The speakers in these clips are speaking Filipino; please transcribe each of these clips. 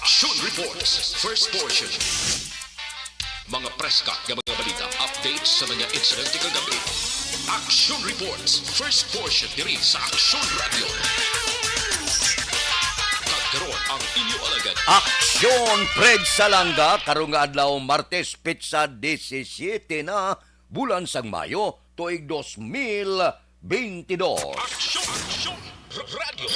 Action Reports, first portion. Mga preska ng mga balita, updates sa mga insidente kagabi. Action Reports, first portion diri sa Action Radio. Kagkaroon ang inyo alagad. Aksyon Fred Salanga karong nga adlaw Martes petsa 17 na bulan sang Mayo tuig 2022. Action Radio.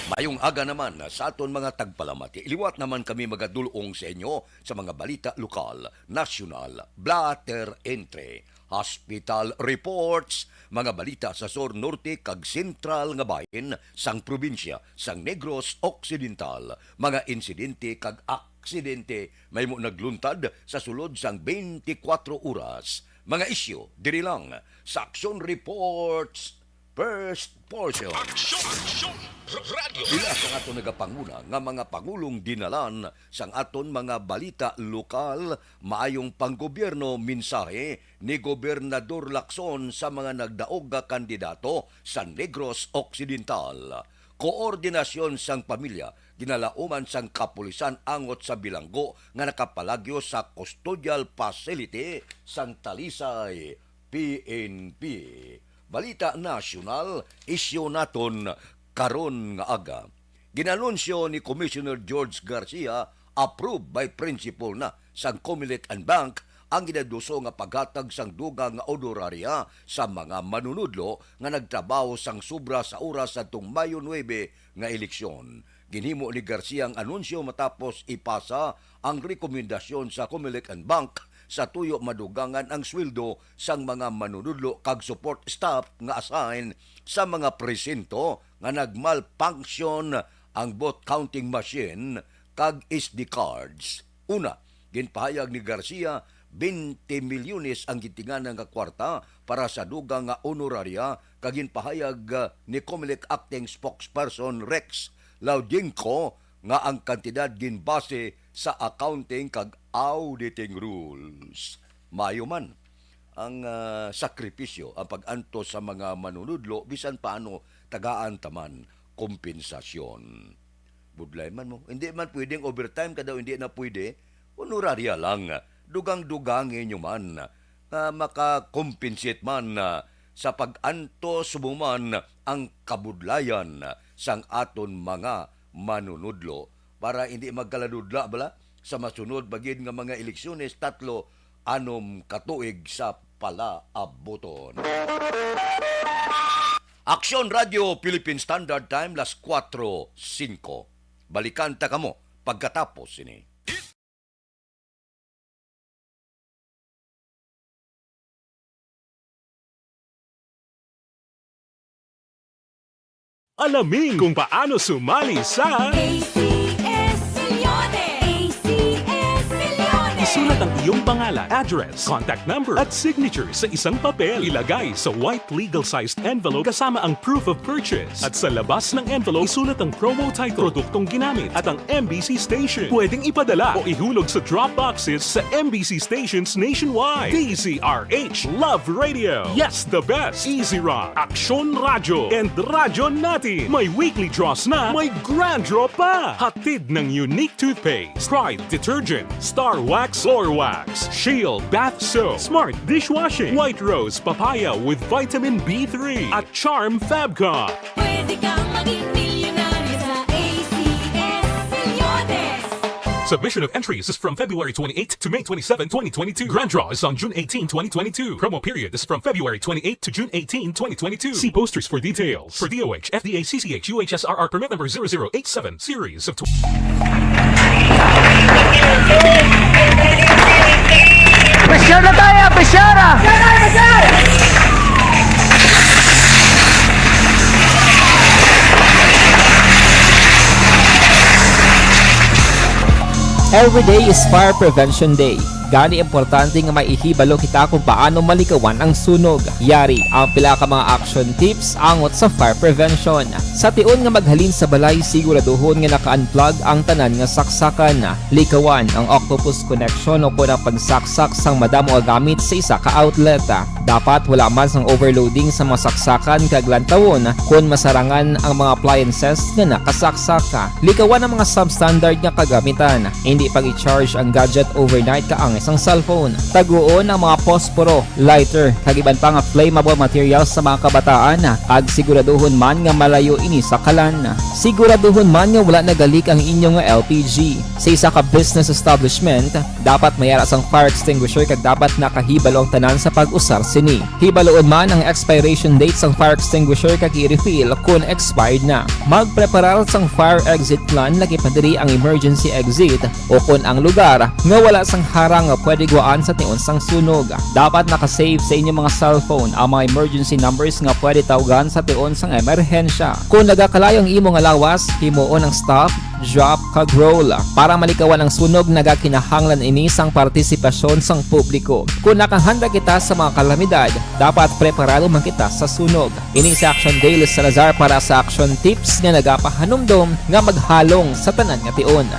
Mayong aga naman sa aton mga tagpalamati. Iliwat naman kami magadulong sa inyo sa mga balita lokal, nasyonal, blatter entry, hospital reports, mga balita sa Sur Norte kag Sentral nga bahin sang probinsya sang Negros Occidental, mga insidente kag aksidente may mo nagluntad sa sulod sang 24 oras. Mga isyu diri lang sa Action Reports first portion. Action Radio. Ila sa aton nagapanguna nga mga pangulong dinalan sang aton mga balita lokal maayong panggobyerno mensahe ni Gobernador Lacson sa mga nagdaog nga kandidato sa Negros Occidental. Koordinasyon sang pamilya ginalauman sang kapulisan angot sa bilanggo nga nakapalagyo sa custodial facility sang Talisay PNP. Balita nasyonal, isyu naton karon nga aga. Ginanunsyo ni Commissioner George Garcia, approved by principal na sang Comelec and Bank ang ginaduso nga paghatag sang dugang nga honoraria sa mga manunudlo nga nagtrabaho sang sobra sa oras sa tung Mayo 9 nga eleksyon. Ginhimo ni Garcia ang anunsyo matapos ipasa ang rekomendasyon sa Comelec and Bank sa tuyo madugangan ang sweldo sang mga manunudlo kag support staff nga assign sa mga presinto nga nagmalfunction ang vote counting machine kag SD cards. Una, ginpahayag ni Garcia 20 milyones ang gitinganan nga kwarta para sa dugang nga honoraria kag ginpahayag ni Comelec acting spokesperson Rex Laudinco nga ang kantidad ginbase sa accounting kag auditing rules. Mayo man ang sakripisyo, ang pag-anto sa mga manunudlo bisan paano tagaan taman kompensasyon. Budlay man mo, hindi man pwedeng overtime kada hindi na pwede, honoraria lang. Dugang-dugangin nyo man makakompensate man sa pag-anto sumuman ang kabudlayan sang aton mga manunudlo para hindi magkaladudla bala sa masunod bagid nga mga eleksyones 3-6 katuig sa palaabuton. Action Radio Philippine Standard Time las 4:05. Balikan ta kamo pagkatapos ini. Alamin kung paano sumali sa ACS Millones! ACS Millones! Isulat ang iyong pangalan, address, contact number at signature sa isang papel. Ilagay sa white legal-sized envelope kasama ang proof of purchase. At sa labas ng envelope, isulat ang promo title, produktong ginamit at ang MBC station. Pwedeng ipadala o ihulog sa drop boxes sa MBC stations nationwide. DZRH Love Radio. Yes, the best. Easy Rock, Action Radio, and Radyo Natin. May weekly draws na, may grand draw pa. Hatid ng unique toothpaste, Pride Detergent, Star Wax Floor Wax, Shield Bath Soap, Smart Dishwashing, White Rose Papaya with Vitamin B3, at Charm Fabcon. Pwede kang maging milyonaryo sa ACS Millones! Submission of entries is from February 28 to May 27, 2022. Grand draw is on June 18, 2022. Promo period is from February 28 to June 18, 2022. See posters for details. For DOH, FDA, CCH, UHSRR permit number 0087, series of... Pressure na tayo! Pressure na! Every day is Fire Prevention Day. Gani importante nga maihibalo kita kung paano malikawan ang sunog. Yari ang pila ka mga action tips angot sa fire prevention. Sa tion nga maghalin sa balay, siguraduhon nga naka-unplug ang tanan nga saksakan. Likawan ang octopus connection o kung ang pagsaksak sang madamo nga gamit sa isa ka outlet. Dapat wala man sang overloading sa mga saksakan kag lantawon kung masarangan ang mga appliances nga nakasaksaka. Likawan ang mga substandard nga kagamitan. Hindi pag i-charge ang gadget overnight kaang isang cellphone. Taguon ang mga posporo, lighter, kag iban pa nga flammable materials sa mga kabataan. Ag siguraduhon man nga malayo ini sa kalan. Siguraduhon man nga wala nagalik ang inyong nga LPG. Sa isa ka business establishment, dapat mayara sang fire extinguisher kag dapat nakahibalo ang tanan sa pag-usar sini. Hibaloon man ang expiration date sang fire extinguisher kag i-refill kung expired na. Magpreparar sang fire exit plan lagi pa diri ang emergency exit o kung ang lugar nga wala sang harang nga pwede guaan sa tion sang sunog. Dapat nakasave sa inyong mga cellphone ang mga emergency numbers nga pwede tawagan sa tion sang emerhensya. Kung nagakalayong imong alawas, himuon ang stop, drop, kag roll. Para malikawan ang sunog, nagakinahanglan ini sang partisipasyon sang publiko. Kung nakahanda kita sa mga kalamidad, dapat preparado man kita sa sunog. Ini si Action Daily Salazar para sa action tips nga nagapahanumdom nga maghalong sa tanan nga tion.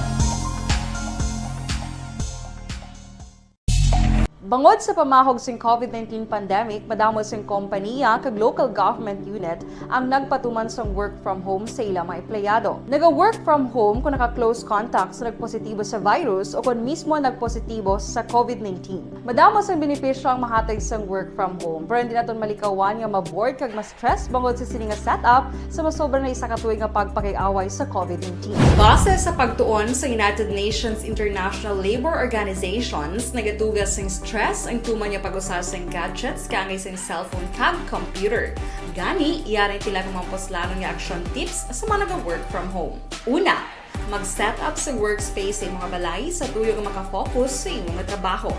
Bangod sa pamahog sing COVID-19 pandemic, madamo sing kompanya kag local government unit ang nagpatuman sang work from home sa ilang mga empleyado. Naga-work from home kung naka-close contact sa nagpositibo sa virus o kung mismo nagpositibo sa COVID-19. Madamo sang benepisyo ang mahatag sang work from home, pero hindi naton malikawan nga ma-bored kag ma-stress bangod sa sini nga setup sa masobra na isa ka tuig nga pagpakiaway sa COVID-19. Base sa pagtuon sa United Nations International Labour Organizations, nagatugas sing stress ang tuman niya pag-usar sa gadgets kangay sa cellphone kag computer. Gani, iyaring tila ng mga poslano nga action tips sa mga nag-work from home. Una, mag-set up sa workspace sa mga balay sa tuyo nga makafocus sa imong trabaho.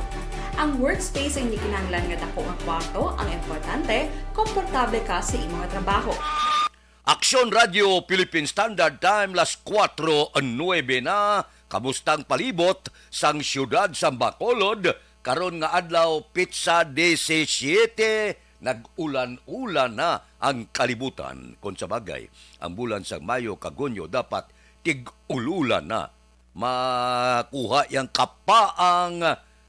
Ang workspace ay hindi kinahanglan nga dako nga kwarto, ang importante, komportable ka sa imong trabaho. Aksyon Radio Philippine Standard Time las 4:09 na. Kamustang palibot sang siyudad sa Bacolod karon nga adlaw Pitsa 17 nag-ulan-ulan na ang kalibutan. Kung sa bagay, ang bulan sa Mayo kag Hunyo dapat tig-ululan na. Makuha yang kapaang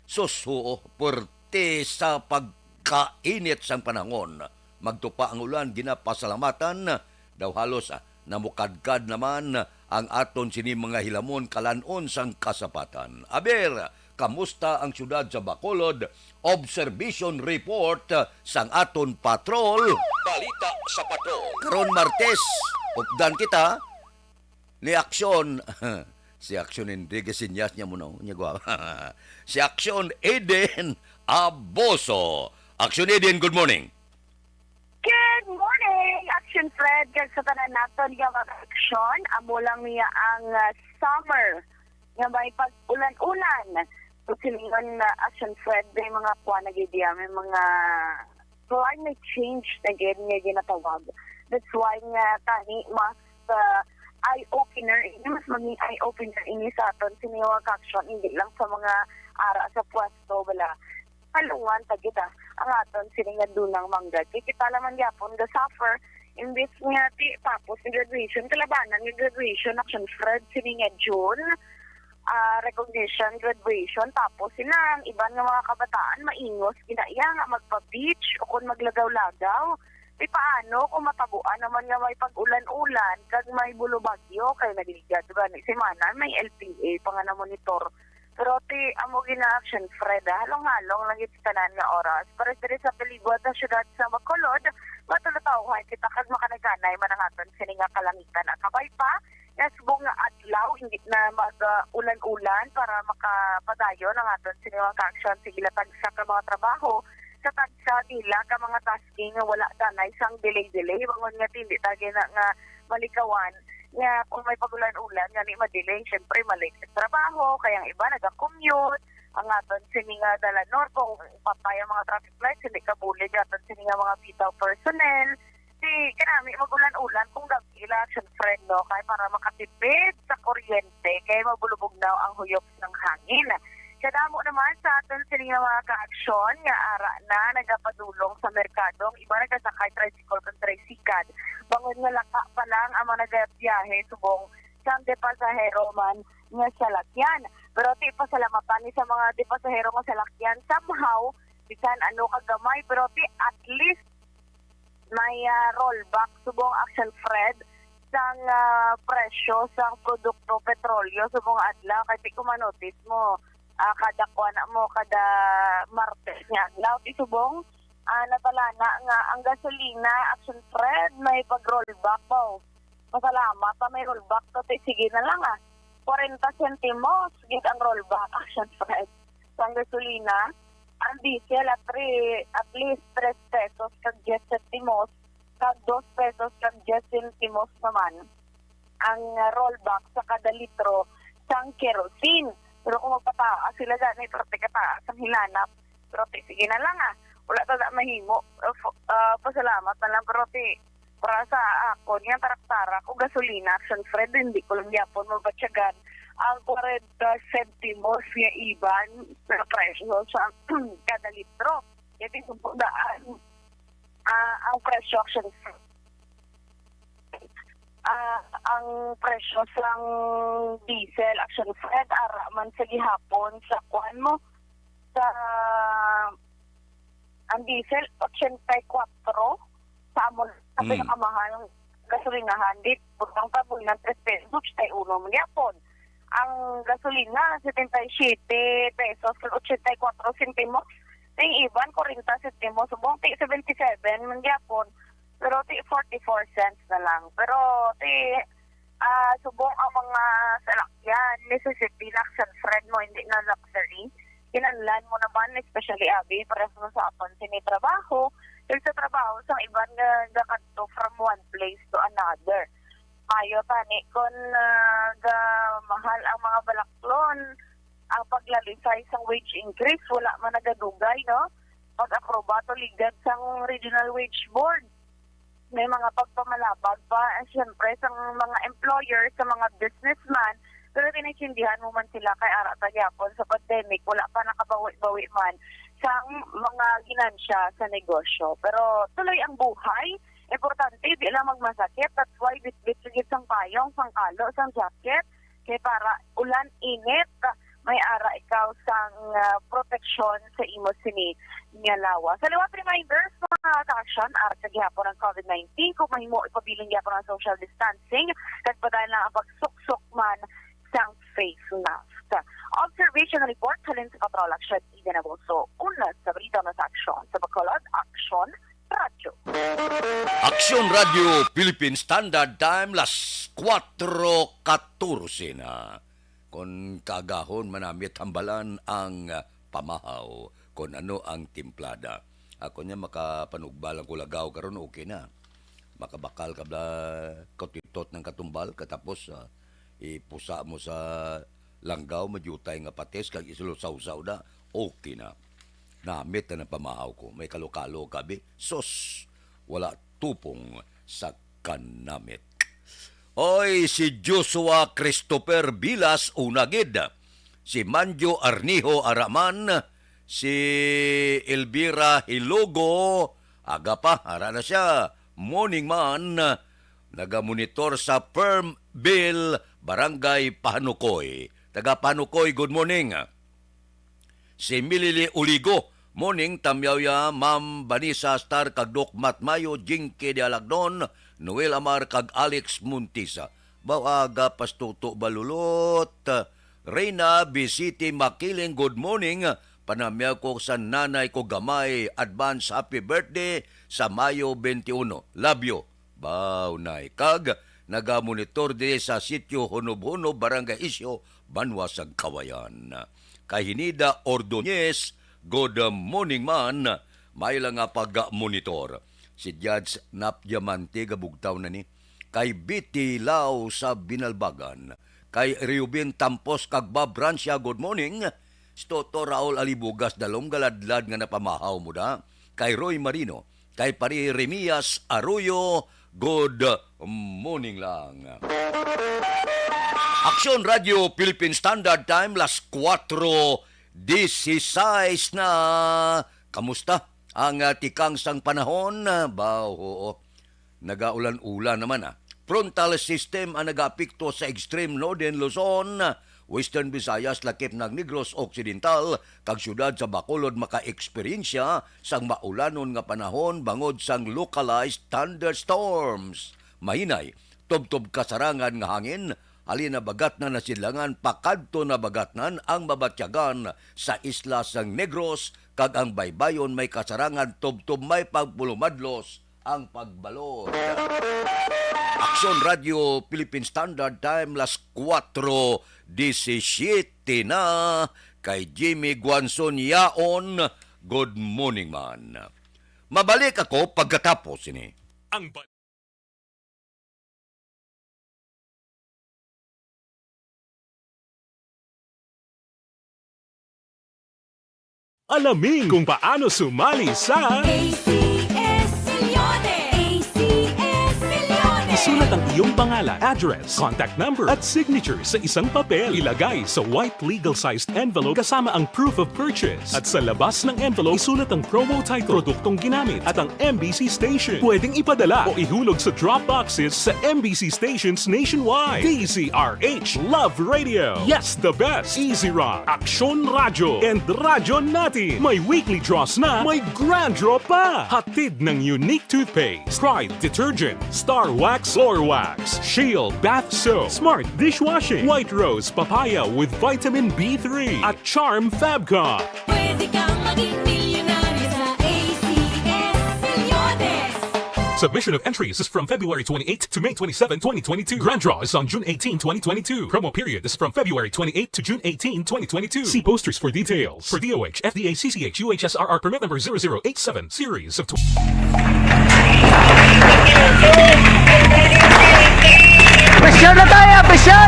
suso porte sa pagkainit sang panahon. Magtupa ang ulan, ginapasalamatan daw halos namukadkad naman ang aton sini mga hilamon kalanon sang kasapatan. Aber, kamusta ang syudad sa Bacolod? Observation report sang aton patrol. Balita sa patrol. Karon Martes, updan kita ni Aksyon. Si Aksyon hindi kasinyas niya muna. Si Aksyon Eden Aboso. Aksyon Eden, good morning. Good morning, Action Fred. Kag sa tanan naton nga mga aksyon, amo lang niya ang summer nga may pag-ulan-ulan. So silingon na Action Fred, may mga kuha na gidya, may mga climate change na nga ginatawag. That's why nga tani mas eye-opener, mas maging eye-opener ini sa aton siniwag action, hindi lang sa mga ara sa pwesto, wala. Palungan tagita ang aton sininga dunang manggad. Kita naman yapon the suffer imbis nga ti tapos ni graduation kalabanan ni graduation Action Fred sininga June recognition graduation tapos sila ang iban nga mga kabataan maingos kinaiya nga magpa-beach o kung maglagaw-lagaw. Di paano kung matabuan naman nga may pag-ulan-ulan kag may bulubagyo kay nagligad gani semana may LPA pa nga na monitor. Pero amo gina-action Fred, halong-halong lang tanan nga oras. Para diri sa palibot sa syudad sa Bacolod, matulutaw kita kag makanaganay man ang aton sini nga kalangitan. At kabay pa, subong nga adlaw, hindi na mag-ulan-ulan para makapadayon ang aton sini nga action sige latag sa mga trabaho. Sa tagsa nila ka mga tasking nga wala danay sang delay-delay. Bangon nga hindi tagi na nga malikawan. Nga kung may pagulan-ulan, nga ni madelay, syempre malik sa trabaho, kaya ang iba nag-commute, ang aton sini nga dalanor, kung patay ang mga traffic lights, hindi kabulig aton sini nga mga bitaw personnel, di kanami magulan-ulan kung gagila action friend, no, kaya para makatipid sa kuryente, kaya mabulubog daw ang huyok ng hangin. Kadamo naman sa aton sining mga ka-aksyon nga ara na nagapadulong sa merkadong iba nagasakay tricycle kag tricycad. Bangod nga laka pa lang ang mga nagabiyahe subong sang depasahero man nga salakyan. Pero ti pasalamatan ni sa mga depasahero nga salakyan somehow bisan ano kagamay pero ti at least may rollback subong Action Fred sang presyo sang produkto petrolyo subong adlaw kasi kung manotice mo kada kuana mo kada Martes nga adlaw ti subong natalana nga ang gasolina Action Fred may pag-rollback daw. Masalamat pa may rollback to sige na lang 40 centimos gid ang rollback Action Fred. Sang gasolina ang diesel at least 3 pesos kag 10 centimos kag 2 pesos kag 10 centimos naman ang rollback sa kada litro sang kerosene. Pero kung magpataas sila dyan, parte kataas ang hilanap. Pero sige na lang wala ta mahimo. Pasalamat na lang pero para sa ako niya taraktara ko gasolina Action Fred hindi ko lang yapon mabatsyagan ang 40 centimos nga iban na presyo sa kada litro. Kaya sumpudaan ang presyo Action Fred. Ang presyo sang diesel Action Fred ara man sa gihapon sa kuan mo sa ang diesel 84 sa amon sa pinakamahal ng gasolinahan dit putang taboy ng 3 pesos tay uno man gyapon. Ang gasolina 77 pesos kag 84 centimos ting iban 40 centimos subong 77 man gyapon. Pero 44 cents na lang. Pero subong ang mga salakyan, necessity na Action Fred mo, hindi na luxury. Kinanlan mo naman, especially Abby, para sa aton sinitrabaho. Yung sa trabaho, sa ibang gakanto from one place to another. Mayo tani, kung mahal ang mga balaklon, ang paglalisay sa wage increase, wala man nagadugay, no? Pag-aprobato ligad sang Regional Wage Board. May mga pagpamalabag pa, siyempre, sa mga employer, sa mga businessman, pero tinisindihan mo man sila kay ara tagyapon sa pandemic, wala pa nakabawi-bawi man sa mga ginansya sa negosyo. Pero tuloy ang buhay, importante, di lang magmasakit, that's why bit-bit sang payong, sang kalo, sang jacket, kaya para ulan, init, may ara ikaw sang proteksyon sa imo sini nga lawa. Sa liwat reminders, mga ka-action, ara sa gihapon ng COVID-19, kung mahimo ipabiling gihapon ng social distancing, kagpadayon lang ang pagsuksok man sang face mask. Observation report halin sa Patrol Action Eden Agosto. Una sa balita na sa aksyon sa Bacolod Action Radio. Action Radio Philippine Standard Time las 4:14 na. Kung kagahon manamit hambalan ang pamahaw kung ano ang timplada. Ako niya makapanugbalang kulagaw karon okay na. Makabakal ka bla kotitot ng katumbal katapos ipusa mo sa langgaw madyutay nga pates kag isulusaw-saw na okay na. Namit na ng pamahaw ko. May kalokalo kabi. Sos, wala tupong sa kanamit. Oy, si Joshua Christopher Bilas unagid. Si Manjo Arnijo Araman. Si Elvira Hilogo. Aga pa, hara na siya. Morning man. Nagamonitor sa Perm Bill Barangay Panukoy. Taga Panukoy, good morning. Si Milili Uligo. Morning, tamyaw Ma'am Vanessa Star kagdok Matmayo, Jinky de Alagnon, Noel Amar kag Alex Muntisa. Bawaga pastuto balulot. Reyna Bisiti Makiling, good morning. Panamyaw ko sa nanay ko gamay. Advance happy birthday sa Mayo 21. Love you. Bawnay kag nagamonitor di sa sitio Hunob-Hunob, Barangay Isyo, Banwasag Kawayan. Kahinida Ordonez, good morning man. May lang nga pag-monitor. Si Judge Nap Diamante gabugtaw na ni. Kay Biti Lau sa Binalbagan. Kay Riubin Tampos kag Bob Rancia, good morning. Si Toto Raul Alibugas, dalong galadlad nga napamahaw mo da. Kay Roy Marino. Kay Pari Remias Arroyo, good morning lang. Action Radio Philippine Standard Time, las 4:15 16 na. Kamusta ang tikang sang panahon? Oo. Nagaulan-ulan naman Frontal system ang nag-apekto sa extreme northern Luzon, Western Visayas, lakip ng Negros Occidental, kag syudad sa Bacolod maka-eksperyensya sang maulanon nga panahon bangod sang localized thunderstorms. Mahinay, tob-tob kasarangan nga hangin, halin na bagat na nasidlangan, pakadto na bagatnan ang mabatyagan sa isla sang Negros, kag ang baybayon may kasarangan, tob-tob may pagpulumadlos ang pagbalot. Aksyon Radio Philippine Standard Time, las 4:17 na. Kay Jimmy Guanzon Yaon, good morning man. Mabalik ako pagkatapos ini. Ang Alamin kung paano sumali sa ACS Milyones! ACS Milyones! Isulat ang iyong pangalan, address, contact number at signature sa isang papel. Ilagay sa white legal-sized envelope kasama ang proof of purchase. At sa labas ng envelope, isulat ang promo title, produktong ginamit at ang MBC station. Pwedeng ipadala o ihulog sa drop boxes sa MBC stations nationwide. DZRH, Love Radio. Yes, the best. Easy Rock, Aksyon Radio, and Radyo Natin. May weekly draws na, may grand draw pa. Hatid ng unique toothpaste, Pride Detergent, Star Wax Floor Wax, Shield Bath Soap, Smart Dishwashing, White Rose Papaya with Vitamin B3, at Charm Fabcon. Pwede kang maging milyonaryo sa ACS Milyones! Submission of entries is from February 28 to May 27, 2022. Grand draw is on June 18, 2022. Promo period is from February 28 to June 18, 2022. See posters for details. For DOH, FDA, CCH, UHSRR permit number 0087, series of... Pressure na tayo, pressure!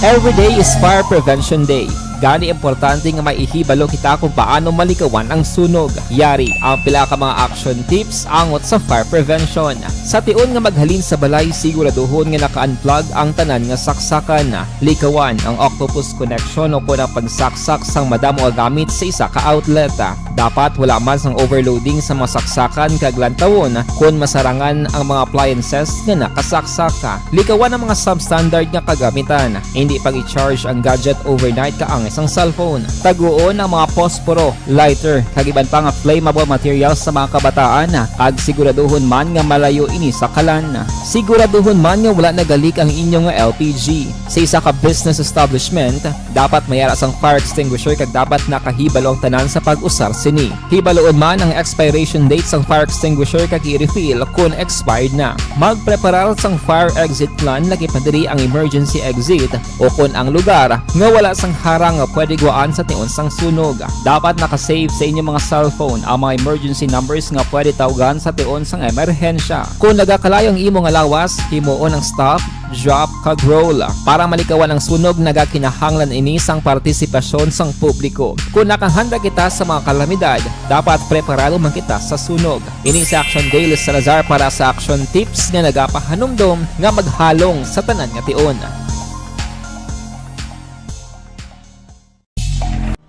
Every day is Fire Prevention Day. Gani importante nga maihibalo kita kung paano malikawan ang sunog. Yari ang pila ka mga action tips angot sa fire prevention. Sa tion nga maghalin sa balay, siguraduhon nga naka-unplug ang tanan nga saksakan. Likawan ang octopus connection o kung ang pagsaksak sang madamo gamit sa isa ka outlet. Dapat wala man sang overloading sa masaksakan kag lantawon kung masarangan ang mga appliances nga nakasaksaka. Likawan ang mga substandard nga kagamitan. Hindi pag i-charge ang gadget overnight kaang isang cellphone. Taguon ang mga posporo, lighter, kag iban pa nga flammable materials sa mga kabataan. Ag siguraduhon man nga malayo ini sa kalan. Siguraduhon man nga wala nagalik ang inyong LPG. Sa isa ka business establishment, dapat mayara sang fire extinguisher kag dapat nakahibalo ang tanan sa pag-usar sini. Hibaloon man ang expiration date sang fire extinguisher kag i-refill kung expired na. Magpreparar sang fire exit plan lagi pa diri ang emergency exit o kung ang lugar nga wala sang harang nga pwede guaan sa tion sang sunog. Dapat nakasave sa inyong mga cellphone ang mga emergency numbers nga pwede tawagan sa tion sang emerhensya. Kung nagakalayo ang imong alawas, himuon ang stop, drop, kag roll. Para malikawan ang sunog, nagakinahanglan ini sang partisipasyon sang publiko. Kung nakahanda kita sa mga kalamidad, dapat preparado man kita sa sunog. Ini sa Action Daily Salazar para sa action tips nga nagapahanumdom nga maghalong sa tanan nga tion.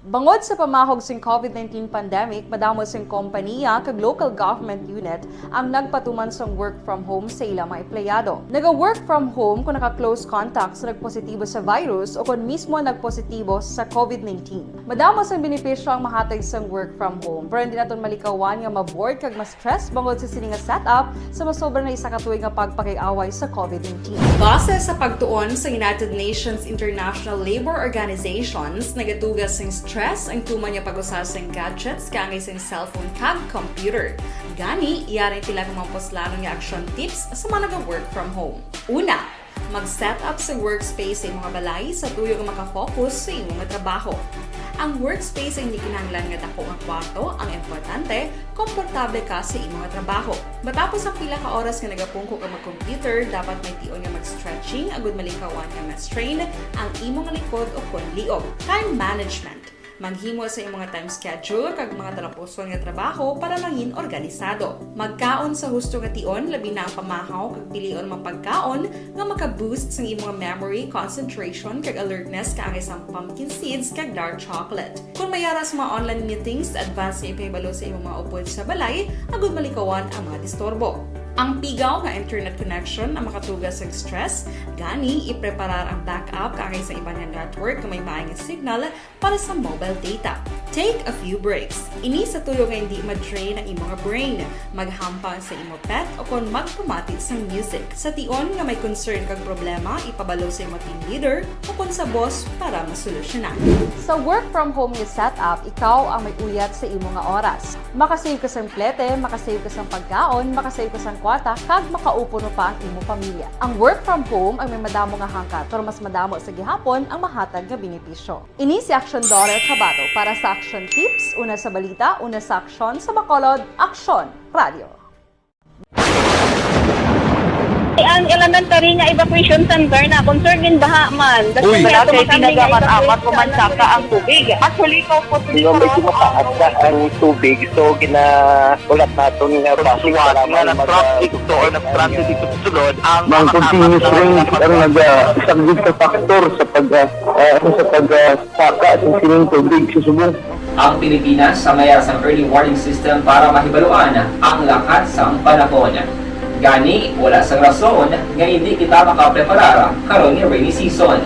Bangod sa pamahog sing COVID-19 pandemic, madamo sing kompanya kag local government unit ang nagpatuman sang work from home sa ilang mga empleyado. Naga-work from home kung naka-close contact sa nagpositibo sa virus o kung mismo nagpositibo sa COVID-19. Madamo sang benepisyo ang mahatag sang work from home, pero hindi naton malikawan nga ma-bored kag ma-stress bangod sa sini nga setup sa masobra na isa ka tuig nga pagpakiaway sa COVID-19. Base sa pagtuon sa United Nations International Labour Organizations, nagatugas sing stress ang tuman niya pag-usar sa gadgets kangay sa cellphone kag computer. Gani, iyaray tila ng mga poslano nga action tips sa mga nag-work from home. Una, mag-set up sa workspace sa mga balay sa tuyo nga makafocus sa imong trabaho. Ang workspace ay hindi kinahanglan nga dako nga kwarto, ang importante, komportable ka sa imong trabaho. Matapos ang pila ka oras nga nagapungko ka mag-computer, dapat may tion nga mag-stretching agud malikawan nga ma-strain ang imong likod o kon liog. Time management. Maghimo sa imong mga time schedule kag mga talapuson nga trabaho para mangin organisado. Magkaon sa husto nga tion, labi na ang pamahaw kag pilion mapagkaon nga maka-boost sa imong memory, concentration kag alertness kaangay sa pumpkin seeds kag dark chocolate. Kung mayara sa mga online meetings, advance sa ipahibalo sa imong mga upod sa balay, agud malikawan ang mga disturbo. Ang pigaw nga internet connection ang makatugas sa stress, gani ipreparar ang backup kaangay sa ibang nga network nga may maayong signal para sa mobile data. Take a few breaks. Ini sa tuyo nga hindi ma-drain ang imong brain, maghampang sa imong pet o kon magpumati sa music. Sa tion nga may concern kag problema, ipabalo sa imong team leader o kon sa boss para masolusyonan. Sa work from home nga setup, ikaw ang may uyat sa imong nga oras. Makasave ka sa plete, makasave ka sa pagkaon, makasave ka sa kwata, kag makaupo no pa ang imong pamilya. Ang work from home ay may madamo nga hangkat, pero mas madamo sa gihapon ang mahatag nga benepisyo. Ini si Action Daughter Cabato para sa Action Tips, una sa balita, una sa aksyon, sa Bacolod, Action Radio. Ang elementary nga evacuation center na concern din baha man. Uy, kaya tinagamat-amat kumansaka ang tubig. Actually, ko po Hindi mo medyo mataas na ang tubig. So, ginaulat natin nga basuhan nga ng traffic to or nag-traffic dito sa sulod. Ang continuous rain ang nag-isang sa factor sa pagsaka at sining tubig sa subong. Ang Pilipinas sa mayroon sa early warning system para mahibaluan ang lakas sa panahon. Gani, wala sang rason nga hindi kita makapreparar karon ni rainy season.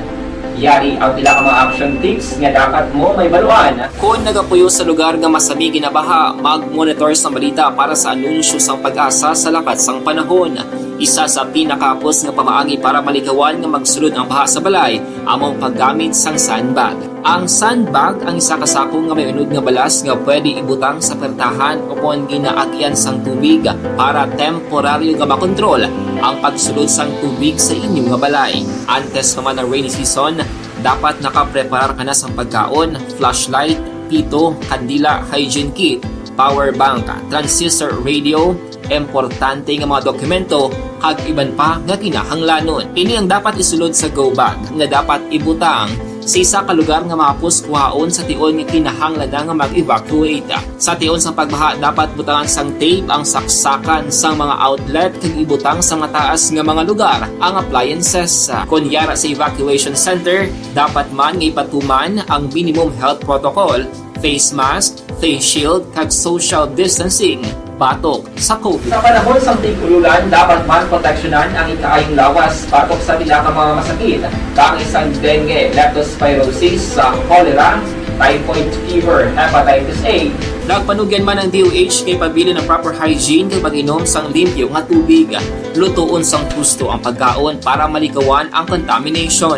Yari ang pila ka mga action tips nga dapat mo may baluan. Kung nagapuyo sa lugar nga masabi ginabaha, mag-monitor sa balita para sa anunsyo sang pag-asa sa lakas sang panahon. Isa sa pinakapos nga pamaagi para malikawan nga magsulod ang baha sa balay, among paggamit sang sandbag. Ang sandbag ang isa kasakong nga may unod nga balas nga pwede ibutang sa pertahan o kung ginaagyan sang tubig para temporaryo nga makontrol ang pagsulod sang tubig sa inyong nga balay. Antes naman ng rainy season, dapat nakapreparar ka na sang pagkaon, flashlight, pito, kandila, hygiene kit, power bank, transistor radio, importante nga mga dokumento kag iban pa nga kinahanglanon. Ini ang dapat isulod sa go bag nga dapat ibutang sa isa ka lugar nga mapus kuhaon sa tion nga kinahanglan nga mag-evacuate. Sa tion sa pagbaha dapat butangan sang tape ang saksakan sang mga outlet kag ibutang sa mataas nga mga lugar ang appliances. Kunyara sa evacuation center, dapat man nga ipatuman ang minimum health protocol, face mask, face shield kag social distancing batok sa COVID. Sa panahon sa tig-ululan, dapat man proteksyonan ang ikaayong lawas batok sa pila ka mga masakit, kang isang dengue, leptospirosis, cholera, typhoid fever, hepatitis A. Nagpanugyan man ang DOH kay pabili ng proper hygiene kay pag-inom sang limpyo nga tubig. Lutuon sang gusto ang pagkaon para malikawan ang contamination.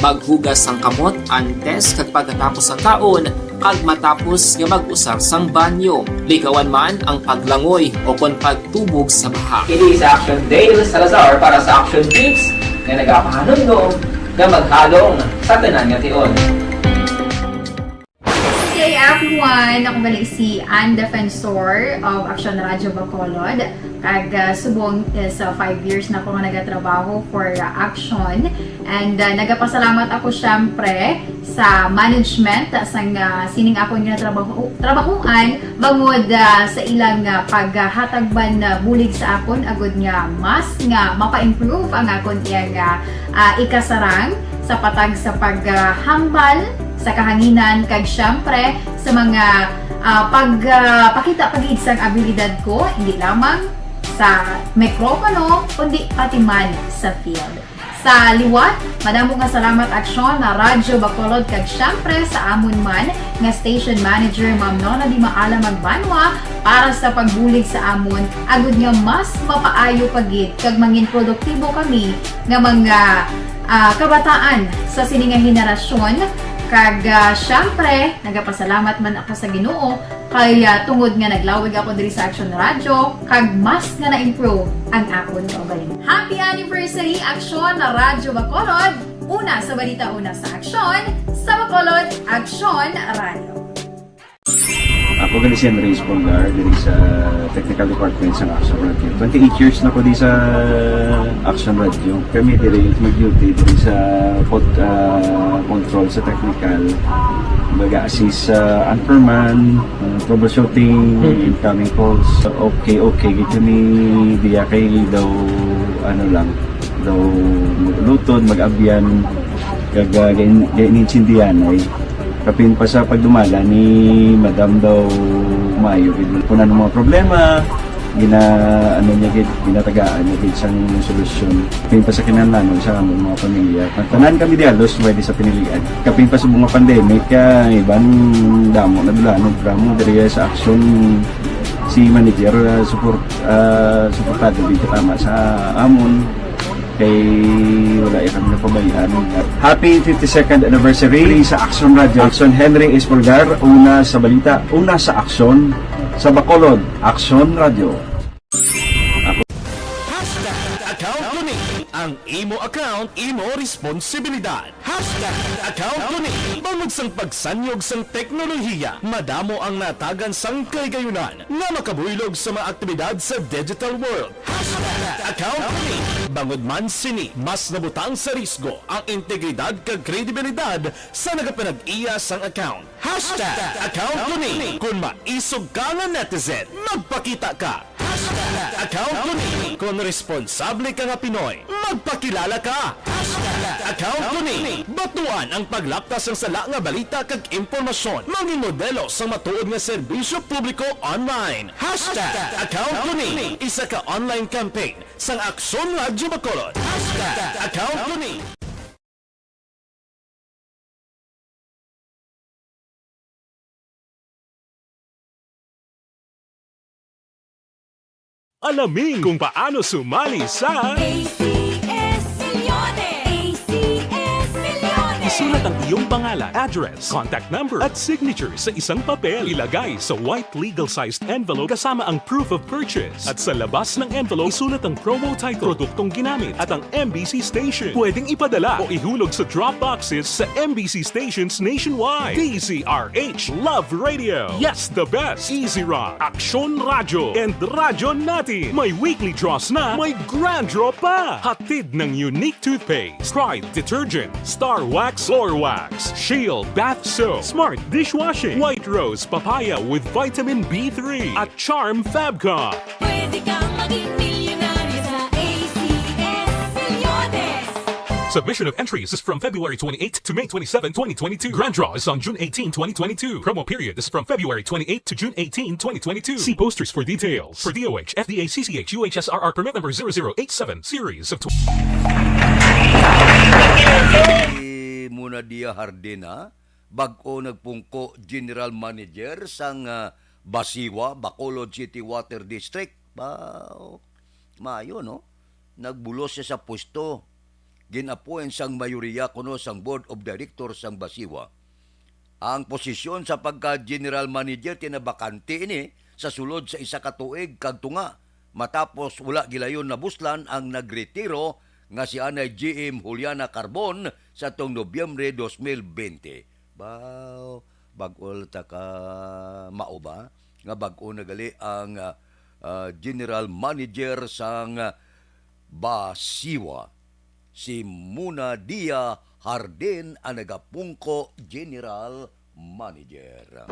Maghugas sang kamot antes kag pagkatapos ang kaon kag matapos nga mag-usar sang banyo. Likawan man ang paglangoy o kon pagtubog sa baha. Kini sa Action Dale Salazar para sa Action Tips nga nagapahanundong nga maghalong sa tanan nga tion. Hey everyone! Ako balik si Ann Defensor of Action Radio Bacolod. Kag subong sa 5 years na ako nga nagatrabaho for Action. And nagapasalamat ako syempre sa management sang sining ako nga trabahuan bangod sa ilang paghatagban bulig sa akon agud nga mas nga mapa-improve ang akon iyang ikasarang sa patag sa paghambal sa kahanginan kag syempre sa mga pakita pagid sang abilidad ko hindi lamang sa mikropono kundi pati man sa field. Sa liwat, madamo nga salamat Aksyon na Radyo Bacolod kag syempre sa amon man nga station manager Ma'am Nona Di Maala Magbanwa para sa pagbulig sa amon agud nga mas mapaayo pagid kag mangin produktibo kami nga mga kabataan sa sining nga henerasyon. Kag syempre, nagapasalamat man ako sa Ginoo kay tungod nga naglawig ako diri sa Action Radio kag mas nga na-improve ang akon kaugalingon. Happy anniversary Action na Radyo Bacolod! Una sa balita, una sa Action, sa Bacolod, Action Radio. Ako gali si Andres Polgar, diri sa Technical Department sa Action Radio. 28 years na ko di sa Action Radio. Kami diri mag-duty diri sa control sa technical. Mag-assist sa anchorman, troubleshooting, incoming calls. Okay, kami diya kay daw daw lutod, mag-abyan, ganinsindihan ay kapin pa sa pagdumala ni Madam daw Mayo. Kung ano mga problema, ginatagaan niya isang solusyon. Kapin pa sa kinalanon sa among mga pamilya. Tanan kami dialos, pwede sa pinilian. Kapin pa sa mga pandemic, ibang damo na dulanog dramo diri sa action si manager suportado dito tama sa amon kay wala kami napabayaan. Happy 52nd anniversary sa Action Radio. Action Henry Espolgar, una sa balita, una sa aksyon, sa Bacolod, Action Radio. Account ko ni ang imo account, imo responsibilidad. Account ko ni bangod sang pagsanyog sang teknolohiya, madamo ang natagan sang kaygayunan nga makabuylog sa mga aktibidad sa digital world. Account ko ni bangod man sini mas nabutang sa risgo ang integridad kag kredibilidad sa nagapanag-iya sang account. Account ko ni kung maisog ka nga netizen, magpakita ka. Account ko ni kung responsable ka nga Pinoy, magpakilala ka. Account ko ni batuan ang paglaptas ng sala nga balita kag impormasyon, mangin modelo sa matuod nga serbisyo publiko online. Account ko ni isa ka online campaign sang Aksyon Radyo Bacolod. Account ko ni Alamin kung paano sumali sa ACS Milyones! ACS Milyones! isulat ang iyong pangalan, address, contact number at signature sa isang papel. Ilagay sa white legal-sized envelope kasama ang proof of purchase. At sa labas ng envelope, isulat ang promo title, produktong ginamit at ang MBC station. Pwedeng ipadala o ihulog sa drop boxes sa MBC stations nationwide. DZRH Love Radio. Yes, the best. Easy Rock, Aksyon Radio, and Radyo Natin. May weekly draws na, may grand draw pa. Hatid ng unique toothpaste, Pride Detergent, Star Wax Floor Wax, Shield Bath Soap, Smart Dishwashing, White Rose Papaya with Vitamin B3, at Charm Fabcon. Pwede kang maging milyonaryo sa ACS Milyones! Submission of entries is from February 28 to May 27, 2022. Grand draw is on June 18, 2022. Promo period is from February 28 to June 18, 2022. See posters for details. For DOH, FDA, CCH, UHSRR permit number 0087, series of Muna Dia Hardena, bag-o nagpungko General Manager sang Basiwa, Bacolod City Water District. Mayo, no? Nagbulos siya sa pwesto. Ginapuan sang mayoriya kuno sang Board of Directors sang Basiwa. Ang posisyon sa pagka-General Manager tinabakante ini sa sulod sa isa ka tuig kag tunga matapos wala gilayon na buslan ang nagretiro nga si Anay GM Juliana Carbon sa tong Nobyembre 2020. Bag-o ta ka mao ba nga bag-o nagali ang General Manager sang Basiwa. Si Muna Dia Harden ang nagapungko General Manager.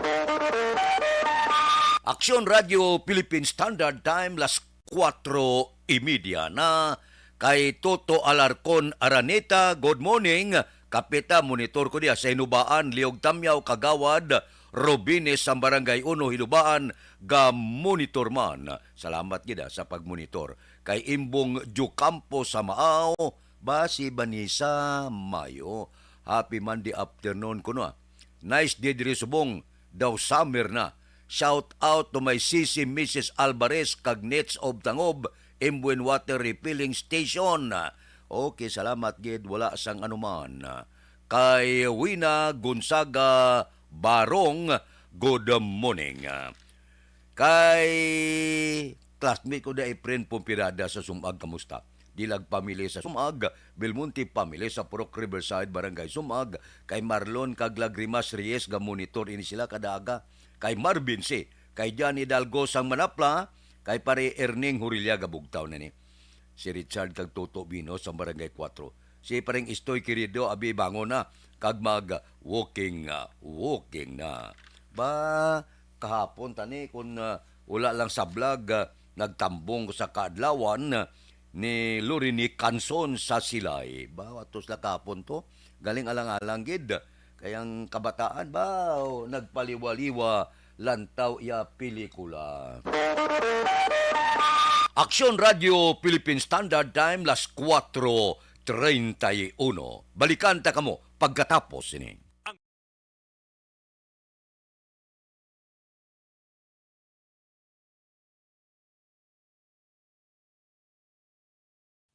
Aksyon Radio Philippine Standard Time, las 4:30 na. Kay Toto Alarcon Araneta, good morning. Kapita, monitor ko diya sa Hinubaan, Liog Tamyaw, Kagawad, Robines, sa Barangay Uno, Hinubaan, ga monitor man. Salamat gida sa pagmonitor. Kay Imbong Jucampo sa Maaw, Basi Banisa Mayo. Happy Monday afternoon ko na. Nice day diri subong, daw summer na. Shout out to my sisi Mrs. Alvarez kag Nets of Tangob, Imbuen Water Refilling Station. Okay, salamat gid, wala sang anuman. Kay Wina Gonzaga Barong, good morning. Kay classmate ko da friend Pumpirada sa Sumag, kamusta? Dilag pamilya sa Sumag, Belmonte pamilya sa Purok Riverside, Barangay Sumag, kay Marlon kag Lagrimas Reyes ga monitor ini sila kadaga. kay Marvin C., kay Johnny Dalgo sang Manapla, kay pare Erning Hurillaga Bugtaw na ni. Si Richard kag Toto Bino sa Barangay 4. Si pareng Istoy Querido abi bango na kag mag walking na. Ba kahapon tani kun wala lang sa vlog nagtambong ko sa kaadlawan ni Lorini Canson sa Silay. Ba atos la kahapon to galing alang-alang gid kayang kabataan ba nagpaliwaliwa lantaw iya pelikula. Aksyon Radio Philippine Standard Time las 4:31. Balikan ta kamo pagkatapos ini.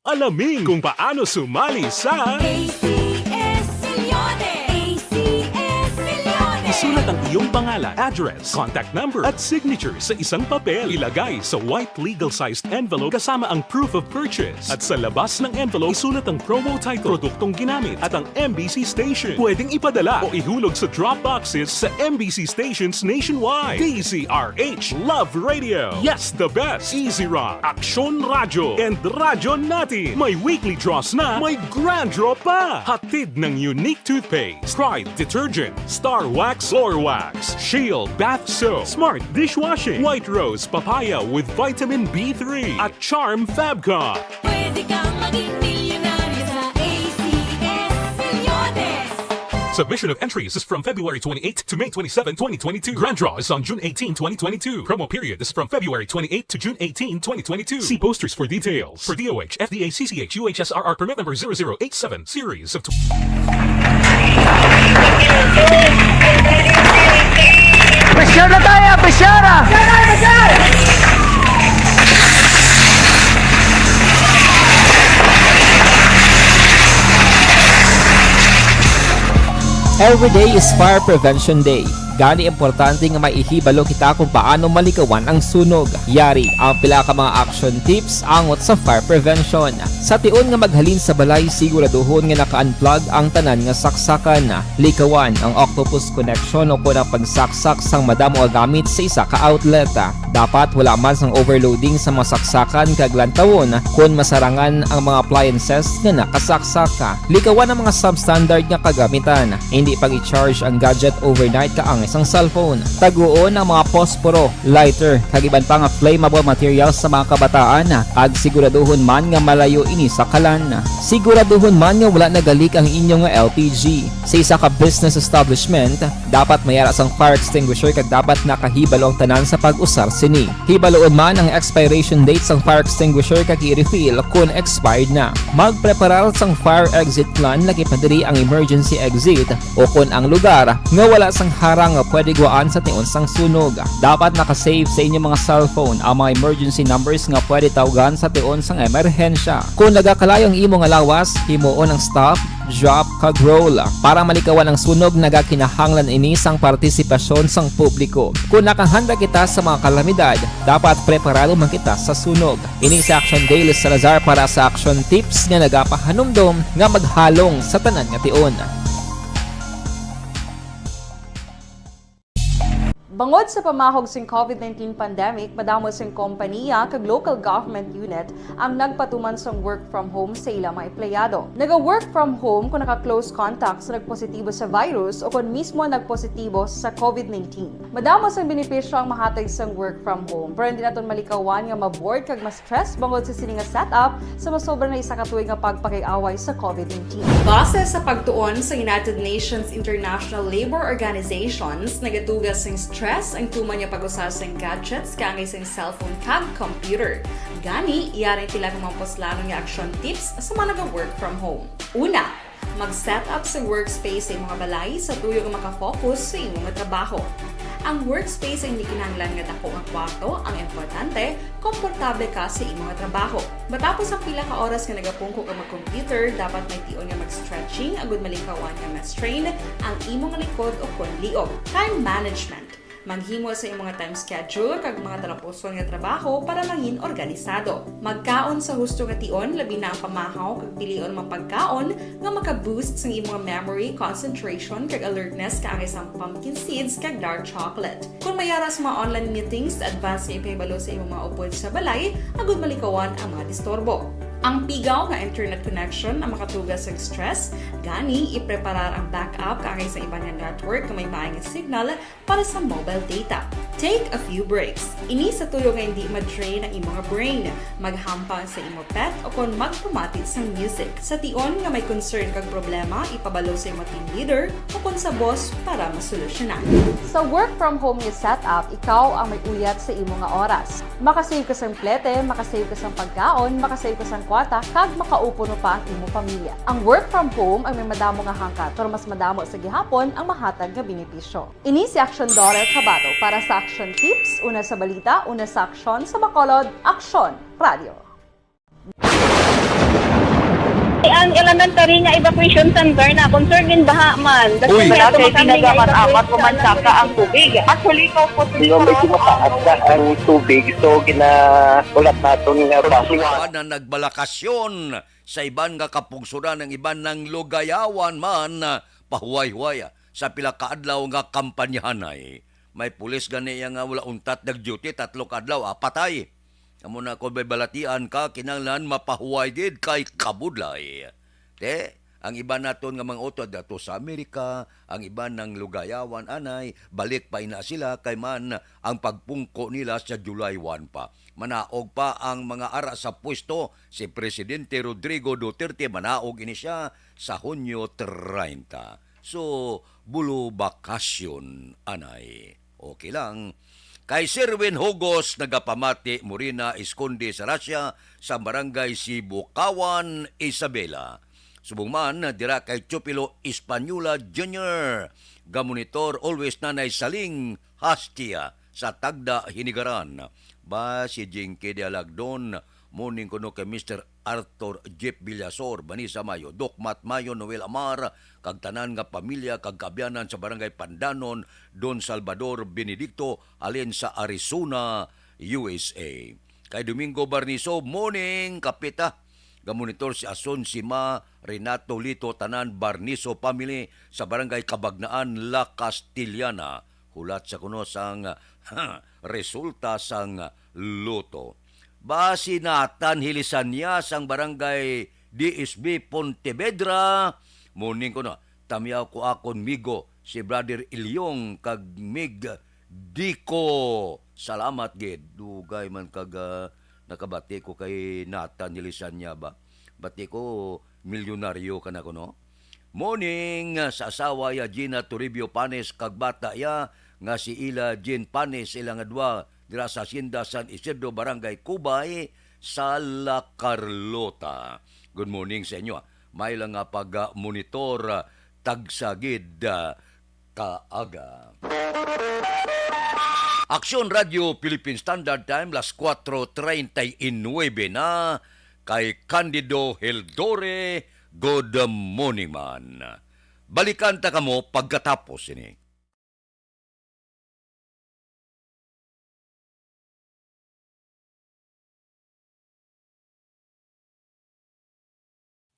Alamin kung paano sumali sa ACS Milyones! ACS Milyones! Isulat ang iyong pangalan, address, contact number at signature sa isang papel. Ilagay sa white legal-sized envelope kasama ang proof of purchase. At sa labas ng envelope, isulat ang promo title, produktong ginamit at ang MBC station. Pwedeng ipadala o ihulog sa drop boxes sa MBC stations nationwide. DZRH Love Radio. Yes, the best. Easy Rock, Aksyon Radio, and Radyo Natin. May weekly draws na, may grand draw pa. Hatid ng unique toothpaste, Pride Detergent, Star Wax Floor Wax, Shield Bath Soap, Smart Dishwashing, White Rose Papaya with Vitamin B3, at Charm Fabcon. Pwede kang maging milyonaryo sa ACS Milyones! Submission of entries is from February 28 to May 27, 2022. Grand draw is on June 18, 2022. Promo period is from February 28 to June 18, 2022. See posters for details. For DOH, FDA, CCH, UHSRR permit number 0087, series of... Pressure na tayo! Pressure! Every day is Fire Prevention Day. Gani importante nga maihibalo kita kung paano malikawan ang sunog. Yari ang pila ka mga action tips angot sa fire prevention. Sa tion nga maghalin sa balay, siguraduhon nga naka-unplug ang tanan nga saksakan. Likawan ang octopus connection o kung ang pagsaksak sang madamo nga gamit sa isa ka outlet. Dapat wala man sang overloading sa mga saksakan kag lantawon kung masarangan ang mga appliances nga nakasaksaka. Likawan ang mga substandard nga kagamitan. Hindi pag i-charge ang gadget overnight kaang isang cellphone. Taguon ang mga posporo, lighter, kag iban pa nga flammable materials sa mga kabataan. Ag siguraduhon man nga malayo ini sa kalan. Siguraduhon man nga wala nagalik ang inyong LPG. Sa isa ka business establishment, dapat mayara sang fire extinguisher kag dapat nakahibalo ang tanan sa pag-usar sini. Hibaloon man ang expiration date sang fire extinguisher kag i-refill kung expired na. Magpreparar sang fire exit plan lagi pa diri ang emergency exit o kung ang lugar nga wala sang harang nga pwede guaan sa tion sang sunog. Dapat nakasave sa inyong mga cellphone ang mga emergency numbers nga pwede tawagan sa tion sang emerhensya. Kung nagakalayo ang imong lawas, himuon ang stop, drop, kag roll. Para malikawan ang sunog, nagakinahanglan ini sang partisipasyon sang publiko. Kung nakahanda kita sa mga kalamidad, dapat preparado man kita sa sunog. Ini sa Action Daily Salazar para sa action tips nga nagapahanumdom nga maghalong sa tanan nga tion. Bangod sa pamahog sing COVID-19 pandemic, madamo sing kompanya kag local government unit ang nagpatuman sang work from home sa ilang mga empleyado. Naga-work from home kung naka-close contact sa nagpositibo sa virus o kung mismo nagpositibo sa COVID-19. Madamo sang benepisyo ang mahatag sang work from home, pero hindi naton malikawan nga ma-bored kag ma-stress bangod sa sini nga setup sa masobra na isa ka tuig nga pagpakiaway sa COVID-19. Base sa pagtuon sa United Nations International Labour Organizations, nagatugas sing stress ang tuman niya pag-usar sa gadgets kangay sa cellphone kag computer. Gani, iyaring tila ng mga poslanong nga action tips sa mga nag-work from home. Una, mag-set up sa workspace sa mga balay sa tuyo nga makafocus sa imong trabaho. Ang workspace ay hindi kinahanglan nga dako nga kwarto, ang importante, komportable ka sa imong trabaho. Matapos ang pila ka oras nga nagapungko ka mag-computer, dapat may tion nga mag-stretching agud malikawan nga ma-strain ang imong likod o kon liog. Time management. Manghimo sa imong mga time schedule kag mga talapuson nga trabaho para mangin organisado. Magkaon sa husto nga tion, labi na ang pamahaw kag pilion mapagkaon nga maka-boost sa imong memory, concentration kag alertness kaangay sa pumpkin seeds kag dark chocolate. Kung mayara sa mga online meetings, advance sa ipahibalo sa imong mga upod sa balay, agud malikawan ang mga disturbo. Ang pigaw nga internet connection ang makatugas sa stress, gani ipreparar ang backup kaangay sa ibang nga network nga may maayong signal para sa mobile data. Take a few breaks. Ini sa tuyo nga hindi ma-drain ang imong brain, maghampang sa imong pet o kon magpumati sa music. Sa tion nga may concern kag problema, ipabalo sa imong team leader o kon sa boss para masolusyonan. Sa work from home nga setup, ikaw ang may uyat sa imong nga oras. Makasave ka sa plete, makasave ka sa pagkaon, makasave ka sa kwata, kag makaupo no pa ang imong pamilya. Ang work from home ay may madamo nga hangkat, pero mas madamo sa gihapon ang mahatag nga benepisyo. Ini si Action Dorel Cabato para sa Action Tips, una sa balita, una sa aksyon sa Bacolod, Action Radio. Ang elementary nga evacuation center na concern din baha man. Uy, kaya kaya tumakan pinagamat-amat kumansaka ang tubig. Actually, ko po Hindi mo medyo mataas na ang tubig. So, ulat natin nga basiwan. na nagbalakasyon sa iban nga kapungsuran ng iban ng lugayawan man pahuway-huway sa pila ka adlaw nga kampanyahanay. May pulis gani nga wala untat nag-duty 3 kadlaw patay. Amo na kung may balatian ka kinahanglan mapahuway gid kay kabudlay. Ang iba naton nga mga utod dato sa Amerika, ang iba ng lugayawan anay, balik pa ina sila kay man ang pagpungko nila sa July 1 pa. Manaog pa ang mga ara sa pwesto si Presidente Rodrigo Duterte, manaog ini siya sa Hunyo 30. So, bulo bakasyon anay. Okay lang. Kay Sirwin Hugos nagapamati Morina Esconde sa Russia sa barangay Sibukawan, Isabela. Subong man, dira kay Chupilo Espanola Jr. Gamonitor always nanay saling hastia sa Tagda, Hinigaran. Ba si Jinky de Alagdon, morning kuno kay Mr. Arthur Jeep Villasor, Banisa Mayo, Dokmat Mayo, Noel Amar, kag tanan nga pamilya, kag kabyanan sa barangay Pandanon, Don Salvador Benedicto, alin sa Arizona, USA. Kay Domingo Barniso, morning, kapita. Gamonitor si Ason Sima, Renato Lito, tanan Barniso family sa barangay Kabagnaan, La Castillana. Hulat sa kuno sang resulta sang loto. Basi natan hilisan niya sang barangay DSB Pontevedra. Morning ko na, tamyaw ko akon migo si Brother Ilyong kag mig Diko. Salamat gid. Dugay man kag nakabati ko kay natan hilisan niya ba. Bati ko milyonaryo ka na ko no. Morning sa asawa ya Gina Toribio Panes kag bata ya nga si Ila Jean Panes ilang adwa dira sa Hacienda San Isidro Barangay Kubay sa La Carlota. Good morning sa inyo. May lang nga pag-monitor tagsagid kaaga. Aksyon Radio Philippine Standard Time las 4:39 na kay Candido Heldore. Good morning man. Balikan ta kamo pagkatapos ini.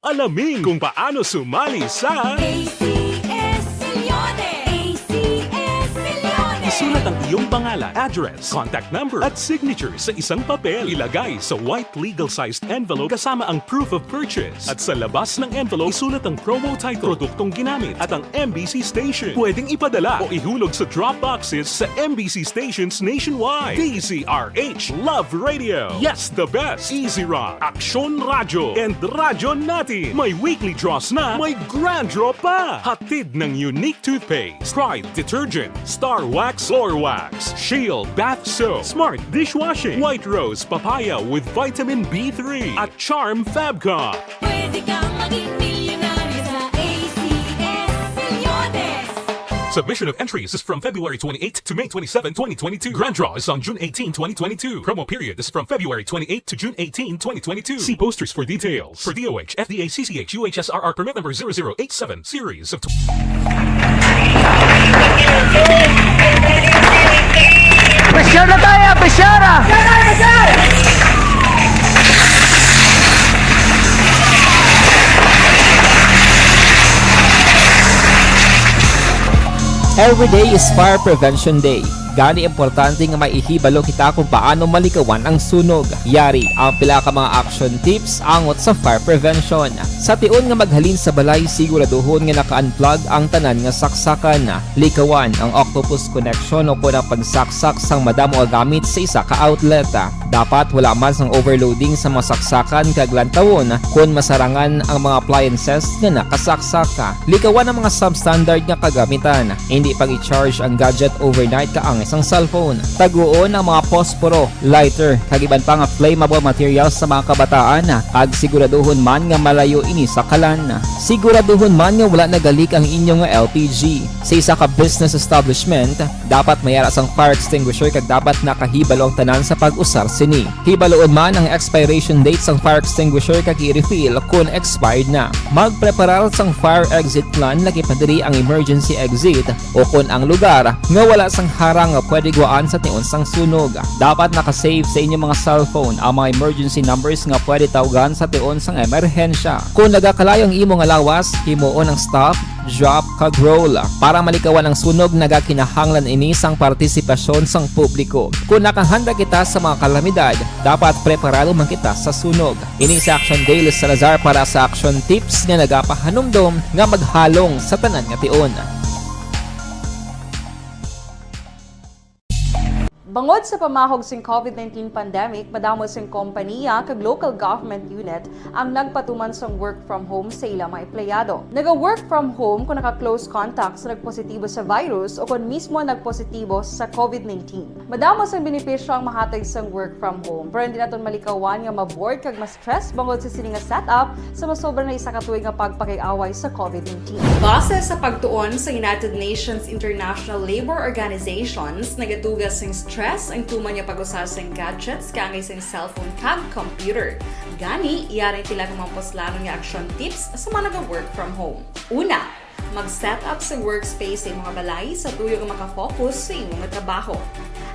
Alamin kung paano sumali sa ACS Milyones! ACS Milyones! isulat ang iyong pangalan, address, contact number at signature sa isang papel. Ilagay sa white legal-sized envelope kasama ang proof of purchase. At sa labas ng envelope, isulat ang promo title, produktong ginamit at ang MBC station. Pwedeng ipadala o ihulog sa drop boxes sa MBC stations nationwide. DZRH Love Radio. Yes, the best. Easy Rock, Aksyon Radio, and Radyo Natin. May weekly draws na, may grand draw pa. Hatid ng unique toothpaste, Pride Detergent, Star Wax Floor Wax, Shield Bath Soap, Smart Dishwashing, White Rose Papaya with Vitamin B3, at Charm Fabcon. Pwede kang maging milyonaryo sa ACS Milyones! Submission of entries is from February 28 to May 27, 2022. Grand draw is on June 18, 2022. Promo period is from February 28 to June 18, 2022. See posters for details. For DOH, FDA, CCH, UHSRR permit number 0087, series of Official na tayo! Official na! Every day is Fire Prevention Day. Gani importante nga maihibalo kita kung paano malikawan ang sunog. Yari ang pila ka mga action tips angot sa fire prevention. Sa tion nga maghalin sa balay, siguraduhon nga naka-unplug ang tanan nga saksakan. Likawan ang octopus connection o kung ang pagsaksak sang madamo nga gamit sa isa ka outlet. Dapat wala man sang overloading sa mga saksakan kag lantawon kung masarangan ang mga appliances nga nakasaksaka. Likawan ang mga substandard nga kagamitan. Hindi pag i-charge ang gadget overnight kaang isang cellphone. Taguon ang mga posporo, lighter, kag iban pa nga flammable materials sa mga kabataan. Kag siguraduhon man nga malayo ini sa kalan. Siguraduhon man nga wala nagalik ang inyong nga LPG. Sa isa ka business establishment, dapat mayara sang fire extinguisher kag dapat nakahibalo ang tanan sa pag-usar sini. Hibaloon man ang expiration date sang fire extinguisher kag i-refill kung expired na. Magpreparar sang fire exit plan laki padiri ang emergency exit o kung ang lugar nga wala sang harang nga pwede guwaan sa tion sang sunog. Dapat nakasave sa inyong mga cellphone ang mga emergency numbers nga pwede tawagan sa tion sang emerhensya. Kung nagakalayo ang imo nga lawas, himuon ang stop, drop, kag roll. Para malikawan ang sunog, nagakinahanglan ini sang partisipasyon sang publiko. Kung nakahanda kita sa mga kalamidad, dapat preparado man kita sa sunog. Ini sa Action Daily Salazar para sa action tips nga nagapahanumdom nga maghalong sa tanan nga tion. Bangod sa pamahog sing COVID-19 pandemic, madamo sing kompanya kag local government unit ang nagpatuman sang work from home sa ilang mga empleyado. Naga-work from home kung naka-close contacts na nagpositibo sa virus o kung mismo nagpositibo sa COVID-19. Madamo sang benepisyo ang mahatag sang work from home, pero hindi naton malikawan nga ma-bored kag ma-stress bangod sa sini nga setup sa masobra na isa ka tuig nga pagpakiaway sa COVID-19. Base sa pagtuon sa United Nations International Labor Organizations, nagatugas sing stress ang tuman niya pag-usar sa gadgets kaangay sa cellphone kag computer. Gani, iyari tila ng mga poslano nga action tips sa mga nag-work from home. Una, mag-set up sa workspace sa imong balay sa tuyo nga makafocus sa imong trabaho.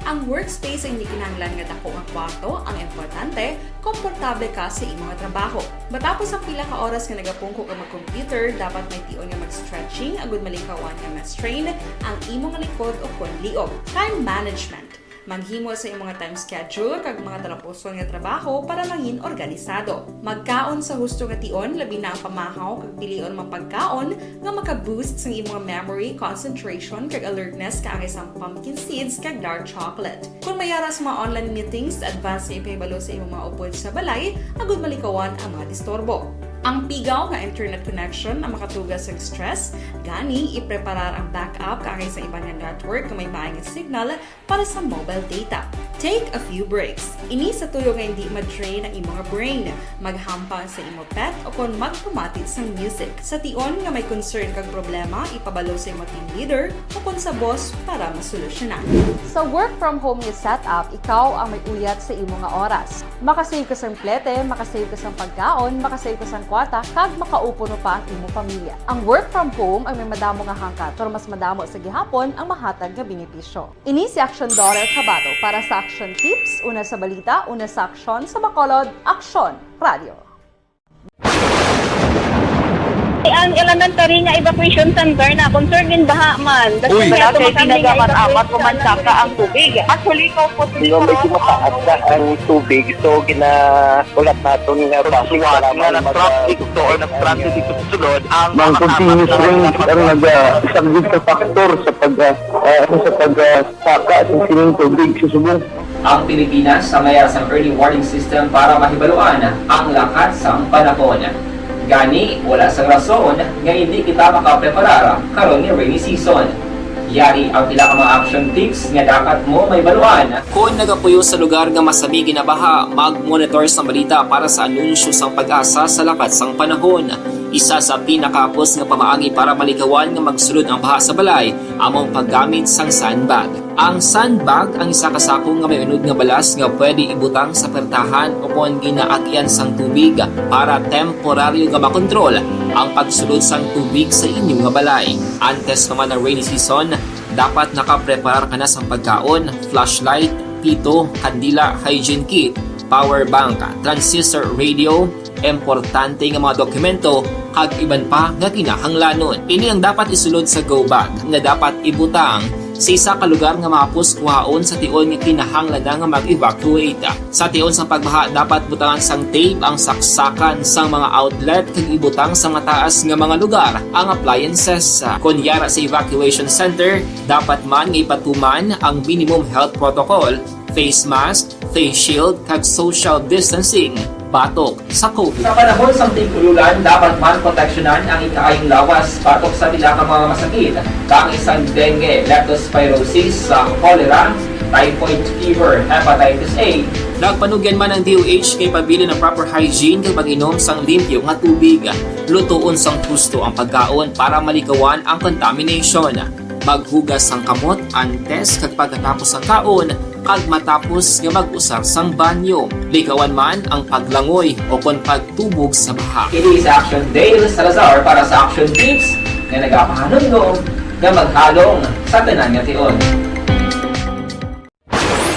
Ang workspace ay hindi kinahanglan nga dako nga kwarto, ang importante, komportable ka sa imong trabaho. Matapos ang pila ka oras nga nagapungko ka mag-computer, dapat may tion nga mag-stretching agud malikawan nga ma-strain ang imong likod o kon liog. Time management. Maghimo sa imong time schedule kag mga talapuson nga trabaho para maging organisado. Magkaon sa husto nga tion, labi na ang pamahaw kag pilion mga pagkaon nga maka-boost sa imong memory, concentration kag alertness kaangay sa pumpkin seeds kag dark chocolate. Kung mayara sa mga online meetings, advance sa ipahibalo sa imong mga upod sa balay, agud malikawan ang mga disturbo. Ang pigaw nga internet connection ang makatugas sa stress, gani ipreparar ang backup kaangay sa ibang nga network nga may maayong signal para sa mobile data. Take a few breaks. Ini sa tuyo nga hindi ma-drain ang imong brain, maghampang sa imong pet o kung magpumatit sa music. Sa tion nga may concern kag problema, ipabalo sa imong team leader o kung sa boss para masolusyonan. Sa work from home nga setup, ikaw ang may uyat sa imong nga oras. Makasave ka sang plete, makasave ka sang pagkaon, makasave ka sang kwarta, kag makaupo no pa ang imong pamilya. Ang work from home ay may madamo nga hangkat, pero mas madamo sa gihapon ang mahatag nga benepisyo. Ini si Action Daughter Cabato para sa Action Tips, una sa balita, una sa aksyon, sa Bacolod, Aksyon Radio. Ang elementary nga evacuation center na concern din baha man. Uy, Kasi pinagamat-amat kumansaka ang tubig. Actually, po Di ba medyo mataas na ang tubig, so ginaulat natin nga basiwat nga nag-traffic to or nag-transit dito sa sulod ang continuous rain ang nag-subject sa factor sa pagsaka at sining tubig sa subong. Ang Pilipinas sa mayar sa early warning system para mahibaluan ang lakat sa panahon. Gani, wala sa rason nga hindi kita makapreparar karon ni rainy season. Yari ang pila ka mga action tips nga dapat mo may baluan. Kung nagapuyo sa lugar nga masabi ginabaha, mag-monitor sa balita para sa anunsyo sang pag-asa sa lakat sang panahon. Isa sa pinakapos nga pamaagi para malikawan nga magsulod ang baha sa balay, among paggamit sang sandbag. Ang sandbag ang isa kasakong nga may unod nga balas nga pwede ibutang sa pertahan o kung ginaagyan sang tubig para temporaryo nga makontrol ang pagsulod sang tubig sa inyong nga balay. Antes naman ng rainy season, dapat nakapreparar ka na sa pagkaon, flashlight, pito, kandila, hygiene kit, power bank, transistor radio, importante nga mga dokumento, kag iban pa nga kinahanglanon. Ini ang dapat isulod sa go bag nga dapat ibutang sa isa ka lugar nga mapus kuhaon sa tion nga kinahanglan nga mag-evacuate. Sa tion sa pagbaha dapat butangan sang tape ang saksakan sang mga outlet kag ibutang sa mga taas nga mga lugar ang appliances. Kunyara sa evacuation center, dapat man nga ipatuman ang minimum health protocol, face mask, face shield kag social distancing batok sa COVID. Sa panahon sa tigululan, dapat man proteksyonan ang ikaayong lawas batok sa bila ka mga masakit. Kang isang dengue, leptospirosis, cholera, typhoid fever, hepatitis A. Nagpanugyan man ang DOH kay pabili ng proper hygiene kay pag-inom sang limpyo nga tubig. Lutuon sang husto ang pagkaon para malikawan ang contamination. Maghugas sang kamot antes kag pagkatapos ang kaon kag matapos nga mag-usar sang banyo. Likawan man ang paglangoy o kon pagtubog sa baha. Kini sa Action Dale Salazar para sa Action Tips nga nagapahanong nga maghalong sa tanan nga tion.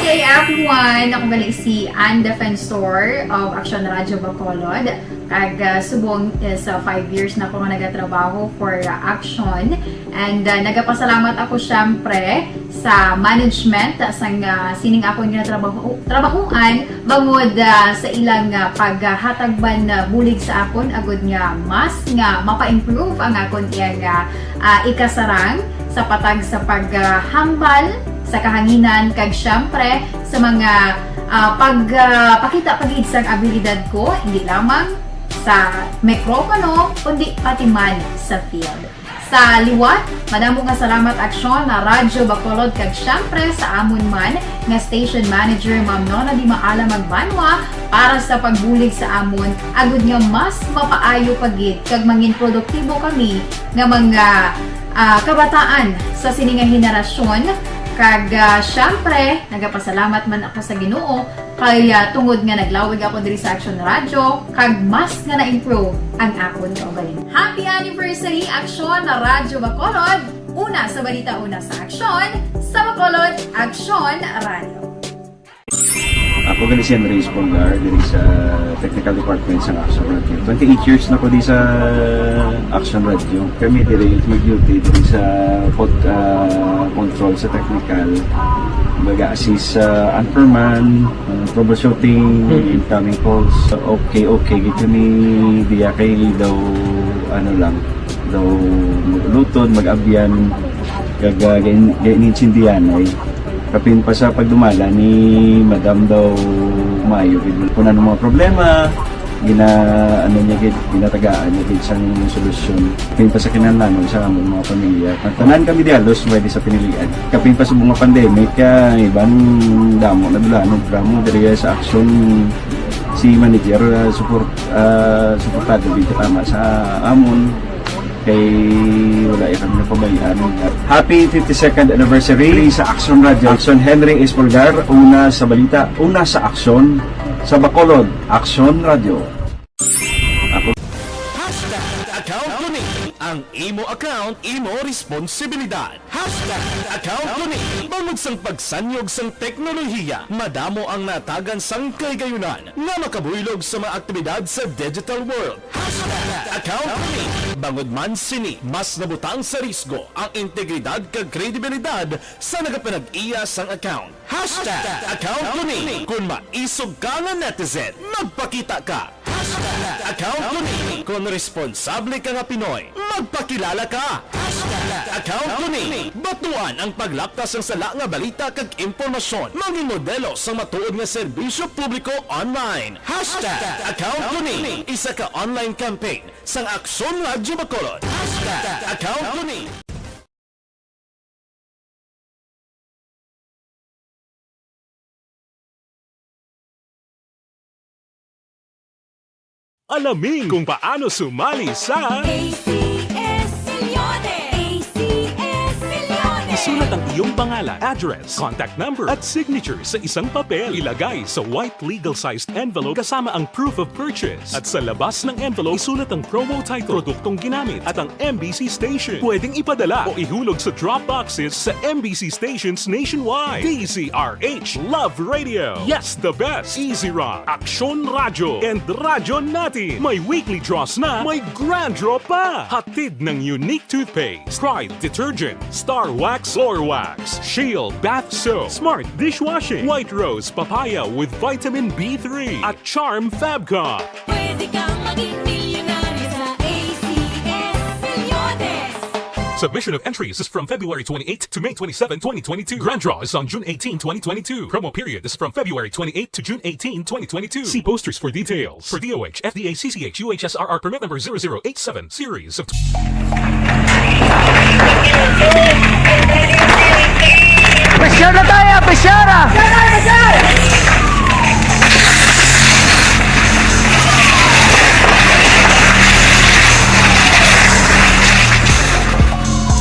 Hey everyone! Ako gali si Ann Defensor of Action Radio Bacolod. Kag subong sa 5 years na ako nga nagatrabaho for Action. And nagapasalamat ako syempre sa management sang sining ako nga trabahuan bangod sa ilang paghatagban bulig sa akon agud nga mas nga mapa-improve ang akon iyang ikasarang sa patag sa paghambal sa kahanginan kag syempre sa mga pagpakita pagid sang abilidad ko hindi lamang sa mikropono kundi pati man sa field. Sa liwat, madamo nga salamat Aksyon na Radyo Bacolod kag syempre sa amon man nga station manager Ma'am Nona Di Maala Magbanwa para sa pagbulig sa amon agud nga mas mapaayo pagid kag mangin produktibo kami nga mga kabataan sa sininga henerasyon. Kag syempre, nagapasalamat man ako sa Ginoo kay tungod nga naglawig ako diri sa Action Radio kag mas nga na-improve ang akon kaugalingon. Happy anniversary Action na Radyo Bacolod! Una sa balita, una sa Action, sa Bacolod, Action Radio. Ako gali si Henry Espolgar diri sa Technical Department sa Action Radio. 28 years na ko di sa Action Radio. Kami diri mag-duty diri sa control sa technical. Mag-assist sa anchorman, troubleshooting, incoming calls. Okay. Gito ni diya kay daw daw maglutod, mag-abyan, ganinsindihan ay kapin pa sa pagdumala ni Madam daw Mayo kung ano mga problema ginatagaan niya gid sang solusyon kapin pa sa kinahanglan sa among mga pamilya tanan kami dialos pwede sa pinilian kapin pa sa mga pandemic ibang damo na dulanog drama diri sa Action si manager suportado dito tama sa amon kay wala kami na pabayaan. Happy 52nd anniversary sa Action Radio. Action Henry Espolgar, una sa balita, una sa Action, sa Bacolod, Action Radio. Account ko ni ang imo account, imo responsibilidad. Account ko ni bangod sang pagsanyog sang teknolohiya, madamo ang natagan sang kaygayunan nga makabuylog sa mga aktibidad sa digital world. Account ko ni bangod man sini mas nabutang sa risgo ang integridad kag kredibilidad sa nagapanag-iya sang account. Account ko ni kung maisog ka nga netizen, magpakita ka. Account ko ni kung responsable ka nga Pinoy, magpakilala ka. Account ko ni batuan ang paglaptas ng sala nga balita kag impormasyon, maging modelo sa matuod nga serbisyo publiko online. Account ko ni isa ka online campaign sang Aksyon Radyo Bacolod. Account ko ni Alamin kung paano sumali sa ACS Milyones! ACS Milyones! Isulat ang iyong pangalan, address, contact number at signature sa isang papel. Ilagay sa white legal-sized envelope kasama ang proof of purchase. At sa labas ng envelope, isulat ang promo title, produktong ginamit at ang MBC station. Pwedeng ipadala o ihulog sa drop boxes sa MBC stations nationwide. DZRH Love Radio. Yes, the best. Easy Rock, Aksyon Radyo, and Radyo Natin. May weekly draws na, may grand draw pa. Hatid ng unique toothpaste, Pride Detergent, Star Wax Floor Wax, Shield Bath Soap, Smart Dishwashing, White Rose Papaya with Vitamin B3 at Charm Fabcon. Pwede kang maging milyonaryo sa ACS Milyones. Submission of entries is from February 28 to May 27, 2022. Grand draw is on June 18, 2022. Promo period is from February 28 to June 18, 2022. See posters for details. For DOH, FDA, CCH, UHSRR permit number 0087, series of... Presyar na tayo! Presyara!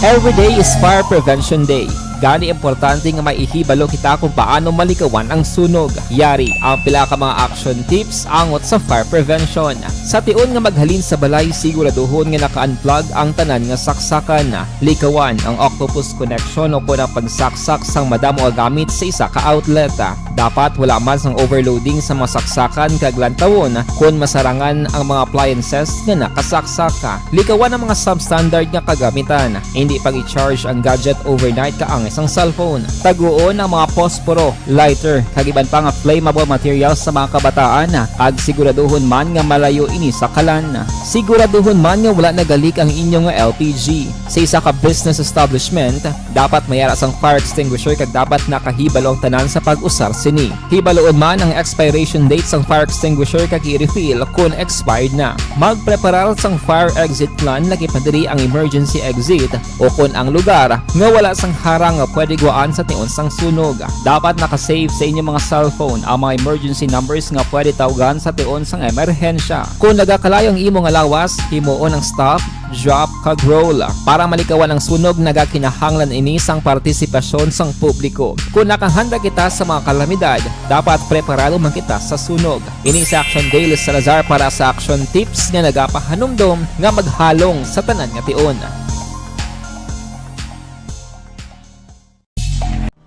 Every day is Fire Prevention Day. Gani importante nga maihibalo kita kung paano malikawan ang sunog. Yari ang pila ka mga action tips angot sa fire prevention. Sa tion nga maghalin sa balay, siguraduhon nga naka-unplug ang tanan nga saksakan. Likawan ang octopus connection o kung ang pagsaksak sang madamo nga gamit sa isa ka outlet. Dapat wala man sang overloading sa mga saksakan kag lantawon kung masarangan ang mga appliances nga nakasaksaka. Likawan ang mga substandard nga kagamitan. Hindi pag i-charge ang gadget overnight kaang isang cellphone. Taguon ang mga posporo, lighter, kag iban pa nga flammable materials sa mga kabataan. Ag siguraduhon man nga malayo ini sa kalan. Siguraduhon man nga wala nagalik ang inyong LPG. Sa isa ka business establishment, dapat mayara sang fire extinguisher kag dapat nakahibalo ang tanan sa pag-usar sini. Hibaloon man ang expiration date sang fire extinguisher kag i-refill kung expired na. Magpreparar sang fire exit plan lagi padiri ang emergency exit o kung ang lugar nga wala sang harang nga pwede guaan sa tion sang sunog. Dapat nakasave sa inyong mga cellphone ang mga emergency numbers nga pwede tawagan sa tion sang emerhensya. Kung nagakalayo ang imong lawas, himuon ang stop, drop, kag roll. Para malikawan ang sunog, nagakinahanglan ini sang partisipasyon sang publiko. Kung nakahanda kita sa mga kalamidad, dapat preparado man kita sa sunog. Ini sa Action Daily Salazar para sa action tips nga nagapahanumdom nga maghalong sa tanan nga tion.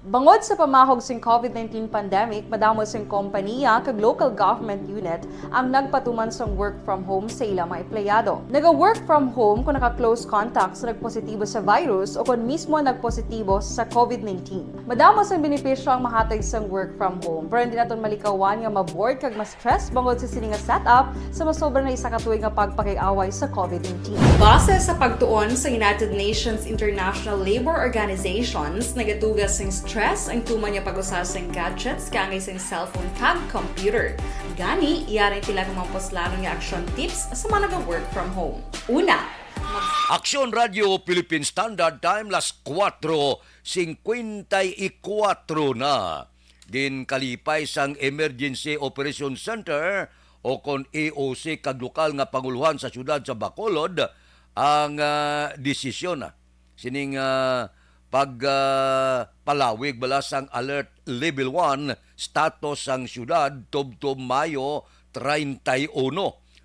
Bangod sa pamahog sing COVID-19 pandemic, madamo sing kompanya kag local government unit ang nagpatuman sang work from home sa ilang mga empleyado. Naga-work from home kung naka-close contact sa nagpositibo sa virus o kung mismo nagpositibo sa COVID-19. Madamo sang benepisyo ang mahatag sang work from home, pero hindi naton malikawan nga ma-bored kag ma-stress bangod sa sini nga setup sa masobra na isa ka tuig nga pagpakiaway sa COVID-19. Base sa pagtuon sa United Nations International Labor Organizations, nagatugas sing stress ang tuman niya pag-usar sa gadgets kangay sa cellphone kag computer. Gani, iyarin tila ng mga poslaro nga action tips sa mga nag-work from home. Una, Aksyon Radio Philippine Standard Time las 4:54 na. Din kalipay sang Emergency Operation Center o kon EOC kag lokal nga panguluhan sa syudad sa Bacolod ang desisyon na. Sining palawig bala sang alert level 1 status sang syudad tubtob Mayo 31.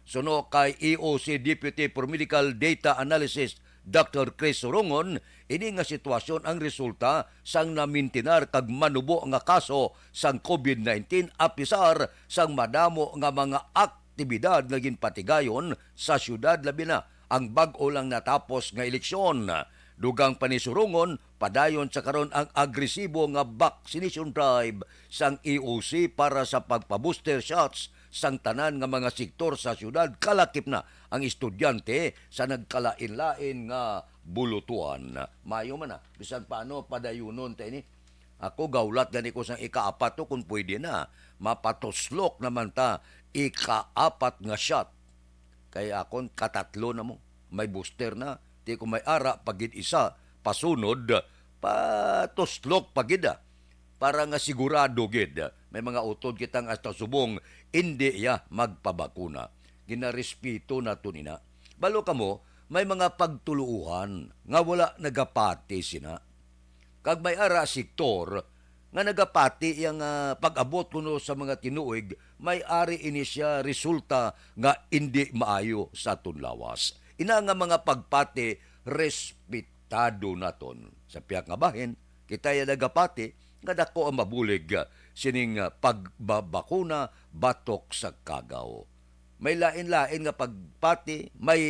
Suno kay EOC Deputy for Medical Data Analysis Dr. Chris Sorongon, ini nga sitwasyon ang resulta sang namintinar kag manubo nga kaso sang COVID-19 apisar sang madamo nga mga aktibidad nga ginpatigayon sa syudad labi na ang bag-o lang natapos nga eleksyon. Dugang panisurungon, padayon sa karon ang agresibo nga vaccination drive sang EOC para sa pagpa-booster shots sang tanan nga mga sektor sa syudad. Kalakip na ang estudyante sa nagkalain-lain nga bulutuan. Mayo man na, bisan paano padayunon tayo ni. Ako gaulat gani ko sang ika-4 kung pwede na. Mapatoslok naman ta ika-4 nga shot. Kaya akon katatlo na mo. May booster na. Di ko may ara pagid isa, pasunod, patoslok pagid para nga sigurado gid. May mga utod kitang hasta subong, hindi ya magpabakuna. Ginarespeto na to nina. Balo kamo, may mga pagtuluuhan nga wala nagapati sina. kag may ara sektor nga nagapati yang pag-abot kuno sa mga tinuig, may ari ini siya resulta nga hindi maayo sa aton lawas. Ina nga mga pagpati respetado naton. Sa piyak nga bahin, kita ya nagapati nga dako ang mabulig sining pagbabakuna batok sa kagaw. May lain-lain nga pagpati, may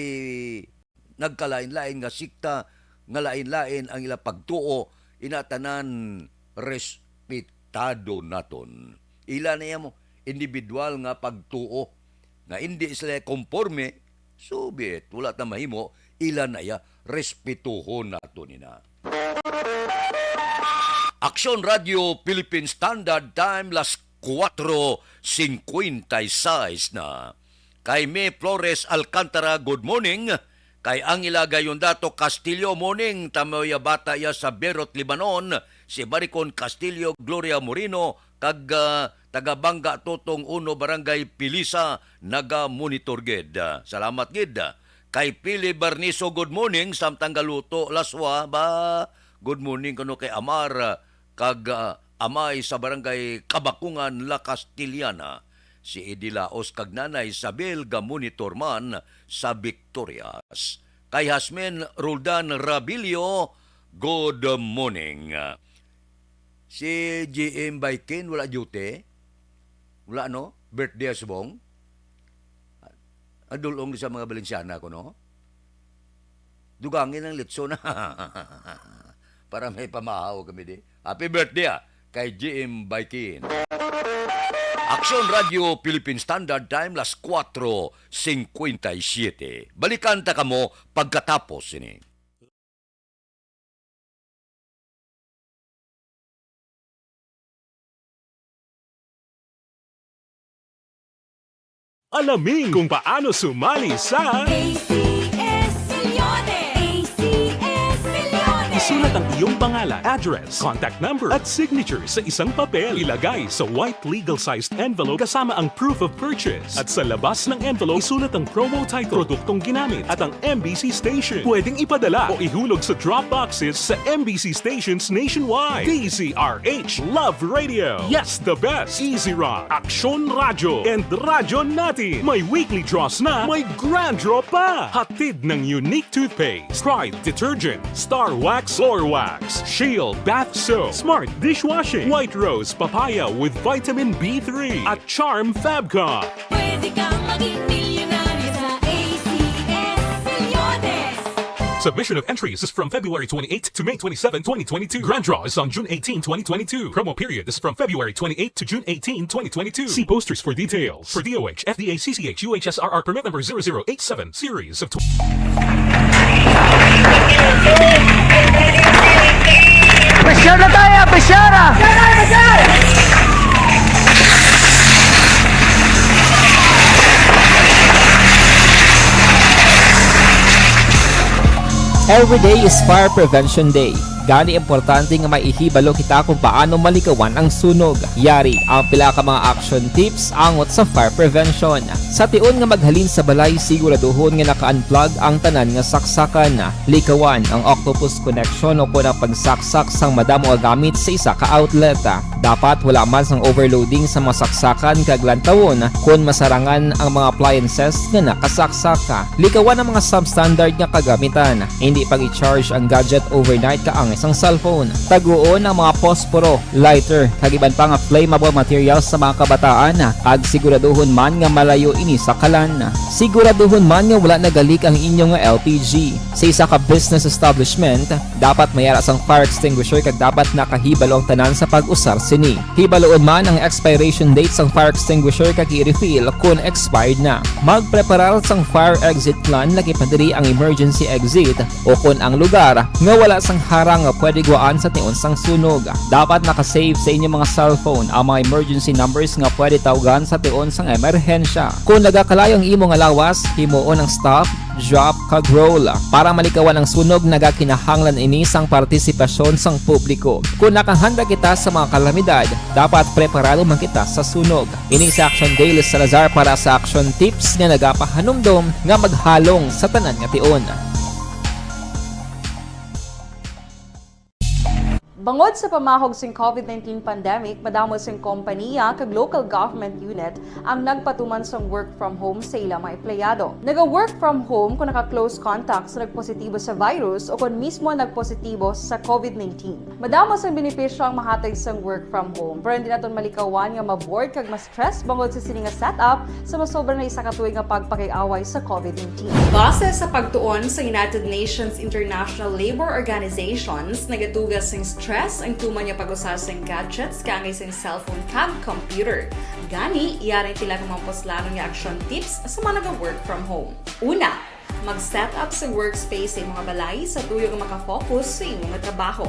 nagkalain-lain nga sikta, nga lain-lain ang ila pagtuo, inatanan respetado naton. Ila na mo individual nga pagtuo nga hindi sila konforme, subit wala ta mahimo, ila na ya respetuhon naton ina. Aksyon Radio Philippine Standard Time las 4:56 na. Kay May Flores Alcantara, good morning. Kay Angela Gayondato Castillo, morning. Tamoya bata ya sa Berot, Libanon. Si Maricon Castillo, Gloria Moreno, kag taga-Bangga Totong Uno, Barangay Pilisa, naga-monitor gid. Salamat gid. Kay Pili Barniso, good morning. Samtang galuto, laswa ba? Good morning kano kay Amar, kag amay sa Barangay Kabakungan, La Castiliana. Si Edilaos kag Nanay Isabel Gamonitorman sa Victorias. Kay Hasmen Roldan Rabilio, good morning. Si GM Baikin, wala duty? Wala no? Birthday asbong? Adulong sa mga Balensiana ko no? Dugangin ang litso na. Para may pamahaw kami di. Happy birthday kay GM Baikin. Aksyon Radio Philippine Standard Time las 4:57. Balikan ta kamo pagkatapos ini. Alamin kung paano sumali sa ACS Milyones! ACS Milyones! Isulat ang iyong pangalan, address, contact number at signature sa isang papel. Ilagay sa white legal-sized envelope kasama ang proof of purchase. At sa labas ng envelope, isulat ang promo title, produktong ginamit at ang MBC station. Pwedeng ipadala o ihulog sa drop boxes sa MBC stations nationwide. DZRH Love Radio. Yes, the best. Easy Rock, Aksyon Radio, and Radyo Natin. May weekly draws na, may grand draw pa. Hatid ng unique toothpaste, Pride Detergent, Star Wax Floor Wax, Shield Bath Soap, Smart Dishwashing, White Rose Papaya with Vitamin B3, at Charm Fabcon. Pwede kang maging milyonaryo sa ACS Milyones! Submission of entries is from February 28 to May 27, 2022. Grand draw is on June 18, 2022. Promo period is from February 28 to June 18, 2022. See posters for details. For DOH, FDA, CCH, UHSRR permit number 0087, series of... Pressure na tayo! Pressure! Every day is Fire Prevention Day. Gani importante nga maihibalo kita kung paano malikawan ang sunog. Yari ang pila ka mga action tips angot sa fire prevention. Sa tion nga maghalin sa balay, siguraduhon nga naka-unplug ang tanan nga saksakan. Likawan ang octopus connection o kung ang pagsaksak sang madamo nga gamit sa isa ka outlet. Dapat wala man sang overloading sa mga saksakan kag lantawon kung masarangan ang mga appliances nga nakasaksaka. Likawan ang mga substandard nga kagamitan. Hindi pag i-charge ang gadget overnight kaang isang cellphone. Taguon ang mga posporo, lighter, kag iban pa nga flammable materials sa mga kabataan. Kag siguraduhon man nga malayo ini sa kalan. Siguraduhon man nga wala nagalik ang inyong LPG. Sa isa ka business establishment, dapat mayara sang fire extinguisher kag dapat nakahibalo ang tanan sa pag-usar sini. Hibaloon man ang expiration date sang fire extinguisher kag i-refill kung expired na. Magpreparar sang fire exit plan lagi pa diri ang emergency exit o kung ang lugar nga wala sang harang nga pwede guaan sa tion sang sunog. Dapat nakasave sa inyong mga cellphone ang mga emergency numbers nga pwede tawagan sa tion sang emerhensya. Kung nagakalayo ang imong lawas, himuon ang stop, drop, kag roll. Para malikawan ang sunog, nagakinahanglan ini sang partisipasyon sang publiko. Kung nakahanda kita sa mga kalamidad, dapat preparado man kita sa sunog. Ini sa Action Daily Salazar para sa action tips nga nagapahanumdom nga maghalong sa tanan nga tion. Bangod sa pamahog sing COVID-19 pandemic, madamo sing kompanya kag local government unit ang nagpatuman sang work from home sa ilang mga empleyado. Naga-work from home kung naka-close contact sa nagpositibo sa virus o kung mismo nagpositibo sa COVID-19. Madamo sang benepisyo ang mahatag sang work from home, pero hindi naton malikawan nga ma-bored kag ma-stress bangod sa sini nga setup sa masobra na isa ka tuig nga pagpakiaway sa COVID-19. Base sa pagtuon sa United Nations International Labour Organizations, nagatugas sing stress ang tuman niya pag-usar sing gadgets kangay sing cellphone kag computer. Gani, iyaring tila ng mga poslanong nga action tips sa mga nag-work from home. Una, mag-set up sa workspace sa mga balay sa tuyo nga makafocus sa imong nga trabaho.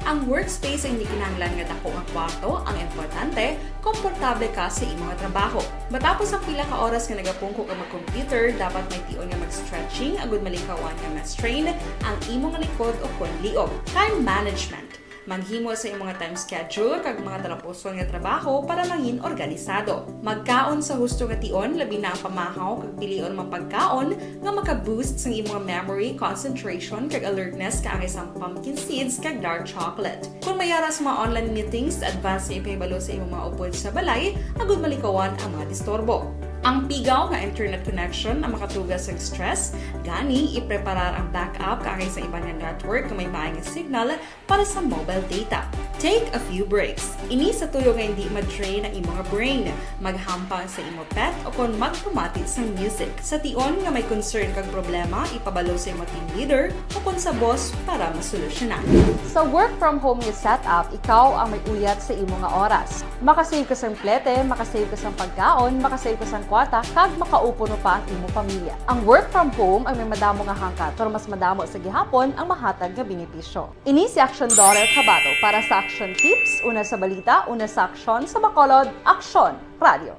Ang workspace ay hindi kinahanglan nga dako nga kwarto, ang importante, komportable ka sa imong nga trabaho. Matapos ang pila ka oras nga nagapungko ka mag-computer, dapat may tion nga mag-stretching agud malikawan nga ma-strain ang imong likod o kon liog. Time management. Manghimo sa imong time schedule kag mga talapuson nga trabaho para mangin organisado. Magkaon sa husto nga tion, labi na ang pamahaw kag pilion mapagkaon nga maka-boost sa imong memory, concentration kag alertness kaangay sa pumpkin seeds kag dark chocolate. Kung mayara sa mga online meetings, advance sa ipahibalo sa imong mga upod sa balay, agud malikawan ang mga disturbo. Ang pigaw nga internet connection ang makatugas sa stress, gani ipreparar ang backup kaangay sa ibang nga network nga may maayong signal para sa mobile data. Take a few breaks. Ini sa tuyo nga hindi ma-drain ang imong brain, maghampang sa imong pet o kon magpumati sa music. Sa tion nga may concern kag problema, ipabalo sa imong team leader o kon sa boss para masolusyonan. Sa work from home nga setup, ikaw ang may uyat sa imong nga oras. Makasave ka sa plete, makasave ka sa pagkaon, makasave ka sa kwata, kag makaupo no pa ang imong pamilya. Ang work from home ay may madamo nga hangkat, pero mas madamo sa gihapon ang mahatag nga benepisyo. Ini si Action Dorel Cabato para sa Action Tips, una sa balita, una sa aksyon sa Bacolod, Action Radio.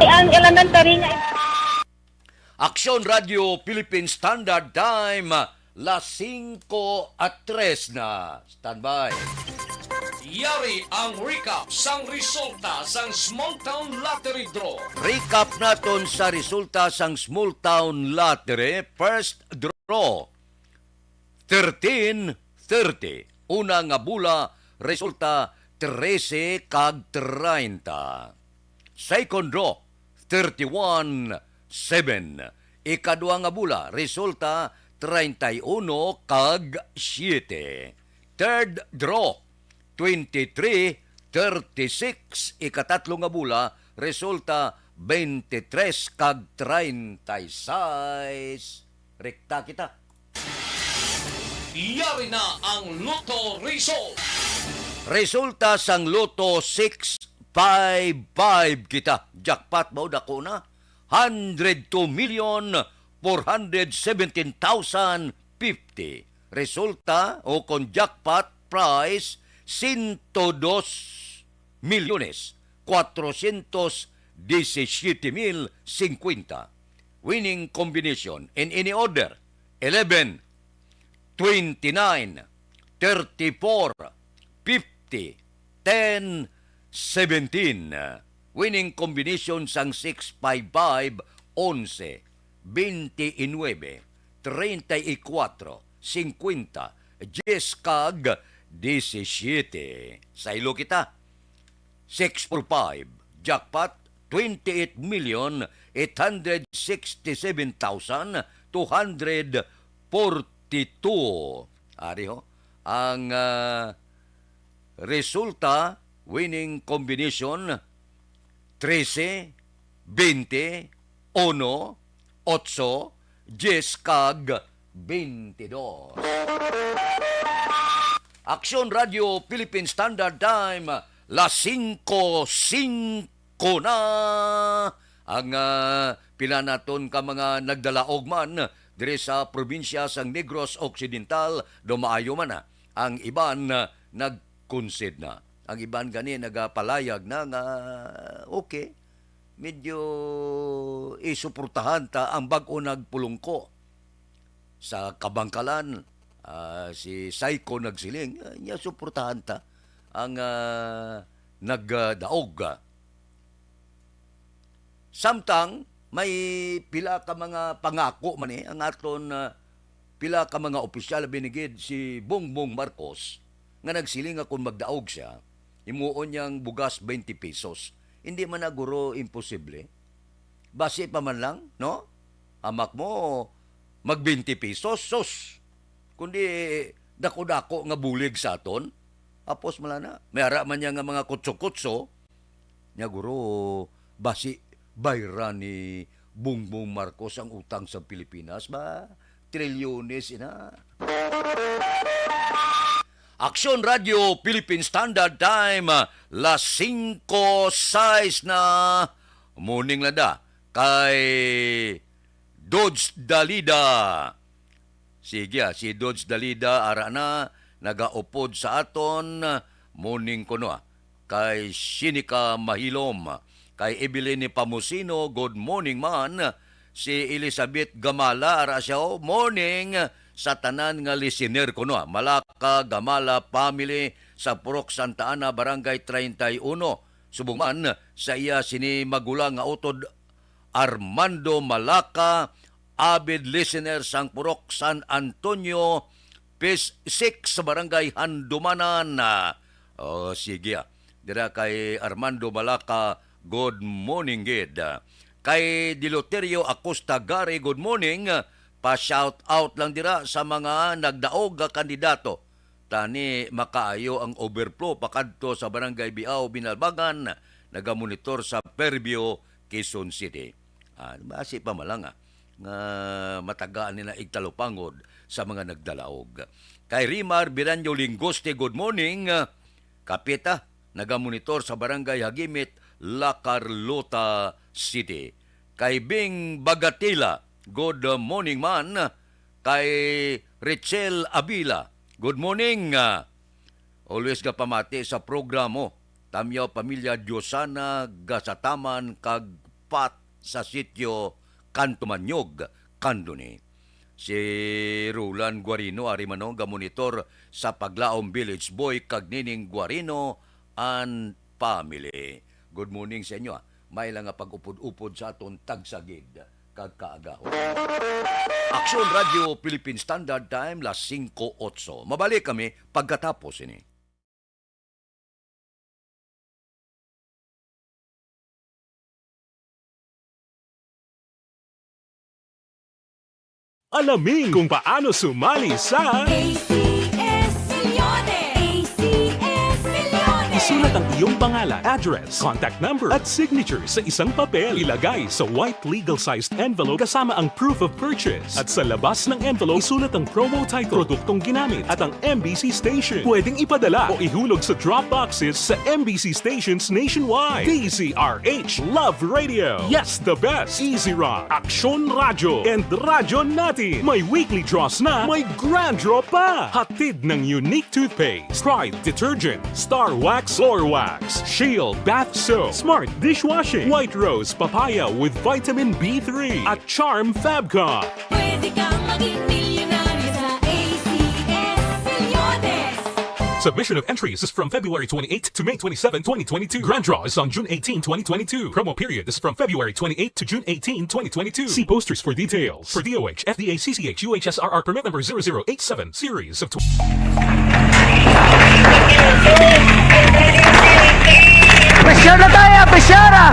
Ang elementary nga Aksyon Radio Philippine Standard Time, las 5:03 na. Standby. Yari ang recap sang resulta sang Small Town Lottery Draw. Recap naton sa resulta sang Small Town Lottery First Draw. 13:30. Una nga bula, resulta 13 kag 30. Second draw, 31:7. Ikadua nga bula, resulta 31 kag 7. Third draw, 23:36. Ikatatlo nga bula, resulta 23 kag 36. Rekta kita. Yari na ang Lotto Result. Resulta sang Lotto 655 kita. Jackpot mo dako na. 102,417,050. Resulta o kon jackpot prize 102 milyones 417,050. Winning combination in any order 11, 29, 34, 50, 10, 17. Winning combination sang 655, 11, 29, 34, 50, 10 kag 17. Sa ilo kita, 645, jackpot 28,867,242. Ari ho, ang resulta, winning combination 13, 20, 1, 8, 10 kag 22. Aksyon Radio Philippine Standard Time, las 5:05 na. Ang pila naton ka mga nagdalaog man dire sa probinsya sang Negros Occidental, dumaayo man na. Ang iban nag-concede na. Ang iban gani nagapalayag na nga okay, medyo isuportahan ta ang bag-o nagpulongko. Sa Kabangkalan, si Saiko nagsiling, niya suportahan ta ang nagdaog. Samtang may pila ka mga pangako man ang aton pila ka mga opisyal binigid si Bongbong Marcos nga nagsiling kung magdaog siya, imuon niyang bugas 20 pesos. Hindi man na guro imposible. Base pa man lang, no? Amak mo mag 20 pesos, sos. Kundi dako-dako nga bulig sa aton, apos mala na. Mayara man niya nga mga kutso-kutso, niya guro, basi bayra ni Bongbong Marcos ang utang sa Pilipinas ba? Trilyones ina. Aksyon Radio Philippine Standard Time, las 5:06 na morning lada kay Dodge Dalida. Sige, si Dodge Dalida ara na nagaupod sa aton morning kuno kay Shinika Mahilom, kay Evelyn Pamusino, good morning man. Si Elizabeth Gamala ara siya morning sa tanan nga listener kuno, Malaka Gamala family sa Purok Santa Ana, Barangay 31. Subong man sa iya sini magulang nga utod Armando Malaka, avid listener sang Purok San Antonio, Phase 6 sa Barangay Handumanan. Sige, dira kay Armando Malaka, good morning gid. Kay Diloterio Acosta Gare, good morning. Pa-shout out lang dira sa mga nagdaog nga kandidato. Tani makaayo ang overflow pakadto sa Barangay Biao, Binalbagan, nagamonitor sa Perbio, Quezon City. Basi pa malang nga matagaan nila igtalupangod sa mga nagdalaog. Kay Rimar Biranyo Lingoste, good morning. Kapita, nagamonitor sa Barangay Hagimit, La Carlota City. Kay Bing Bagatila, good morning man. Kay Richel Abila, good morning. Always ka pamati sa programo. Tamyaw Pamilya Diosana, Gasataman, Kagpat sa sityo Kantumanyog, Kanduni. Si Roland Guarino, arimano, gamonitor sa Paglaom Village Boy, Kagnining Guarino and family. Good morning sa inyo. May lang nga pag-upod-upod sa aton tagsagid kagkaagahon. Aksyon Radio Philippine Standard Time, las 5:08. Mabalik kami pagkatapos ini. Alamin kung paano sumali sa isulat ang iyong pangalan, address, contact number at signature sa isang papel. Ilagay sa white legal-sized envelope kasama ang proof of purchase. At sa labas ng envelope, isulat ang promo title, produktong ginamit at ang MBC station. Pwedeng ipadala o ihulog sa drop boxes sa MBC stations nationwide. DZRH Love Radio. Yes, the best. Easy Rock, Aksyon Radio, and Radyo Natin. May weekly draws na, may grand draw pa. Hatid ng unique toothpaste, Pride Detergent, Star Wax Floor Wax, Shield Bath Soap, Smart Dishwashing, White Rose Papaya with Vitamin B3 at Charm Fabcon. Pwede kang maging milyonaryo sa ACS Milyones. Submission of entries is from February 28 to May 27, 2022. Grand draw is on June 18, 2022. Promo period is from February 28 to June 18, 2022. See posters for details. For DOH, FDA, CCH, UHSRR permit number 0087, series of Pressure na tayo! Pressure na!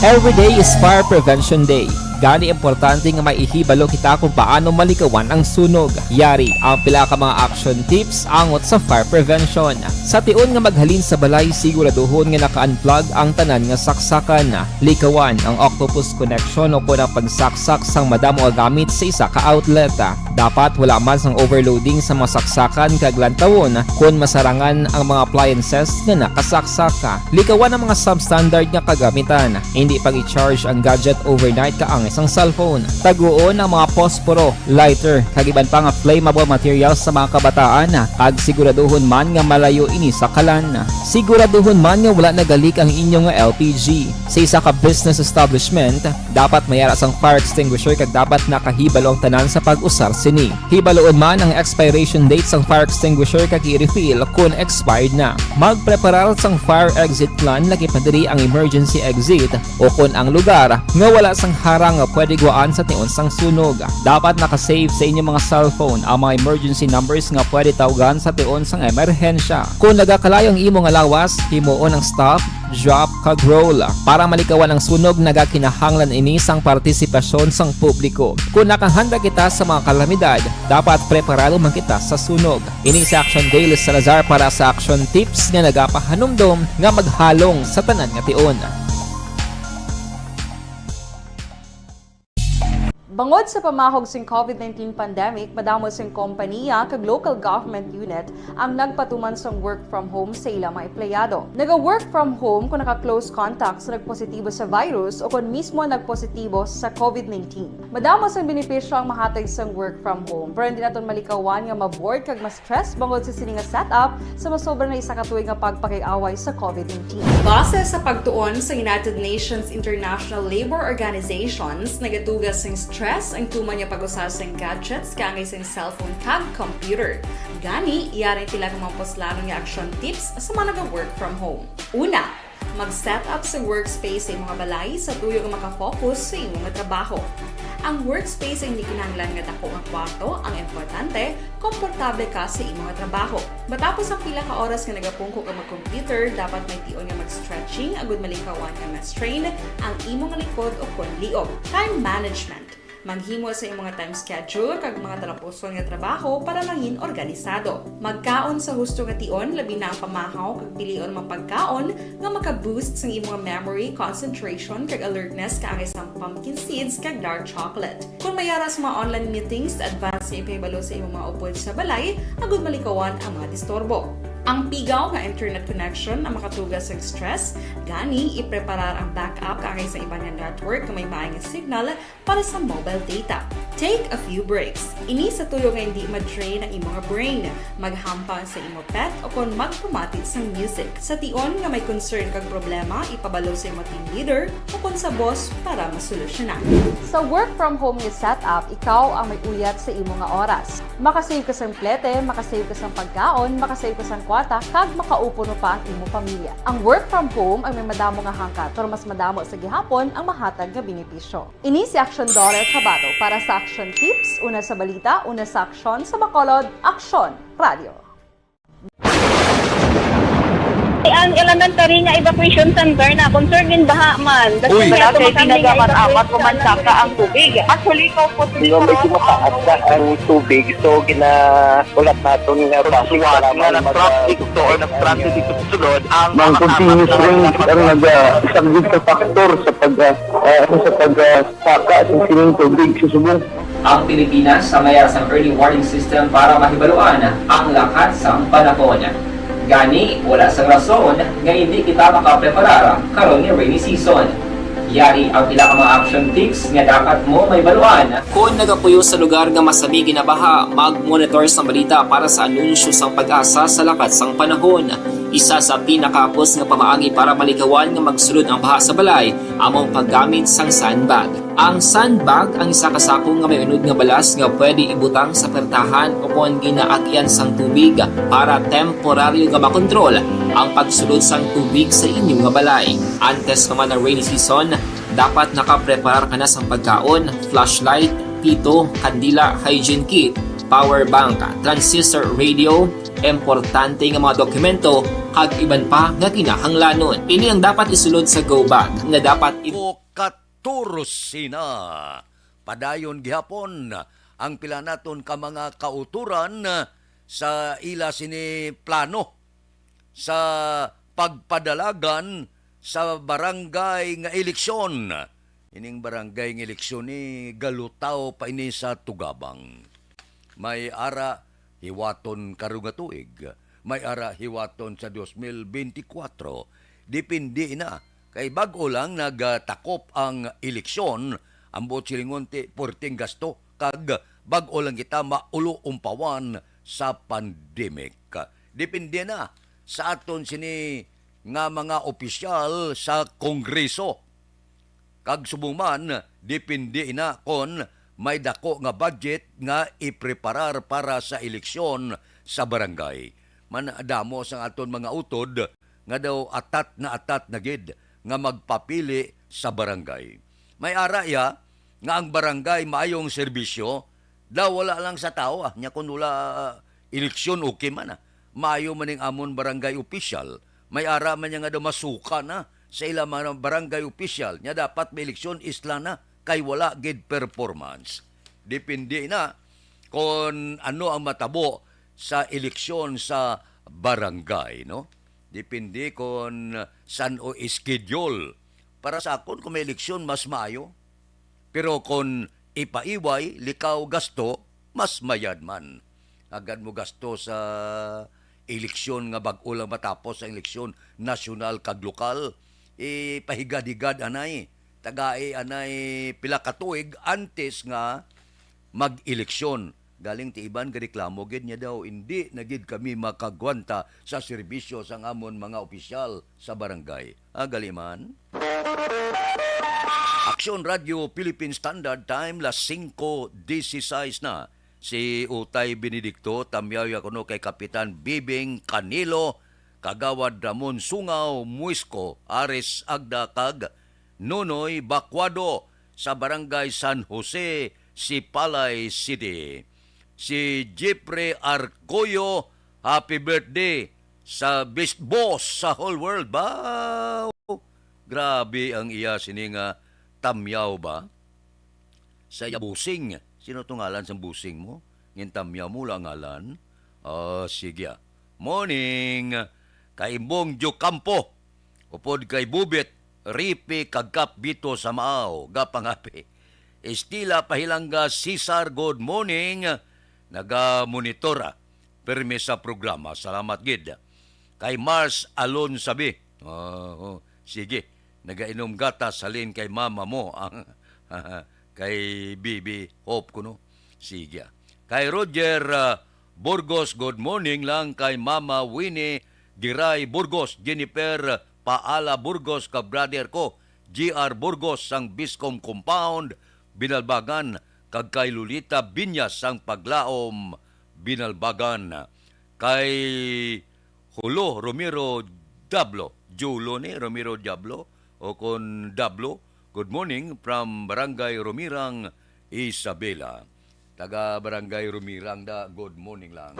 Every day is Fire Prevention Day. Gani importante nga maihibalo kita kung paano malikawan ang sunog. Yari ang pila ka mga action tips angot sa fire prevention. Sa tiun nga maghalin sa balay, siguraduhon nga naka-unplug ang tanan nga saksakan. Likawan ang octopus connection o kung ang pagsaksak sang madamo nga gamit sa isa ka outlet. Dapat wala man sang overloading sa masaksakan kag lantawon kung masarangan ang mga appliances nga nakasaksaka. Likawan ang mga substandard nga kagamitan. Hindi pag i-charge ang gadget overnight kaangay isang cellphone. Taguon ang mga posporo, lighter, kagiban pa nga flammable materials sa mga kabataan kag siguraduhon man nga malayo ini sa kalan. Siguraduhon man nga wala nagalik ang inyong nga LPG. Sa isa ka business establishment, dapat mayara sang fire extinguisher kag dapat nakahibalo ang tanan sa pag-usar sini. Hibaloon man ang expiration date sang fire extinguisher kag i-refill kung expired na. Magpreparar sang fire exit plan laki padiri ang emergency exit o kung ang lugar nga wala sang harang nga pwede guaan sa tiun sang sunog. Dapat nakasave sa inyong mga cellphone ang mga emergency numbers nga pwede tawagan sa tiun sang emerhensya. Kung nagakalayo ang imo nga lawas, himuon ang stop, drop kag roll para malikawan ang sunog nagakinahanglan ini sang partisipasyon sang publiko. Kung nakahanda kita sa mga kalamidad, dapat preparado man kita sa sunog. Ini sa Action Daily Salazar para sa Action Tips nga nagapahanumdom nga maghalong sa tanan nga tion. Bangod sa pamahog sing COVID-19 pandemic, madamo sing kompanya kag local government unit ang nagpatuman sang work from home sa ilang mga empleyado. Naga-work from home kung naka-close contact sa nagpositibo sa virus o kung mismo nagpositibo sa COVID-19. Madamo sang benepisyo ang mahatag sang work from home, pero hindi naton malikawan nga ma-bored kag ma-stress bangod sa sini nga setup sa masobra na isa ka tuig nga pagpakiaway sa COVID-19. Base sa pagtuon sa United Nations International Labour Organizations, nagatugas sing stress ang tuman niya pag-usar sa gadgets kangay sa cellphone kag computer. Gani, iyarin tila ng mga poslano nga action tips sa mga nag-work from home. Una, mag-set up sa workspace sa mga balay sa tuyo nga makafocus sa imong nga trabaho. Ang workspace ay hindi kinahanglan nga dako nga kwarto, ang importante, komportable ka sa imong nga trabaho. Matapos ang pila ka oras nga nagapungko ka mag-computer, dapat may tion nga mag-stretching agud malikawan nga ma-strain ang imong likod o kon liog. Time management. Maghimo sa imong mga time schedule kag mga talapuson nga trabaho para mangin organisado. Magkaon sa husto nga tion labi na ang pamahaw kag pilion mga pagkaon nga maka-boost sa imong memory, concentration kag alertness kaangay sa pumpkin seeds kag dark chocolate. Kung mayara sa mga online meetings, advance sa ipahibalo sa imong mga upod sa balay, agud malikawan ang mga disturbo. Ang pigaw nga internet connection ang makatugas sa stress, gani ipreparar ang backup kaangay sa iba nga network nga may maayong signal para sa mobile data. Take a few breaks. Ini sa tuyo nga hindi ma-drain ang imong brain, maghampang sa imong pet o kung magpumati sa music. Sa tion nga may concern kag problema, ipabalo sa imong team leader o kung sa boss para masolusyonan. Sa work from home nga setup, ikaw ang may uyat sa imong nga oras. Makasave ka sa plete, makasave ka sa pagkaon, makasave ka sa kwata, kag makaupo no pa ang imong pamilya. Ang work from home ay may madamo nga hangkat, pero mas madamo sa gihapon ang mahatag nga benepisyo. Ini si Action Dorel Cabato para sa Action Tips, una sa balita, una sa aksyon sa Bacolod, Aksyon Radio. Ang elementary nga evacuation center na concern din baha man. Uy, kasi pinagaman-amat pumansaka ang tubig. Actually, po Di ba medyo mataas na ang tubig, so ginaulat natin nga basiwat nga nag-trap dito or nag-trap dito sa sulod ang continuous rain ang nag-isang sa factor sa pagsaka sa sining tubig sa subong. Ang Pilipinas sa mayar sa early warning system para mahibaluan ang lakat sa panahon. Gani, wala sa rason nga hindi kita makapreparar karon ni rainy season. Yari ang pila ka mga action tips nga dapat mo may baluan. Kung nagapuyo sa lugar nga masabi ginabaha, mag-monitor sa balita para sa anunsyo sang pag-asa sa lakat sang panahon. Isa sa pinakapos nga pamaagi para malikawan nga magsulod ang baha sa balay, among paggamit sang sandbag. Ang sandbag ang isa kasakong nga may unod nga balas nga pwede ibutang sa pertahan o kung ginaagyan sang tubig para temporaryo nga makontrol ang pagsulod sang tubig sa inyong nga balay. Antes naman ng rainy season, dapat nakapreparar ka na sang pagkaon, flashlight, pito, kandila, hygiene kit, power bank, transistor radio, importante nga mga dokumento, kag iban pa nga kinahanglanon. Ini ang dapat isulod sa go bag nga dapat Turusina. Padayon gihapon ang pila naton ka mga kauturan sa ila sini plano sa pagpadalagan sa barangay nga eleksyon. Ining barangay nga eleksyon ni galutaw pa ini sa Tugabang. May ara hiwaton karong tuig, may ara hiwaton sa 2024. Depende na. Kay bag-o lang nagtakop ang eleksyon, ambot silingon ti porting gasto kag bag-o lang kita maulo umpawan sa pandemic. Depende na sa aton sini nga mga opisyal sa Kongreso. Kag subuman, depende ina kon may dako nga budget nga ipreparar para sa eleksyon sa barangay. Manadamo sa aton mga utod nga daw atat na gid nga magpapili sa barangay. May araya nga ang barangay maayong serbisyo, daw wala lang sa tao, nya kun wala eleksyon okay man Maayo maning amon barangay official, may ara man niya nga daw masuka na sa ilang mga barangay official, nya dapat may eleksyon isla na, kay wala gid performance. Depende na kung ano ang matabo sa eleksyon sa barangay, no? Depende kung saan o schedule. Para sa akon, kung may eleksyon, mas maayo. Pero kung ipaiway, likaw gasto, mas mayad man. Agad mo gasto sa eleksyon nga bag-o lang matapos ang eleksyon nasyonal kag lokal. Pahigad-higad anay. Tagay anay pila ka tuig antes nga mag-eleksyon. Galing ti iban reklamo gid niya daw hindi na gid kami makagwanta sa serbisyo sang amon mga opisyal sa barangay. Galiman. Aksyon Radio Philippine Standard Time las 5:16 na. Si Utay Benedicto tamyaw kuno kay Kapitan Bibing Canilo, Kagawad Ramon Sungaw Muisco, Ares Agda kag Nonoy Bacuado sa Barangay San Jose, Sipalay City. Si Jeffrey Arcoyo, happy birthday sa best boss sa whole world. Wow! Grabe ang iya sininga tamyaw ba? Sa busing. Sino itong ngalan sa busing mo? Ngin tamyaw mo lang ngalan? Sige. Morning! Kaimbong Jocampo. Upod kay Bubit, Ripi Kagkap Bito sa Maaw, Gapangapi. Estila Pahilanga Cesar, good morning. Naga-monitora. Perme sa programa. Salamat gid. Kay Mars Alon Sabi. Sige. Nagainom gatas salin kay mama mo. Kay Bibi Hope ko no. Sige. Kay Roger Burgos, good morning lang kay Mama Winnie Giray Burgos, Jennifer Paala Burgos ka brother ko, GR Burgos sang Biscom Compound, Binalbagan, kag kay Lolita Binyas sang Paglaom, Binalbagan. Kay Hulo Romero Dablo, Julo ni Romero Dablo o kon Dablo. Good morning from Barangay Romirang, Isabela. Taga Barangay Romirang da, good morning lang.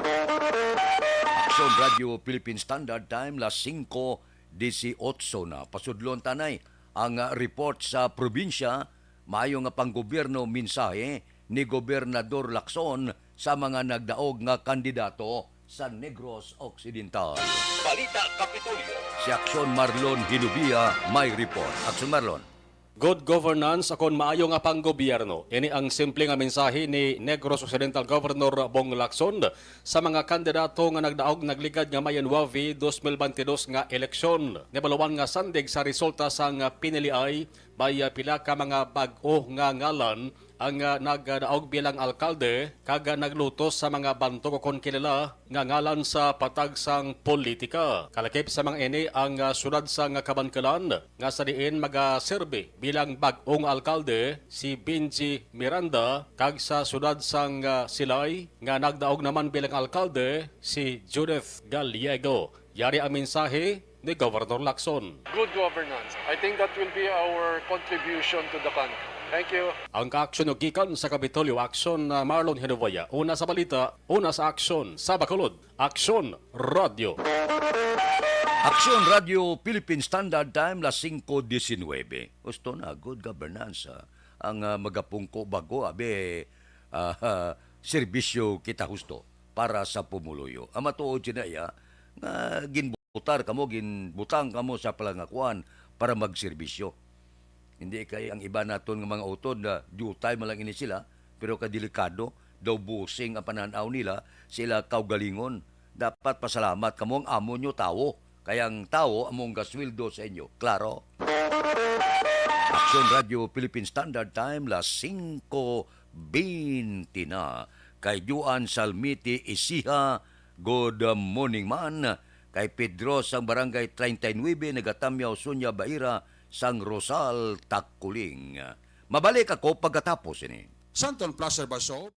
Aksyon Radio Philippine Standard Time, las 5:18 na. Pasudlon tanay ang report sa probinsya, maayo nga panggobyerno mensahe ni Gobernador Lacson sa mga nagdaog nga kandidato sa Negros Occidental. Balita Kapitolyo. Si Aksyon Marlon Hinubia may report. Aksyon Marlon. Good governance akon maayo nga panggobyerno. Ini ang simple nga mensahe ni Negros Occidental Governor Bong Lacson sa mga kandidato nga nagdaog nagligad nga mayon Wavi 2022 nga eleksyon. Nibalawan nga sandig sa resulta sang piniliay may pila ka mga bag-o nga ngalan ang nagdaog bilang alkalde kag naglutos sa mga bantog kon kilala nga ngalan sa patag sang politika. Kalakip sa mga ini ang sunod sang Kabankalan nga sa diin magaserbe bilang bag-ong alkalde si Benji Miranda kag sa sunod sang Silay nga nagdaog naman bilang alkalde si Judith Gallego. Yari ang mensahe ni Governor Lacson. Good governance. I think that will be our contribution to the country. Thank you. Ang ka-aksyon gikan sa Kapitolyo, Aksyon Marlon Hinovaya. Una sa balita, una sa aksyon sa Bacolod. Aksyon Radio. Aksyon Radio Philippine Standard Time, las 5:19. Gusto na, good governance. Ang magapungko bago, serbisyo kita husto para sa pumuluyo. Ang matuod sinaya, nga ginbutar kamo, ginbutang kamo sa palangakuan para magserbisyo. Hindi kay ang iba naton ng mga utod na jutay malang ini sila, pero kadelikado, daw busing ang pananaw nila, sila kaugalingon. Dapat pasalamat kamo ang amo nyo tao, kaya ang tao among gaswildo sa inyo. Klaro? Aksyon Radio Philippine Standard Time las 5:20 na. Kay Juan Salmiti Isiha, good morning man. Kay Pedro sang Barangay 39, Nagatamyaw, Sunya, Baira, sang Rosal, Takuling. Mabalik ako pagkatapos ini. Santon Placer Basol.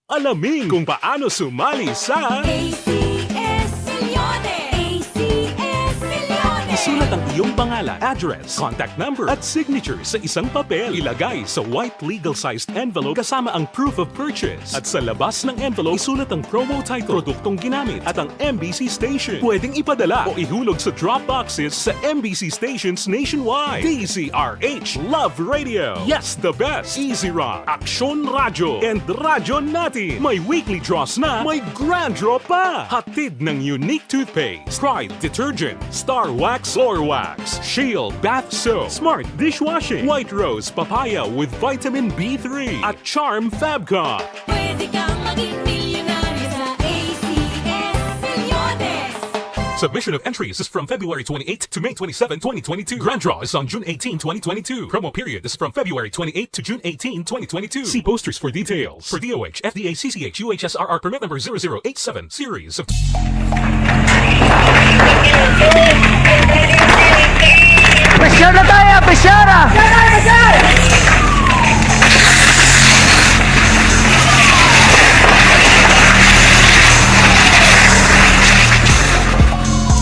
Alamin kung paano sumali sa ACS Milyones! ACS Milyones! isulat ang iyong pangalan, address, contact number at signature sa isang papel. Ilagay sa white legal-sized envelope kasama ang proof of purchase. At sa labas ng envelope, isulat ang promo title, produktong ginamit at ang MBC station. Pwedeng ipadala o ihulog sa drop boxes sa MBC stations nationwide. DZRH, Love Radio. Yes, the best. Easy Rock, Aksyon Radio, and Radyo Natin. May weekly draws na, may grand draw pa. Hatid ng unique toothpaste, Pride Detergent, Star Wax Floor Wax, Shield Bath Soap, Smart Dishwashing, White Rose Papaya with Vitamin B3, at Charm Fabcon. Pwede kang maging milyonaryo sa ACS Milyones! Submission of entries is from February 28 to May 27, 2022. Grand draw is on June 18, 2022. Promo period is from February 28 to June 18, 2022. See posters for details. For DOH, FDA, CCH, UHSRR permit number 0087, series of... Pressure na tayo! Pressure na!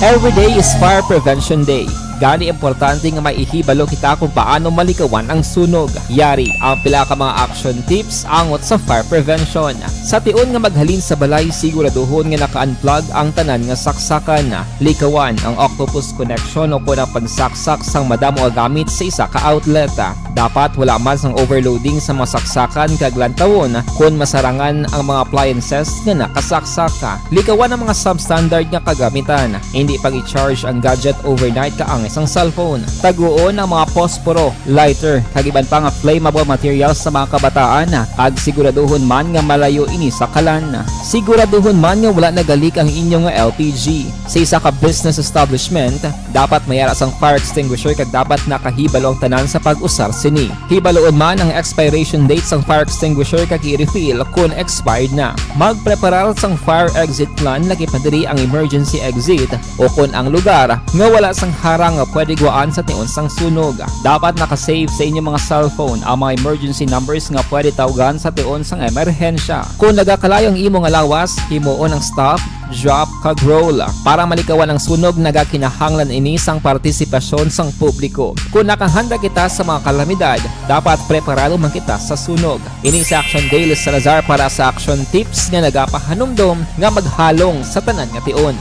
Every day is Fire Prevention Day. Gani importante nga maihibalo kita kung paano malikawan ang sunog. Yari ang pila ka mga action tips angot sa fire prevention. Sa tion nga maghalin sa balay, siguraduhon nga naka-unplug ang tanan nga saksakan. Likawan ang octopus connection o kung ang pagsaksak sang madamo nga gamit sa isa ka outlet. Dapat wala man sang overloading sa mga saksakan kag lantawon kung masarangan ang mga appliances nga nakasaksaka. Likawan ang mga substandard nga kagamitan. Hindi pag i-charge ang gadget overnight kaang isang cellphone. Taguon ang mga posporo, lighter, kag iban pa nga flammable materials sa mga kabataan. Ag siguraduhon man nga malayo ini sa kalan. Siguraduhon man nga wala nagalik ang inyong nga LPG. Sa isa ka business establishment, dapat mayara sang fire extinguisher kag dapat nakahibalo ang tanan sa pag-usar sini. Hibaloon man ang expiration date sang fire extinguisher kag i-refill kung expired na. Magpreparar sang fire exit plan lagi pa diri ang emergency exit o kung ang lugar nga wala sang harang nga pwede guaan sa tion sang sunog. Dapat nakasave sa inyong mga cellphone ang mga emergency numbers nga pwede tawagan sa tion sang emerhensya. Kung nagakalayo ang imong lawas, himuon ang stop, drop, kag roll. Para malikawan ang sunog, nagakinahanglan ini sang partisipasyon sang publiko. Kung nakahanda kita sa mga kalamidad, dapat preparado man kita sa sunog. Ini sa Action Daily Salazar para sa action tips nga nagapahanumdom nga maghalong sa tanan nga tion.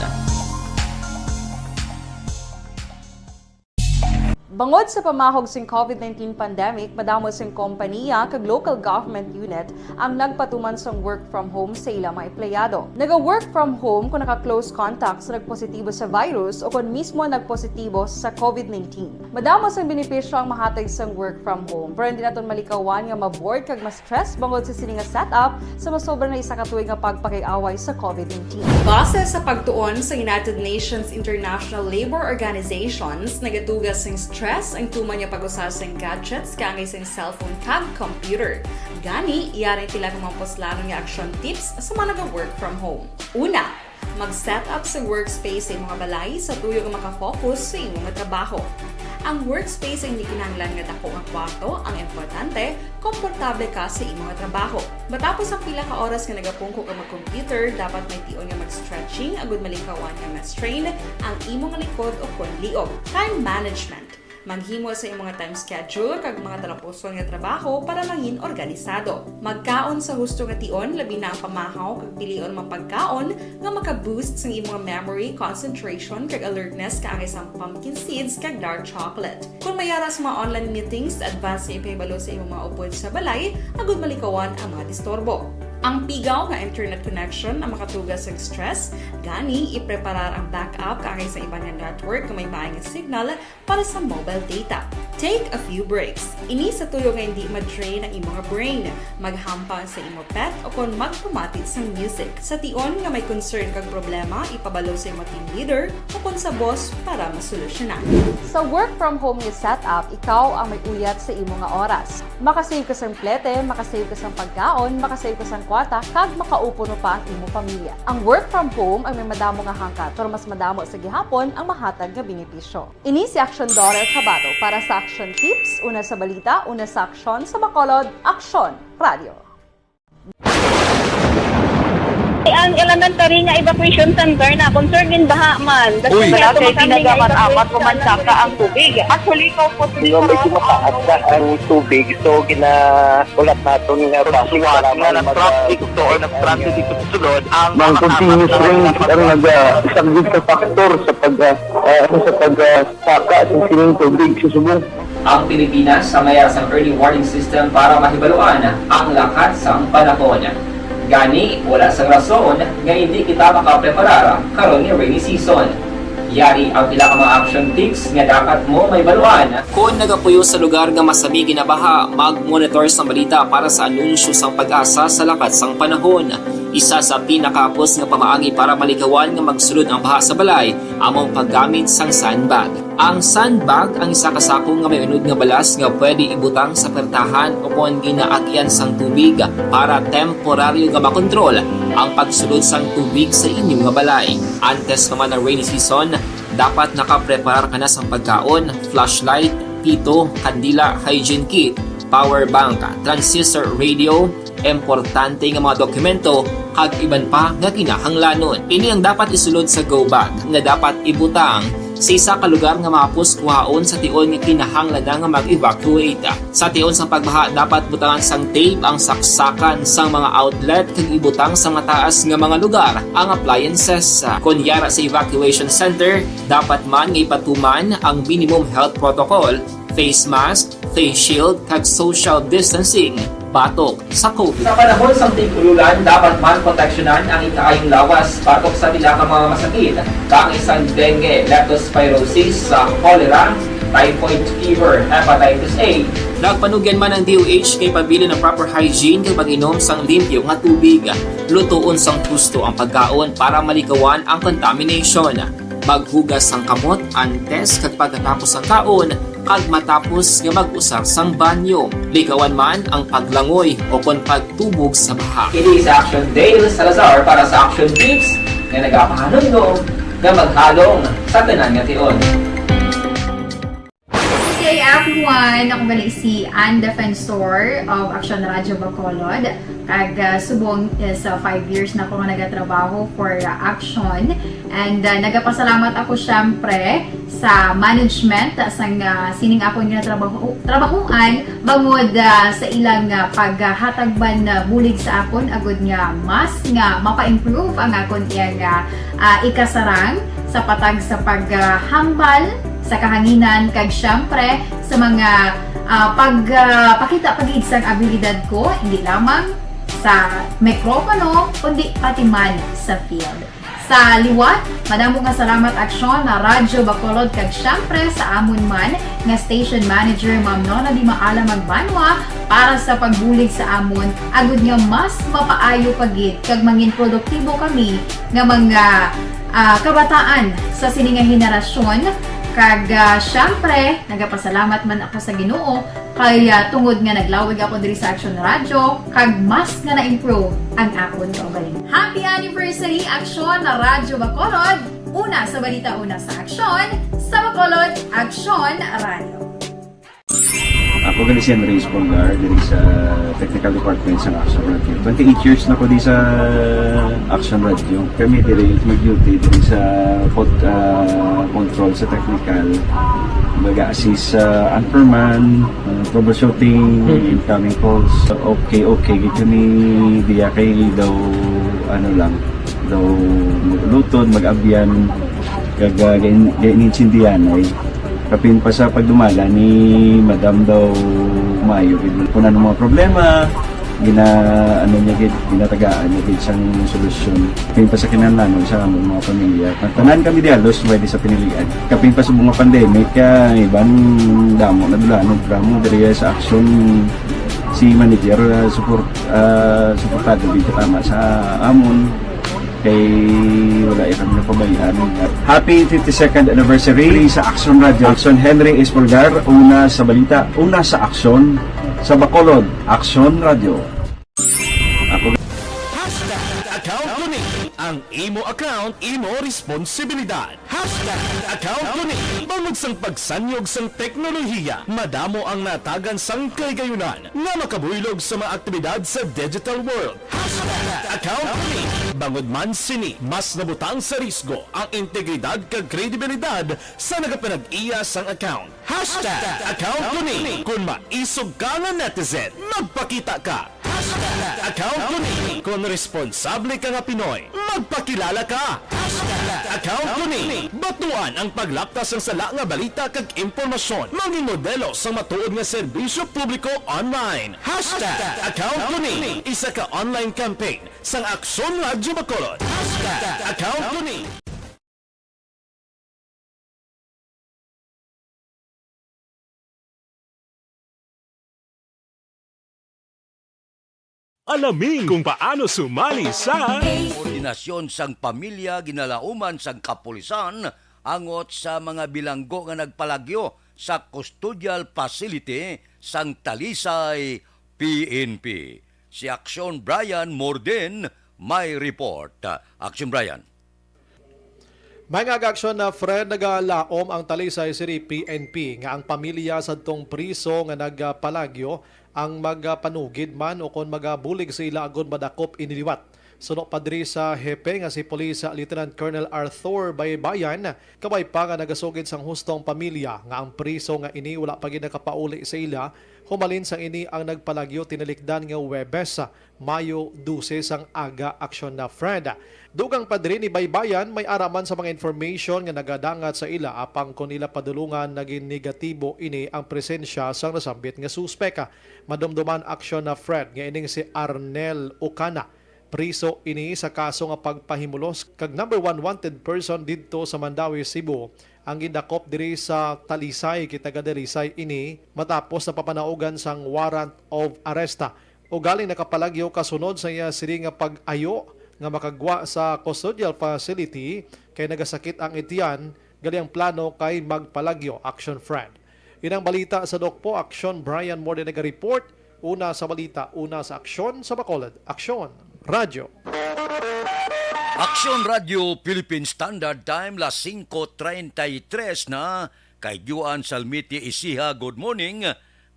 Bangod sa pamahog sing COVID-19 pandemic, madamo sing kompanya kag local government unit ang nagpatuman sang work from home sa ilang mga empleyado. Naga-work from home kung naka-close contact sa nagpositibo sa virus o kung mismo nagpositibo sa COVID-19. Madamo sang benepisyo ang mahatag sang work from home, pero hindi naton malikawan nga ma-bored kag ma-stress bangod sa sini nga setup sa masobra na isa ka tuig nga pagpakiaway sa COVID-19. Base sa pagtuon sa United Nations International Labour Organizations, nagatugas sing stress ang tuman niya pag-usar sa gadgets kaangay sa cellphone kag computer. Gani, iyaring tila kung mga poslano nga action tips sa mga nag-work from home. Una, mag-set up sa workspace sa mga balay sa tuyo nga makafocus sa imong trabaho. Ang workspace ay hindi kinahanglan nga dako nga kwarto, ang importante, komportable ka sa imong trabaho. Matapos ang pila ka oras nga nagapungko ka mag-computer, dapat may tion nga mag-stretching agud malikawan nga ma-strain ang imong likod o kon liog. Time management. Maghimo sa imong time schedule kag mga talapuson nga trabaho para maging organisado. Magkaon sa husto nga tion, labi na ang pamahaw kag pilion man pagkaon nga maka-boost sa imong memory, concentration kag alertness kaangay sang pumpkin seeds kag dark chocolate. Kung mayara sa mga online meetings, advance sa ipahibalo sa imong mga upod sa balay, agud malikawan ang mga disturbo. Ang pigaw nga internet connection na makatugas sa stress, gani ipreparar ang backup kaagay sa ibang nga network kung may maayong signal para sa mobile data. Take a few breaks. Ini sa tuyo nga hindi ma-drain ang imong brain, maghampang sa imo pet o kung magpumatid sa music. Sa tion nga may concern kag problema, ipabalo sa imo team leader o kung sa boss para masolusyonan. Sa work from home nga setup, ikaw ang may uyat sa imo nga oras. Makasave ka sa plete, makasave ka sa pagkaon, makasave ka sa kwata, kag makaupo no pa ang imo pamilya. Ang work from home ay may madamo nga hangkat, pero mas madamo sa gihapon ang mahatag nga benepisyo. Ini si Action Daughter Kabato para sa Action Tips, una sa balita, una sa aksyon sa Bacolod, Action Radio. Ang elementary nga evacuation center na concern din baha man. Uy, kaya kaya pinagamat-amat kumansaka ang tubig. Actually, ikaw po Medyo mataas na ang tubig, so ulat natin nga pasiwala nga ng traffic to or nag-traffic dito sa sulod. Ang continuous rain ang isang good factor sa pagsaka ng sining tubig sa subong. Ang Pilipinas sa mayroon sa early warning system para mahibaluan ang lakat sa panahon. Gani, wala sa rason nga hindi kita makapreparar karon ni rainy season. Yari ang pila ka mga action tips nga dapat mo may baluan. Kung nagapuyo sa lugar nga masabi ginabaha, mag-monitor sa balita para sa anunsyo sang pag-asa sa lakat sang panahon. Isa sa pinakapos nga pamaagi para malikawan nga magsulod ang baha sa balay, among paggamit sang sandbag. Ang sandbag ang isa ka sako nga may unod nga balas nga pwede ibutang sa pertahan o kung ginaagyan sang tubig para temporaryo nga makontrol ang pagsulod sang tubig sa inyong nga balay. Antes naman ng rainy season, dapat nakapreparar ka na sang pagkaon, flashlight, pito, kandila, hygiene kit, power bank, transistor radio, importante nga mga dokumento kag iban pa nga kinahanglanon. Ini ang dapat isulod sa go bag nga dapat ibutang sa isa ka lugar nga mapos kuhaon sa tion nga kinahanglan nga mag-evacuate. Sa tion sa pagbaha dapat butangan sang tape ang saksakan sang mga outlet kag ibutang sa mataas nga mga lugar ang appliances. Kunyara sa evacuation center, dapat man nga ipatuman ang minimum health protocol, face mask, face shield kag social distancing. Batok sa COVID. Sa panahon sa tig-ululan, dapat man proteksyonan ang ikaayong lawas batok sa pila ka mga masakit, kang isang dengue, leptospirosis, cholera, typhoid fever, hepatitis A. Nagpanugyan man ang DOH kay pabili ng proper hygiene kay pag-inom sang limpyo nga tubig. Lutuon sang gusto ang pagkaon para malikawan ang contamination. Maghugas sang kamot antes kag pagkatapos ang kaon kag matapos nga mag-usar sang banyo. Likawan man ang paglangoy o kon pagtubog sa baha. Kini sa Action Dale Salazar para sa Action Tips nga nagapahanundong nga maghalong sa tanan nga tion. Okay, everyone, ako gali si Ann Defensor of Action Radio Bacolod. Kag subong sa 5 years na ako nga nagatrabaho for Action. And nagapasalamat ako syempre sa management sang sining ako nga trabahuan bangod sa ilang paghatagban na bulig sa akon agud nga mas nga mapa-improve ang akon nga ikasarang sa patag sa paghambal sa kahanginan kag syempre sa mga pakita pagid sang abilidad ko hindi lamang sa mikropono kundi pati man sa field. Sa liwat, madamo nga salamat Aksyon na Radyo Bacolod kag syempre sa amon man nga station manager Ma'am Nona Di Maala Magbanwa para sa pagbulig sa amon agud nga mas mapaayo pagid kag mangin produktibo kami nga mga kabataan sa sining nga henerasyon. Kag syempre, nagapasalamat man ako sa Ginoo kay tungod nga naglawig ako diri sa Action Radio kag mas nga na-improve ang akon kaugalingon. Happy anniversary Action na Radyo Bacolod! Una sa balita, una sa aksyon, sa Bacolod, Action Radio. Ako gali si Henry Espolgar diri sa Technical Department sa Action Radio. 28 years na ko di sa Action Radio. Kami diri mag-duty diri sa control sa technical. Mag-assist sa anchorman, troubleshooting, incoming calls. Okay, gito ni diya kay daw daw maglutod, mag-abyan, ganinsindihan ay kapin pa sa pagdumala ni Madam daw Mayo. Kung ano mga problema, ano niya gid, ginatagaan niya gid siyang solusyon. Kapin pa sa kinahanglan sa among mga pamilya. Tanan kami dialos pwede sa pinilian. Kapin pa sa mga pandemic iban damo na dulanon programo diri sa action si manager suportado dito tama sa amon kay wala ilang napabayaan. Happy 52nd anniversary sa Action Radio. Action Henry Espolgar, una sa balita, una sa aksyon sa Bacolod. Action Radio. Ako Account ko ni ang imo account, imo responsibilidad. Account ko ni bangod sang pagsanyog sang teknolohiya, madamo ang natagan sang kaygayunan nga makabuylog sa mga aktibidad sa digital world. Account ko ni bangod man sini mas nabutang sa risgo ang integridad kag kredibilidad sa nagapanag-iya sang account. Account ko ni kung maisog ka nga netizen, magpakita ka. Account ko ni kung responsable ka nga Pinoy, magpakilala ka. Account ko ni batuan ang paglaptas ng sala nga balita kag impormasyon, maging modelo sa matuod nga serbisyo publiko online. Account ko ni isa ka online campaign sang Aksyon Radyo Bacolod. Account ko ni Alamin kung paano sumali sa Koordinasyon sang pamilya ginalauman sang kapulisan angot sa mga bilanggo nga nagpalagyo sa custodial facility sang Talisay PNP. Si Action Brian Morden may report. Action Brian. May nga aksyon na Fred nagalaom ang Talisay City PNP nga ang pamilya sa tong priso nga nagpalagyo ang magapanugid man o kung magabulig sa ila agod madakop iniliwat. Sunok padri sa hepe nga si Police Lieutenant Colonel Arthur Baybayan, kabay pa nga nagasugid sang hustong pamilya nga ang priso nga ini wala pa gid nakapauli sa ila, humalin sang ini ang nagpalagyo tinalikdan nga Huwebes, Mayo 12 sang aga aksyon na Fred. Dugang padri ni Baybayan may araman sa mga information nga nagadangat sa ila apang kung ila padulungan naging negatibo ini ang presensya sang nasambit nga suspeka. Madumduman aksyon na Fred nga ining si Arnel Ocana. Priso ini sa kaso nga pagpahimulos kag number 1 wanted person didto sa Mandawi, Cebu. Ang gindakop diri sa Talisay, Kitagadarisay ini matapos na papanaugan sang warrant of arresta. O galing nakapalagyo kasunod sa iya siri nga pag-ayo nga makagwa sa custodial facility kay nagasakit ang itiyan, gali ang plano kay magpalagyo. Action Fred. Inang balita sa Dokpo, Action Brian Morden nag-report. Una sa balita, una sa aksyon sa Bacolod. Aksyon Radyo. Action Radio Philippine Standard Time las 5:33 na kay Juan Salmiti Isiha. Good morning.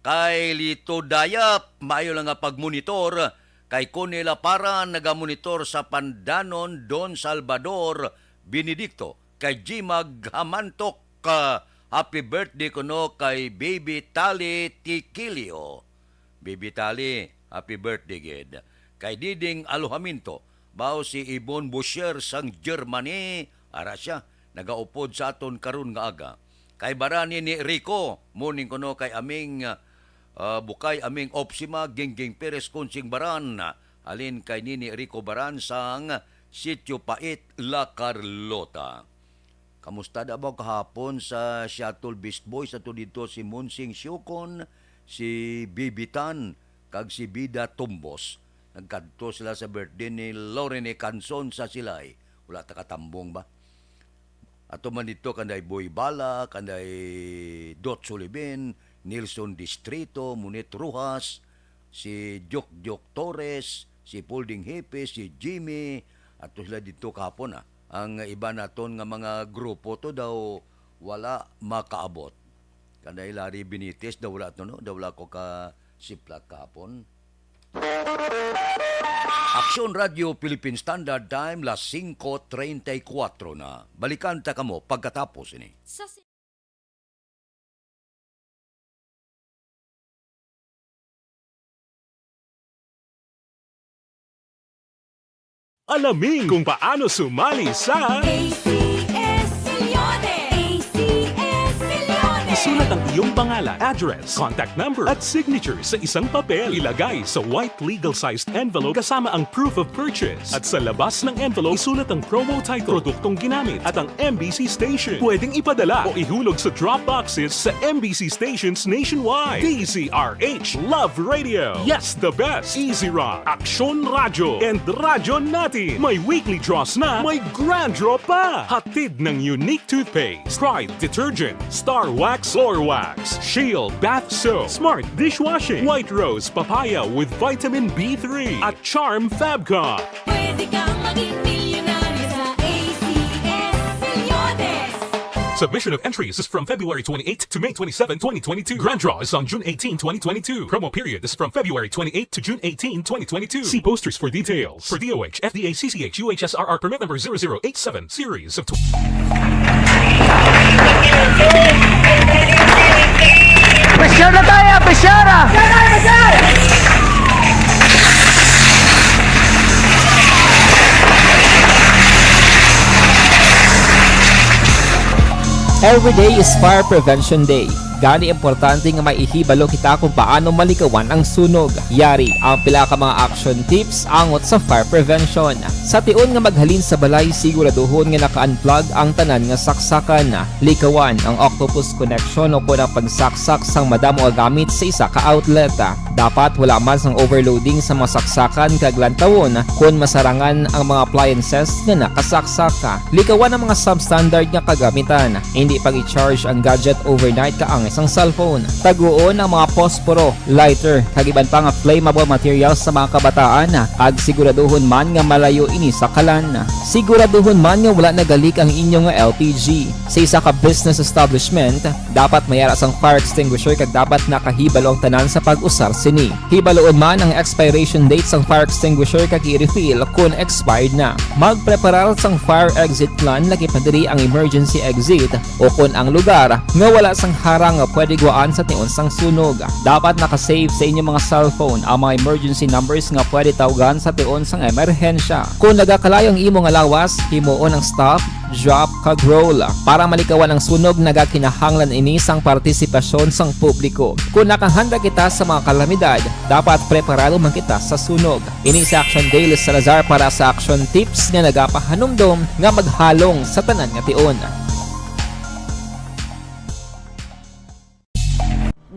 Kay Lito Dayap, maayo lang nga pagmonitor. Kay Conela Paran, nagamonitor sa Pandanon, Don Salvador, Benedicto. Kay Jimag Hamantok, happy birthday kuno kay Baby Tali Tikilio. Baby Tali, happy birthday gid. Kay Diding Alohaminto, bao si Ibon Boucher sang Germany, ara siya, nagaupod sa aton karon nga aga. Kay barani ni Rico, morning kuno kay aming bukay aming Opsima, Gingging Perez Kunsing Baran, alin kay Nini Rico Baran sang Sitio Pait, La Carlota. Kamusta da ba kahapon sa Shuttle Beast Boys ato dito si Munsing Syukon, si Bibitan, kag si Bida Tumbos. Nagkadto sila sa birthday ni Lorene Canson sa Silay. Wala ta katambong ba? Ato man dito kanday Boy Bala, kanday Dot Sullivan, Nilson Distrito, Munit Rujas, si Jok Torres, si Polding Hepe, si Jimmy, at sila dito kahapon Ang iba naton nga mga grupo to daw wala makaabot. Kanday Larry Benitez daw wala to no, daw wala ko ka siplat kahapon. Action Radio Philippine Standard Time las 5:34 na. Balikan ta kamo pagkatapos ini. Alamin kung paano sumali sa ACS Milyones! ACS Milyones! Isulat ang iyong pangalan, address, contact number at signature sa isang papel. Ilagay sa white legal-sized envelope kasama ang proof of purchase. At sa labas ng envelope, isulat ang promo title, produktong ginamit at ang MBC station. Pwedeng ipadala o ihulog sa drop boxes sa MBC stations nationwide. DZRH Love Radio. Yes, the best. Easy Rock, Aksyon Radyo, and Radyo Natin. May weekly draws na, may grand draw pa. Hatid ng unique toothpaste, Pride Detergent, Star Wax Floor Wax, Shield Bath Soap, Smart Dishwashing, White Rose Papaya with Vitamin B3, at Charm Fabcon. Pwede kang maging milyonaryo sa ACS Milyones. Submission of entries is from February 28 to May 27, 2022. Grand draw is on June 18, 2022. Promo period is from February 28 to June 18, 2022. See posters for details. For DOH, FDA, CCH, UHSRR permit number 0087, series of... Pressure na tayo! Pressure na! Every day is Fire Prevention Day. Gani importante nga maihibalo kita kung paano malikawan ang sunog. Yari ang pila ka mga action tips angot sa fire prevention. Sa tion nga maghalin sa balay, siguraduhon nga naka-unplug ang tanan nga saksakan. Likawan ang octopus connection o kung ang pagsaksak sang madamo nga gamit sa isa ka outlet. Dapat wala man sang overloading sa mga saksakan kag lantawon kung masarangan ang mga appliances nga nakasaksaka. Likawan ang mga substandard nga kagamitan. Hindi pag i-charge ang gadget overnight kaang isang cellphone. Taguon ang mga posporo, lighter, kag iban pa nga flammable materials sa mga kabataan. Ag siguraduhon man nga malayo ini sa kalan. Siguraduhon man nga wala nagalik ang inyong LPG. Sa isa ka business establishment, dapat mayara sang fire extinguisher kag dapat nakahibalo ang tanan sa pag-usar sini. Hibaloon man ang expiration date sang fire extinguisher kag i-refill kung expired na. Magpreparar sang fire exit plan laki padiri ang emergency exit o kung ang lugar nga wala sang harang nga pwede guwaan sa tion sang sunog. Dapat nakasave sa inyong mga cellphone ang mga emergency numbers nga pwede tawagan sa tion sang emerhensya. Kung nagakalayo ang imo nga lawas, himuon ang stop, drop, kag roll. Para malikawan ang sunog, nagakinahanglan ini sang partisipasyon sang publiko. Kung nakahanda kita sa mga kalamidad, dapat preparado man kita sa sunog. Ini sa Action Daily Salazar para sa action tips nga nagapahanumdom nga maghalong sa tanan nga tion.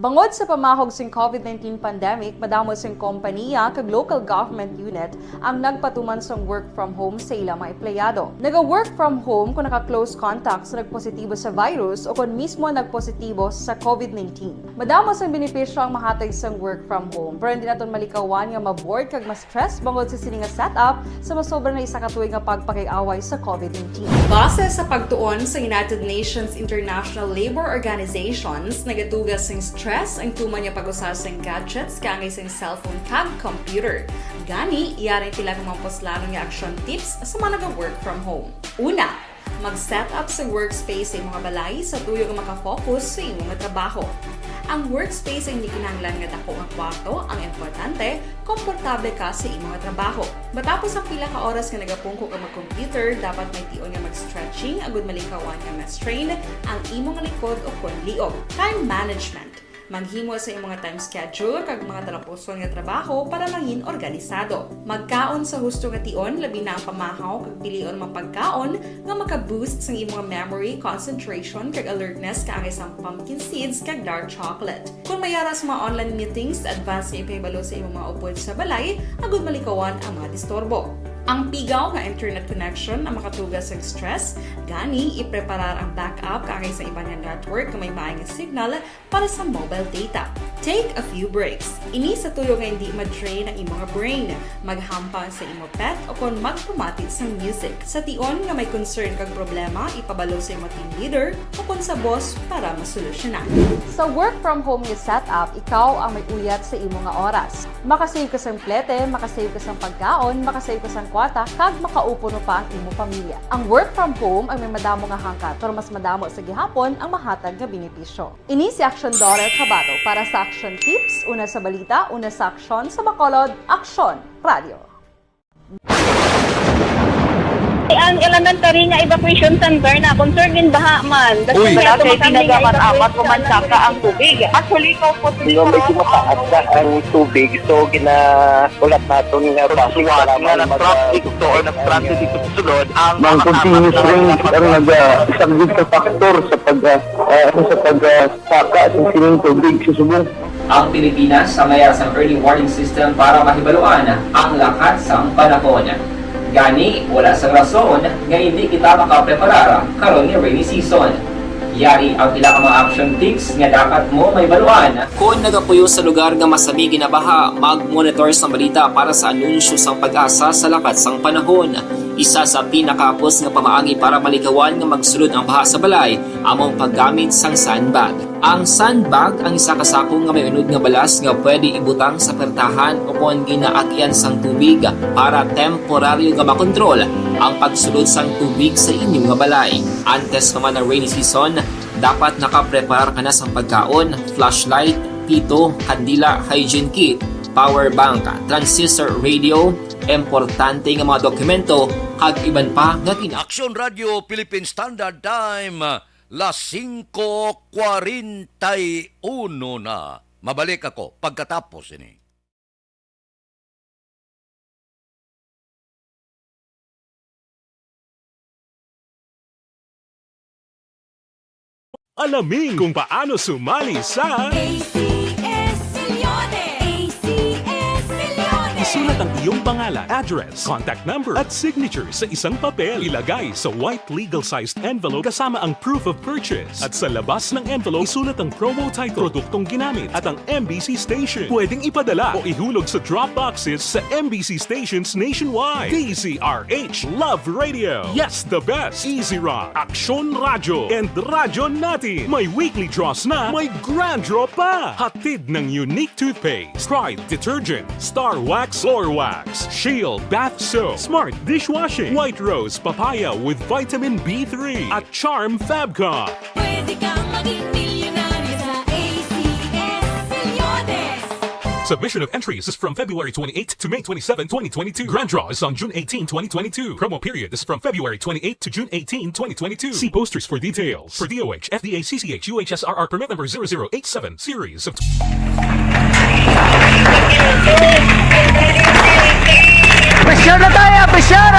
Bangod sa pamahog sing COVID-19 pandemic, madamo sing kompanya kag local government unit ang nagpatuman sang work from home sa ilang mga empleyado. Naga-work from home kung naka-close contacts na nagpositibo sa virus o kung mismo nagpositibo sa COVID-19. Madamo sang benepisyo ang mahatag sang work from home, pero hindi naton malikawan nga maboard kag ma-stress bangod sa sini nga setup sa masobra na isa ka tuig nga pagpakiaway sa COVID-19. Base sa pagtuon sa United Nations International Labour Organizations, nagatugas sing stress ang tuman niya pag-usar sa gadgets kaangay sa cellphone kag computer. Gani, iyarin tila ng mga poslanong nga action tips sa mga nag-work from home. Una, mag-set up sa workspace sa imong balay sa tuyo nga makafocus sa imong trabaho. Ang workspace ay hindi kinahanglan nga dako nga kwarto, ang importante, komportable ka sa imong trabaho. Matapos ang pila ka oras nga nagapungko ka mag-computer, dapat may tion nga mag-stretching agud malikawan nga ma-strain ang imong likod o kon liog. Time management. Maghimo sa imong time schedule kag mga talapuson nga trabaho para maging organisado. Magkaon sa husto nga tion, labi na ang pamahaw kag pilion mga pagkaon nga maka-boost sa imong memory, concentration kag alertness kaangay sa pumpkin seeds kag dark chocolate. Kung mayara sa mga online meetings, advance nga ipahibalo sa imong mga upod sa balay, agud malikawan ang mga disturbo. Ang pigaw nga internet connection ang makatugas sa stress, gani ipreparar ang backup kaangay sa ibang network nga may maayong signal para sa mobile data. Take a few breaks. Ini sa tuyo nga hindi ma-drain ang imong brain, maghampang sa imong pet o kung magpumatit sa music. Sa tion nga may concern kag problema, ipabalo sa imong team leader o kung sa boss para masolusyonan. Sa work from home nga setup, ikaw ang may uyat sa imong nga oras. Makasave ka sang plete, makasave ka sang pagkaon, makasave ka sang kwarta, kag makaupo no pa ang imong pamilya. Ang work from home ay may madamo nga hangkat, pero mas madamo sa gihapon ang mahatag nga benepisyo. Ini si Action Daughter Cabato para sa Action Tips, una sa balita, una sa aksyon, sa Bacolod, Aksyon Radio. ang elementary nga evacuation center na concern din baha man. Uy, kaya kasi tumakaming amat pumansaka ang tubig. Actually, ko po medyo mataas na ang tubig. So, ginaulat natin nga pasiwala nga nag-traffic to or nag-transit dito sa sulod. Ang continuous rain ang nag-isang sa factor sa pagsaka sa sining tubig sa subong. Ang Pilipinas sa mayroon sa early warning system para mahibaluan ang lakat sa panahon. Gani, wala sa rason nga hindi kita makapreparar karon ni rainy season. Yari ang pila ka mga action tips nga dapat mo may baluan. Kung nagapuyo sa lugar nga masabi ginabaha, mag-monitor sa balita para sa anunsyo sa pag-asa sa lakat sang panahon. Isa sa pinakapos nga pamaagi para malikawan nga magsulod ang baha sa balay, among paggamit sang sandbag. Ang sandbag ang isa kasakong nga may unod nga balas nga pwede ibutang sa pertahan o kung ginaagyan sang tubig para temporaryo nga makontrol ang pagsulod sang tubig sa inyong nga balay. Antes naman ng rainy season, dapat nakapreparar ka na sa pagkaon, flashlight, pito, kandila, hygiene kit, power bank, transistor radio, importante nga mga dokumento, kag iban pa nga Action Radio Philippine Standard Time, las 5:41 na. Mabalik ako pagkatapos ini. Alamin kung paano sumali sa ACS Milyones! ACS Milyones! Isulat ang iyong pangalan, address, contact number at signature sa isang papel. Ilagay sa white legal-sized envelope kasama ang proof of purchase. At sa labas ng envelope, isulat ang promo title, produktong ginamit at ang MBC station. Pwedeng ipadala o ihulog sa drop boxes sa MBC stations nationwide. DZRH Love Radio. Yes, the best. Easy Rock, Action Radio, and Radyo Natin. May weekly draws na, may grand draw pa. Hatid ng unique toothpaste, Pride Detergent, Star Wax Floor Wax, Shield Bath Soap, Smart Dishwashing, White Rose Papaya with Vitamin B3 at Charm Fabcon. Pwede kang maging milyonaryo sa ACS Milyones! Submission of entries is from February 28 to May 27, 2022. Grand draw is on June 18, 2022. Promo period is from February 28 to June 18, 2022. See posters for details. For DOH, FDA, CCH, UHSRR permit number 0087, series of... Pressure na tayo! Pressure!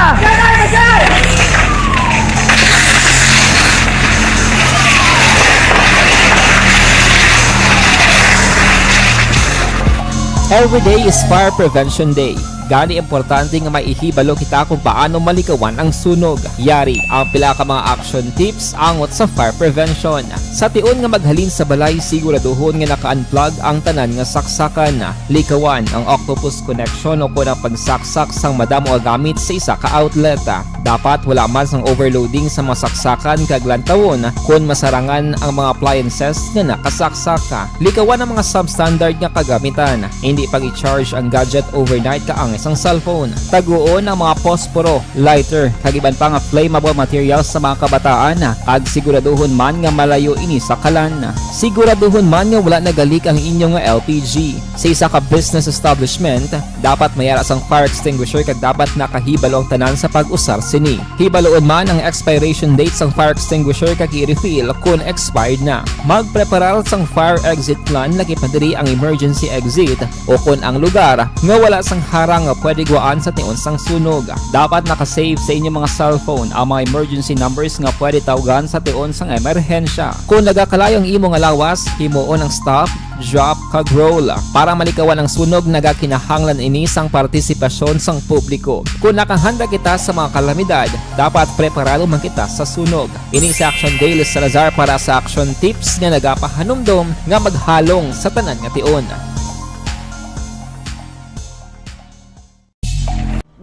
Every day is Fire Prevention Day. Gani importante nga maihibalo kita kung paano malikawan ang sunog. Yari ang pila ka mga action tips angot sa fire prevention. Sa tion nga maghalin sa balay, siguraduhon nga naka-unplug ang tanan nga saksakan. Likawan ang octopus connection o kung ang pagsaksak sang madamo gamit sa isa ka outlet. Dapat wala man sang overloading sa masaksakan kag lantawon kung masarangan ang mga appliances nga nakasaksaka. Likawan ang mga substandard nga kagamitan. Hindi pag i-charge ang gadget overnight kaang isang cellphone. Taguon ang mga posporo, lighter, kag iban pa nga flammable materials sa mga kabataan. Ag siguraduhon man nga malayo ini sa kalan. Siguraduhon man nga wala nagalik ang inyong LPG. Sa isa ka business establishment, dapat mayara sang fire extinguisher kag dapat nakahibalo ang tanan sa pag-usar sini. Hibaloon man ang expiration date sang fire extinguisher kag i-refill kung expired na. Magpreparar sang fire exit plan lagi pa diri ang emergency exit o kung ang lugar nga wala sang harang nga pwede guaan sa tion sang sunog. Dapat nakasave sa inyong mga cellphone ang mga emergency numbers nga pwede tawagan sa tion sang emerhensya. Kung nagakalayo ang imong alawas, himuon ang stop, drop, kag roll. Para malikawan ang sunog, nagakinahanglan ini sang partisipasyon sang publiko. Kung nakahanda kita sa mga kalamidad, dapat preparado man kita sa sunog. Ini sa Action Daily Salazar para sa action tips nga nagapahanumdom nga maghalong sa tanan nga tion.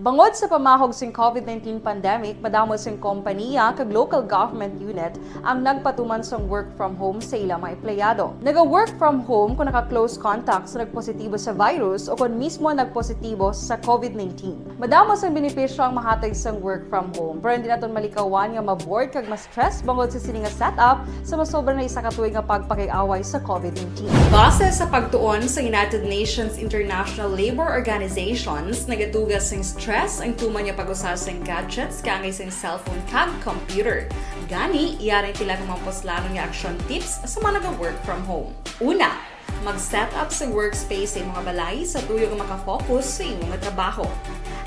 Bangod sa pamahog sing COVID-19 pandemic, madamo sing kompanya kag local government unit ang nagpatuman sang work from home sa ilang mga empleyado. Naga-work from home kung naka-close contact sa nagpositibo sa virus o kung mismo nagpositibo sa COVID-19. Madamo sang benepisyo ang mahatag sang work from home, pero hindi naton malikawan nga maboard kag ma-stress bangod sa sini nga setup sa masobra na isa ka tuig nga pagpakiaway sa COVID-19. Base sa pagtuon sa United Nations International Labour Organizations, nagatugas sing Stress ang tuman niya pag-usasang gadgets kangay sa cellphone kag computer. Gani, iyaring tila kumampos nga action tips sa mga nag-work from home. Una, mag-set up sa workspace sa mga balay sa tuyo nga makafocus sa imong trabaho.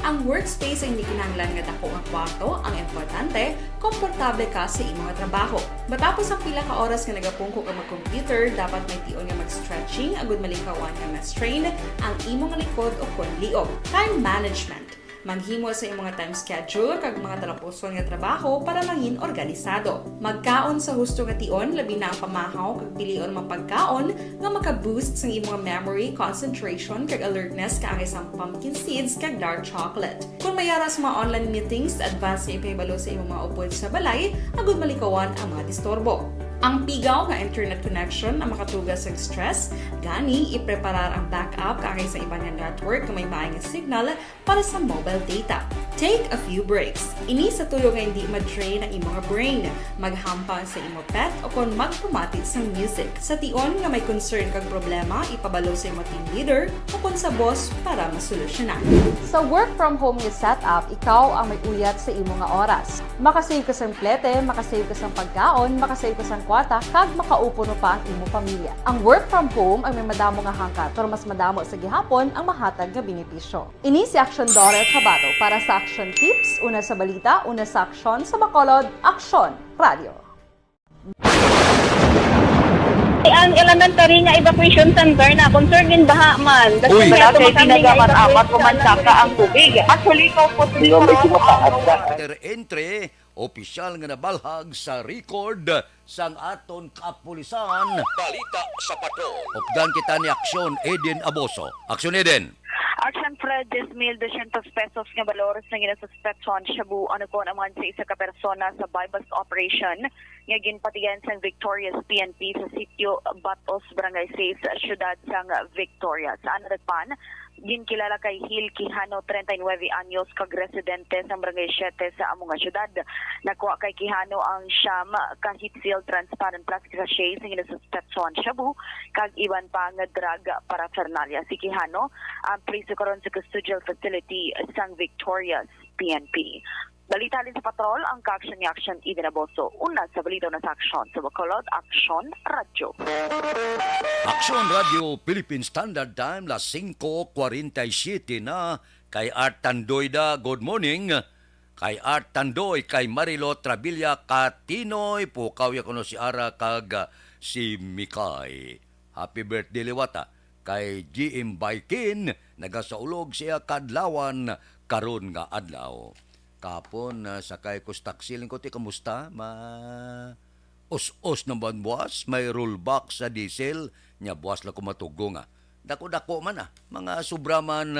Ang workspace ay hindi kinahanglan nga dako ang kwarto, ang importante, komportable ka sa imong trabaho. Matapos ang pila ka oras nga nagapungko ka mag-computer, dapat may tion nga mag-stretching agud malikawan nga ma-strain ang imong likod o kon liog. Time management. Maghimo sa imong time schedule kag mga talapuson nga trabaho para mangin organisado. Magkaon sa husto nga tion, labi na ang pamahaw kag pilion mga pagkaon nga maka-boost sa imong memory, concentration kag alertness kaangay sa pumpkin seeds kag dark chocolate. Kung mayaras mga online meetings, advance nga ipahibalo sa imong mga upod sa balay, agud malikawan ang mga disturbo. Ang pigaw nga internet connection ang makatugas sa stress, gani ipreparar ang backup kaangay sa ibang nga network nga may maayong signal para sa mobile data. Take a few breaks. Ini sa tuyo nga hindi ma-drain ang imong brain. Maghampang sa imong pet o kon magpumatid sa music. Sa tion nga may concern kag problema, ipabalo sa imong team leader o kon sa boss para masolusyonan. Sa work from home nga setup, ikaw ang may uyat sa imong nga oras. Makasave ka sa plete, makasave ka sa pagkaon, makasave ka sa kwarta, kag makaupo no pa ang imong pamilya. Ang work from home ay may madamo nga hangkat, pero mas madamo sa gihapon ang mahatag nga benepisyo. Ini si Action Daughter Cabato para sa Action Tips, una sa balita, una sa aksyon sa Bacolod, Action Radio. Ang elementary nga evacuation center na concern din baha man. Uy! Kaya pinagamat-amat kumansaka ang tubig. Actually, ko po Entry, opisyal nga nabalhag sa record sang aton kapulisan. Balita sa patrol. Updan kita ni Aksyon Eden Aboso. Aksyon Eden. Action Fred, 10,200 pesos nga balor sa ginasuspetson Shabu ano ko naman sa isa ka persona sa bypass operation nga ginpatigan sa Victoria's PNP sa sitio Batos, Barangay 6, siyudad sang Victoria. Sa Anadagpan, ginkilala kay Hil Quijano, 39 anyos, kag residente sa Barangay 7 sa among siyudad. Nakuha kay Quijano ang siyam kahit sealed transparent plastic sachet sa ginasuspetson Shabu kag iban pa nga drug paraphernalia. Si Quijano ang priso karon sa custodial facility sang Victoria's PNP. Balita din sa patrol ang ka-action ni Action Eden Aboso. Una sa balita na sa aksyon sa Bacolod, Action Radio. Aksyon Radio Philippine Standard Time las 5:47 na. Kay Art Tandoy da, good morning. Kay Art Tandoy, kay Marilo Trabilla, Katinoy, pukaw ya kuno si Ara kag si Mikay. Happy birthday liwata. Kay GM Baikin, nagasaulog siya kadlawan karon nga adlaw. Kapon sakay ko sa taksiling ko, kamusta? Os-os naman buwas, may rollback sa diesel, nya buwas la ko matugo nga. Dako-dako man mga sobra man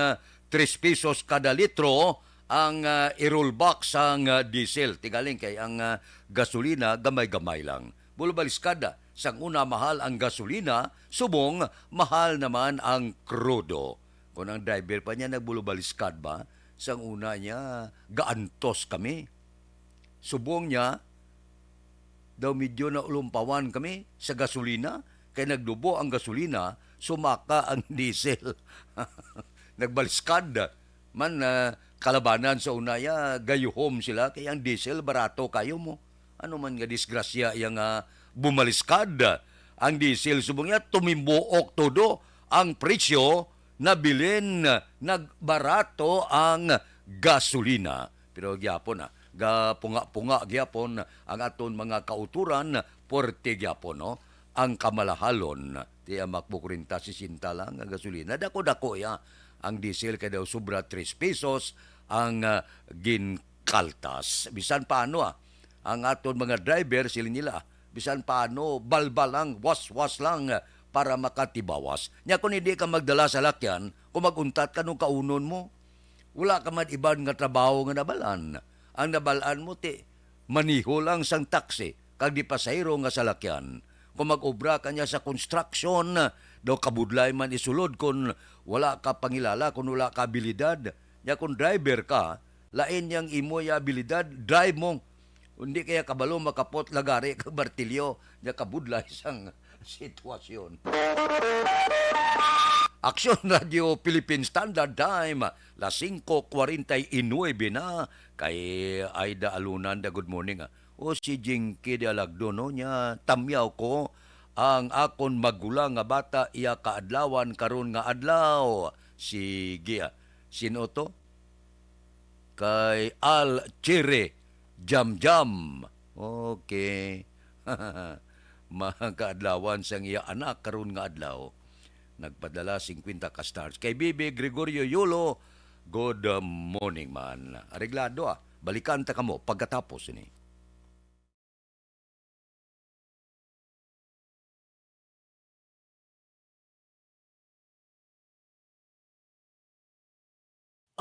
3 pesos kada litro ang i-rollback sang diesel. Tigaling kay ang gasolina gamay-gamay lang. Bulbalis kada, sang una mahal ang gasolina, subong mahal naman ang krudo. Kung ang driver pa niya nagbulubaliskad ba, sang una niya, gaantos kami. Subong niya, daw medyo na ulumpawan kami sa gasolina, kaya nagdubo ang gasolina, sumaka ang diesel. Nagbaliskad man kalabanan sa unaya, gayuhom sila, kaya ang diesel barato kayo mo. Ano man nga disgrasya yung bumaliskad. Ang diesel, subong niya, tumimbuok todo ang presyo na bilin nagbarato ang gasolina. Pero gyapon gapunga-punga gyapon ang aton mga kauturan porte gyapon no. Ang kamalahalon ti makbukurinta 60 lang ang gasolina. Dako-dako ya ang diesel kay daw sobra 3 pesos ang ginkaltas. Bisan paano ang aton mga driver sila nila bisan paano balbal lang, was-was lang para makatibawas. Nya kung hindi ka magdala sa lakyan, kung maguntat ka nung kaunon mo, wala ka man iban nga trabaho nga nabalan. Ang nabalaan mo maniho lang sang taxi, kag di pasahero nga sa lakyan. Kung mag-obra ka niya sa construction, daw kabudlay man isulod kung wala ka pangilala, kung wala ka abilidad. Nya kung driver ka, lain yang imo ya abilidad, drive mo. Hindi kaya kabalo makapot lagari kag martilyo, nya kabudlay sang sitwasyon. Action Radio Philippine Standard Time, las 5:49 na, kay Aida Alunanda, good morning. O si Jinky de Alagdono niya, tamyaw ko, ang akon magulang nga bata, iya kaadlawan karon nga adlaw. Sige, sino to? Kay Al Chire Jam. Okay. Mga kaadlawan sang iya anak karon nga adlaw. Nagpadala 50 ka stars. Kay Bibi Gregorio Yulo, good morning man. Areglado balikan ta kamo pagkatapos ini.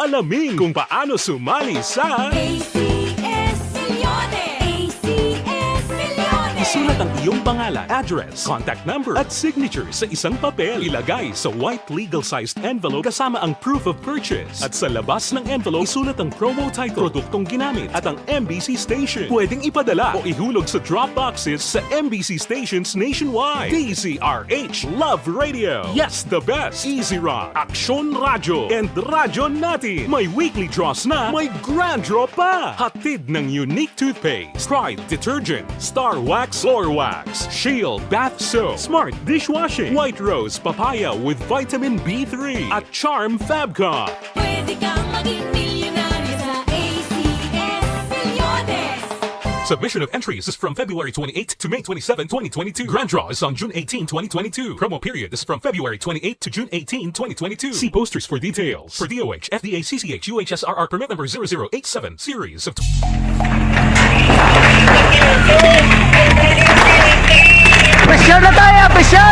Alamin kung paano sumali sa ACS Milyones! ACS Milyones! Isulat ang iyong pangalan, address, contact number at signature sa isang papel. Ilagay sa white legal-sized envelope kasama ang proof of purchase. At sa labas ng envelope, isulat ang promo title, produktong ginamit at ang MBC station. Pwedeng ipadala o ihulog sa drop boxes sa MBC stations nationwide. DZRH Love Radio. Yes, the best. Easy Rock, Aksyon Radyo, and Radyo Natin. May weekly draws na, may grand draw pa. Hatid ng unique toothpaste, Pride Detergent, Star Wax Floor Wax, Shield Bath Soap, Smart Dishwashing, White Rose Papaya with Vitamin B3, at Charm Fabcon. Pwede kang maging milyonaryo sa ACS Milyones! Submission of entries is from February 28 to May 27, 2022. Grand draw is on June 18, 2022. Promo period is from February 28 to June 18, 2022. See posters for details. For DOH, FDA, CCH, UHSRR permit number 0087, series of... Pressure na tayo! Pressure!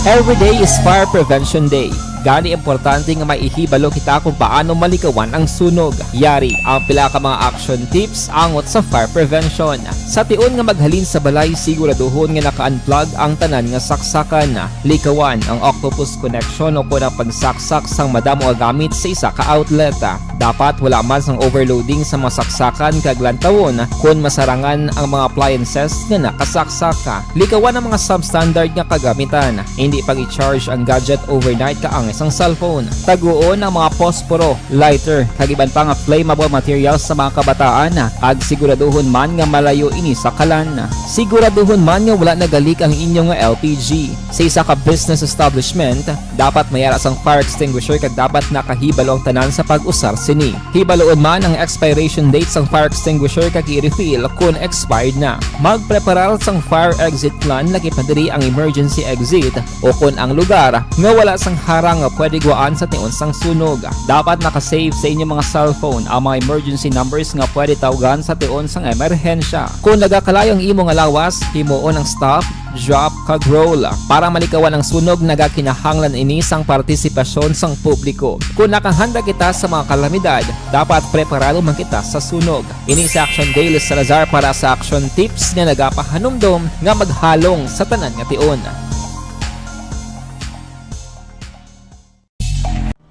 Every day is Fire Prevention Day. Gani importante nga maihibalo kita kung paano malikawan ang sunog. Yari ang pila ka mga action tips angot sa fire prevention. Sa tion nga maghalin sa balay, siguraduhon nga naka-unplug ang tanan nga saksakan. Likawan ang octopus connection o kung ang pagsaksak sang madamo nga gamit sa isa ka outlet. Dapat wala man sang overloading sa mga saksakan kag lantawon kung masarangan ang mga appliances nga nakasaksaka. Likawan ang mga substandard nga kagamitan. Hindi pag i-charge ang gadget overnight kaang isang cellphone. Taguon ang mga posporo, lighter, kag iban pa nga flammable materials sa mga kabataan. Kag siguraduhon man nga malayo ini sa kalan. Siguraduhon man nga wala nagalik ang inyong LPG. Sa isa ka business establishment, dapat mayara sang fire extinguisher kag dapat nakahibalo ang tanan sa pag-usar sini. Hibaloon man ang expiration date sang fire extinguisher kag i-refill kung expired na. Magpreparar sang fire exit plan lagi pa diri ang emergency exit o kung ang lugar nga wala sang harang nga pwede guaan sa tion sang sunog. Dapat nakasave sa inyong mga cellphone ang mga emergency numbers nga pwede tawagan sa tion sang emerhensya. Kung nagakalayo ang imong lawas, himuon ang stop, drop, kag roll. Para malikawan ang sunog, nagakinahanglan ini sang partisipasyon sang publiko. Kung nakahanda kita sa mga kalamidad, dapat preparado man kita sa sunog. Ini sa Action Daily Salazar para sa action tips nga nagapahanumdom nga maghalong sa tanan nga tion.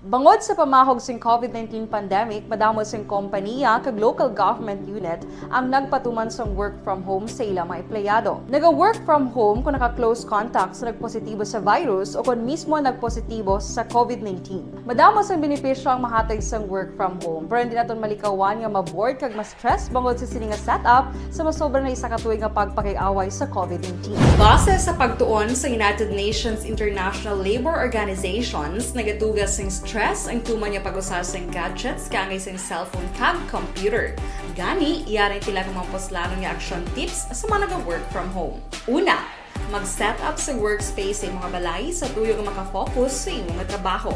Bangod sa pamahog sing COVID-19 pandemic, madamo sing kompanya kag local government unit ang nagpatuman sang work from home sa ilang mga empleyado. Naga-work from home kung naka-close contact sa nagpositibo sa virus o kung mismo nagpositibo sa COVID-19. Madamo sang benepisyo ang mahatag sang work from home, pero hindi naton malikawan nga ma-bored kag ma-stress bangod sa sini nga setup sa masobra na isa ka tuig nga pagpakiaway sa COVID-19. Base sa pagtuon sa United Nations International Labour Organizations, nagatugas sing stress ang tuman niya pag-usar sa gadgets kangay sa cellphone kag computer. Gani, iyaray tila ng mga poslanong nga action tips sa mga nag-work from home. Una, mag-set up sa workspace sa mga balay sa tuyo nga makafocus sa inyong trabaho.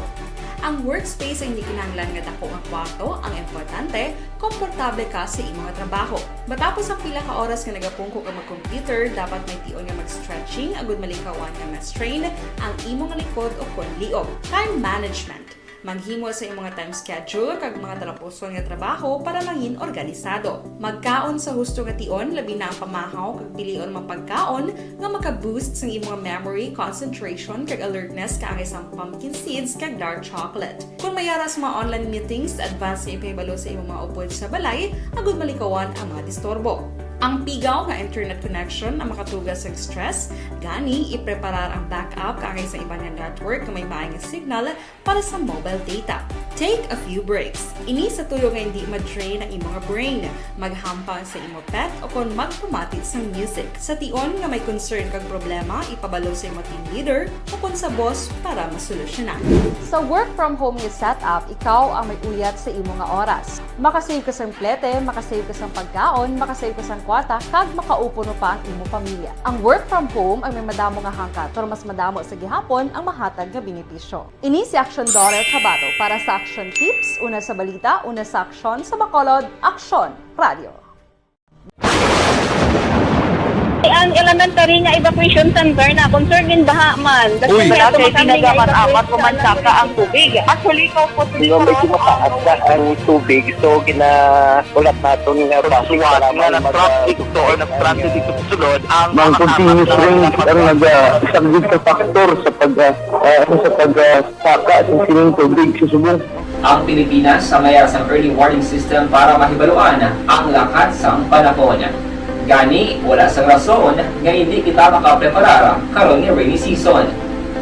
Ang workspace ay hindi kinahanglan nga dako nga kwarto, ang importante, komportable ka sa imong trabaho. Matapos ang pila ka oras nga nagapungko ka mag-computer, dapat may tion nga mag-stretching agud malikawan nga ma-strain ang imong likod o kon liog. Time management. Manghimo sa imong mga time schedule kag mga talapuson nga trabaho para mangin organisado. Magkaon sa husto nga tion, labi na ang pamahaw kag pilion mapagkaon nga maka-boost sa imong memory, concentration kag alertness kaangay sa pumpkin seeds kag dark chocolate. Kung mayara sa mga online meetings, advance sa ipahibalo sa imong mga upod sa balay, agud malikawan ang mga disturbo. Ang pigaw nga internet connection ang makatugas sa stress, gani ipreparar ang backup kaangay sa iba nga network nga may maayong signal para sa mobile data. Take a few breaks. Ini sa tuyo nga hindi ma-drain ang imong brain, maghampang sa imong pet o kon magpumati sa music. Sa tion nga may concern kag problema, ipabalo sa imong team leader o kon sa boss para masolusyonan. Sa work from home nga setup, ikaw ang may uyat sa imong nga oras. Makasave ka sa plete, makasave ka sa pagkaon, makasave ka sa kwata, kag makaupo no pa ang imong pamilya. Ang work from home ay may madamo nga hangkat, pero mas madamo sa gihapon ang mahatag nga benepisyo. Ini si Action Dorel Cabato para sa Action Tips, una sa balita, una sa aksyon sa Bacolod, Action Radio. Ang elementary nga evacuation center na concern din baha man. Uy, Kasi kasi pinagamat-amat kumansaka ang tubig. Actually, ko po Di ba medyo mataas na ang tubig, so ginaulat natin nga pasiwala nga nag-traffic to or nag-transit dito sa sulod ang continuous range ang nag-subject sa factor sa pagsaka at sining tubig sa subong. Ang Pilipinas sa mayroon sa early warning system para mahibaluan ang lakas ng panahon. Gani, wala sang rason nga hindi kita makapreparar karon nga rainy season.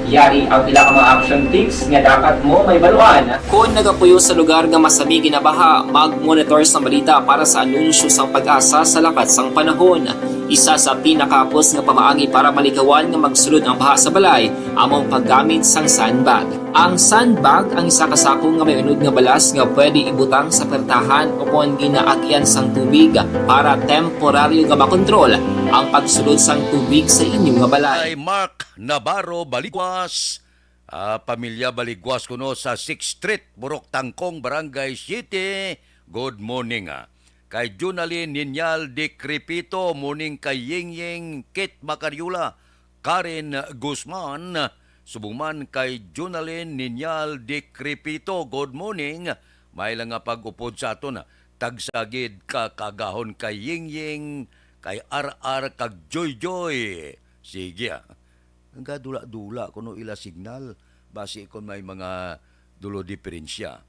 Yari ang pila ka mga action tips nga dapat mo may baluan. Kung nagapuyo sa lugar nga masabi ginabaha, mag-monitor sa balita para sa anunsyo sang pag-asa sa lakas sang panahon. Isa sa pinakapos nga pamaangi para malikawan nga magsulod ang baha sa balay, among paggamit sang sandbag. Ang sandbag ang isa kasako nga may unod nga balas nga pwede ibutang sa pertahan o kung ginaagyan sang tubig para temporaryo nga makontrol ang pagsulod sang tubig sa inyong nga balay. Kay Mark Navarro Baligwas, pamilya Baligwas kuno sa 6th Street, Burok Tangkong, Barangay City. Good morning. Kay Junalyn Ninyal de Crepito, morning kay Yingying Kit Macariula, Karen Guzman, subungman kay Junalyn Ninyal de Crepito, good morning. May lang nga pag-upod sa aton, tagsagid ka kagahon kay Yingying, kay RR kag Joy Joy. Sige ang dula-dula kuno ila signal, basi kon may mga dulo diferensya.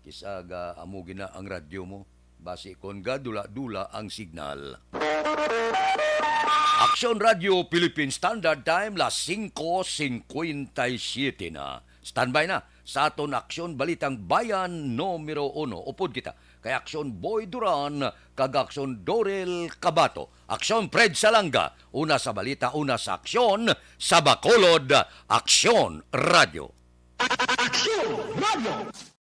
Kisa ga amo gina ang radyo mo. Basi kon dula-dula ang signal. Action Radio Philippine Standard Time, las 5:57 na. Standby na sa aton Aksyon Balitang Bayan numero 1. Upod kita kay Aksyon Boy Duran kag Aksyon Dorel Cabato. Aksyon Fred Salanga, una sa balita, una sa aksyon sa Bacolod, Aksyon Radio. Aksyon Radio!